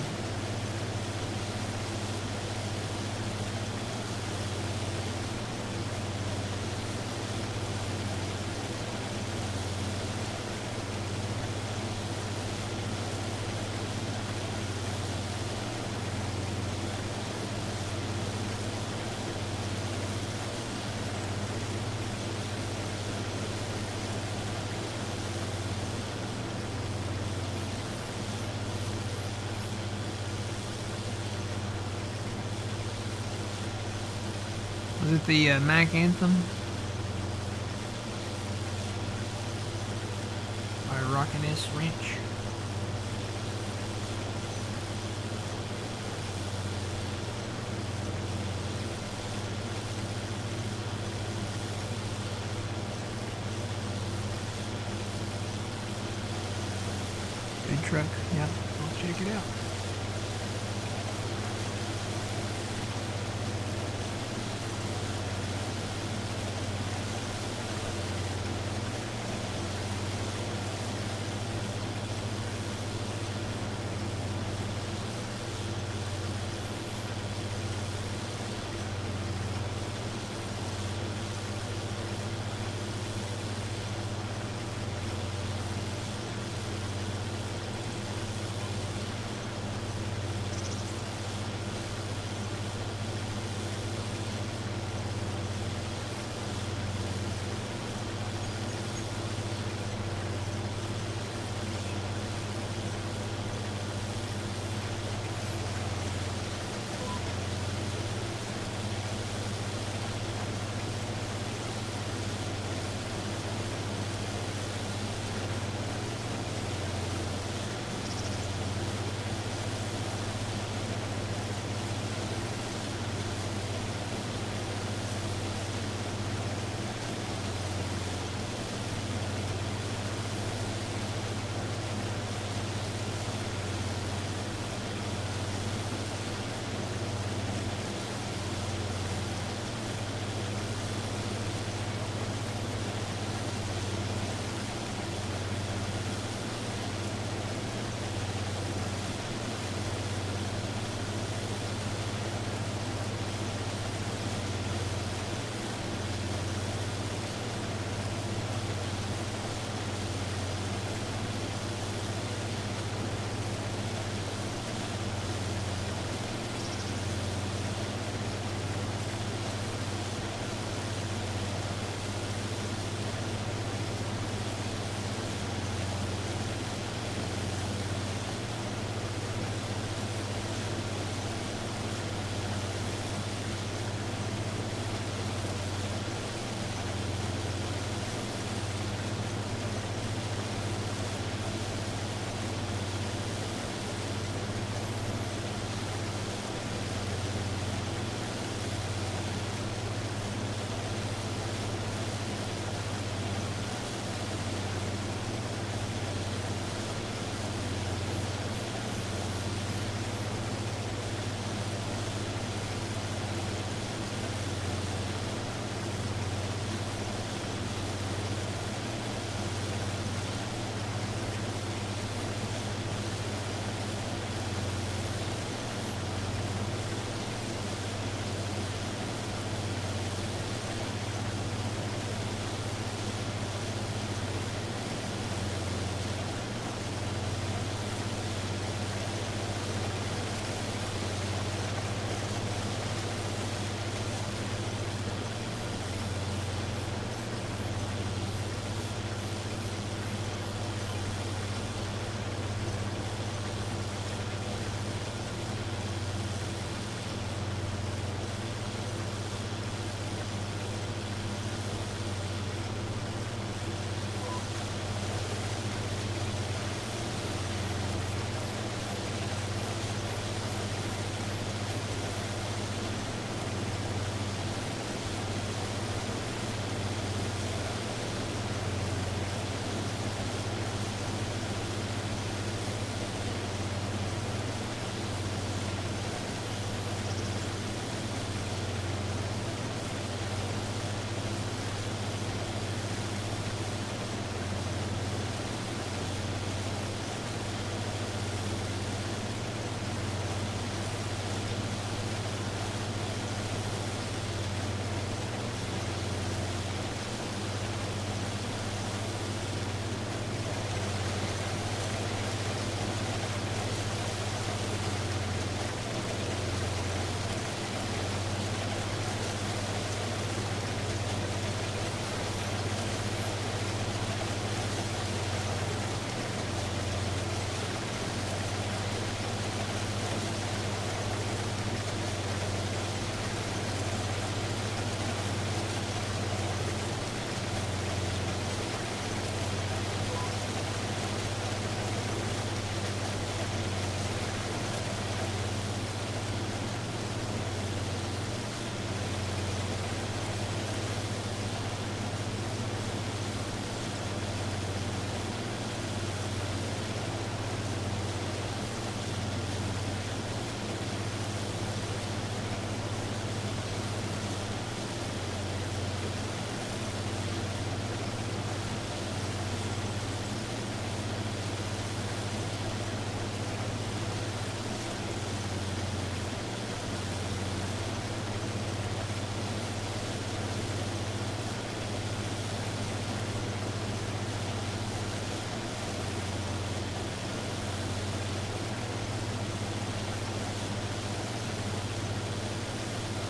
Speaker 1: Was it the Mac Anthem? By Rockin' S Ranch? Good truck, yep, I'll check it out.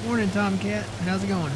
Speaker 1: Morning, Tomcat. How's it going?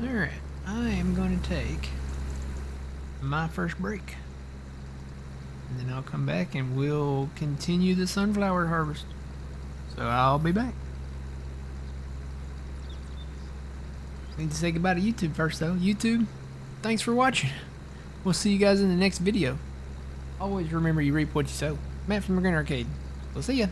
Speaker 1: Alright, I am going to take my first break. And then I'll come back and we'll continue the sunflower harvest. So I'll be back. Need to say goodbye to YouTube first though. YouTube, thanks for watching. We'll see you guys in the next video. Always remember you reap what you sow. Matt from McGregor Arcade. We'll see ya.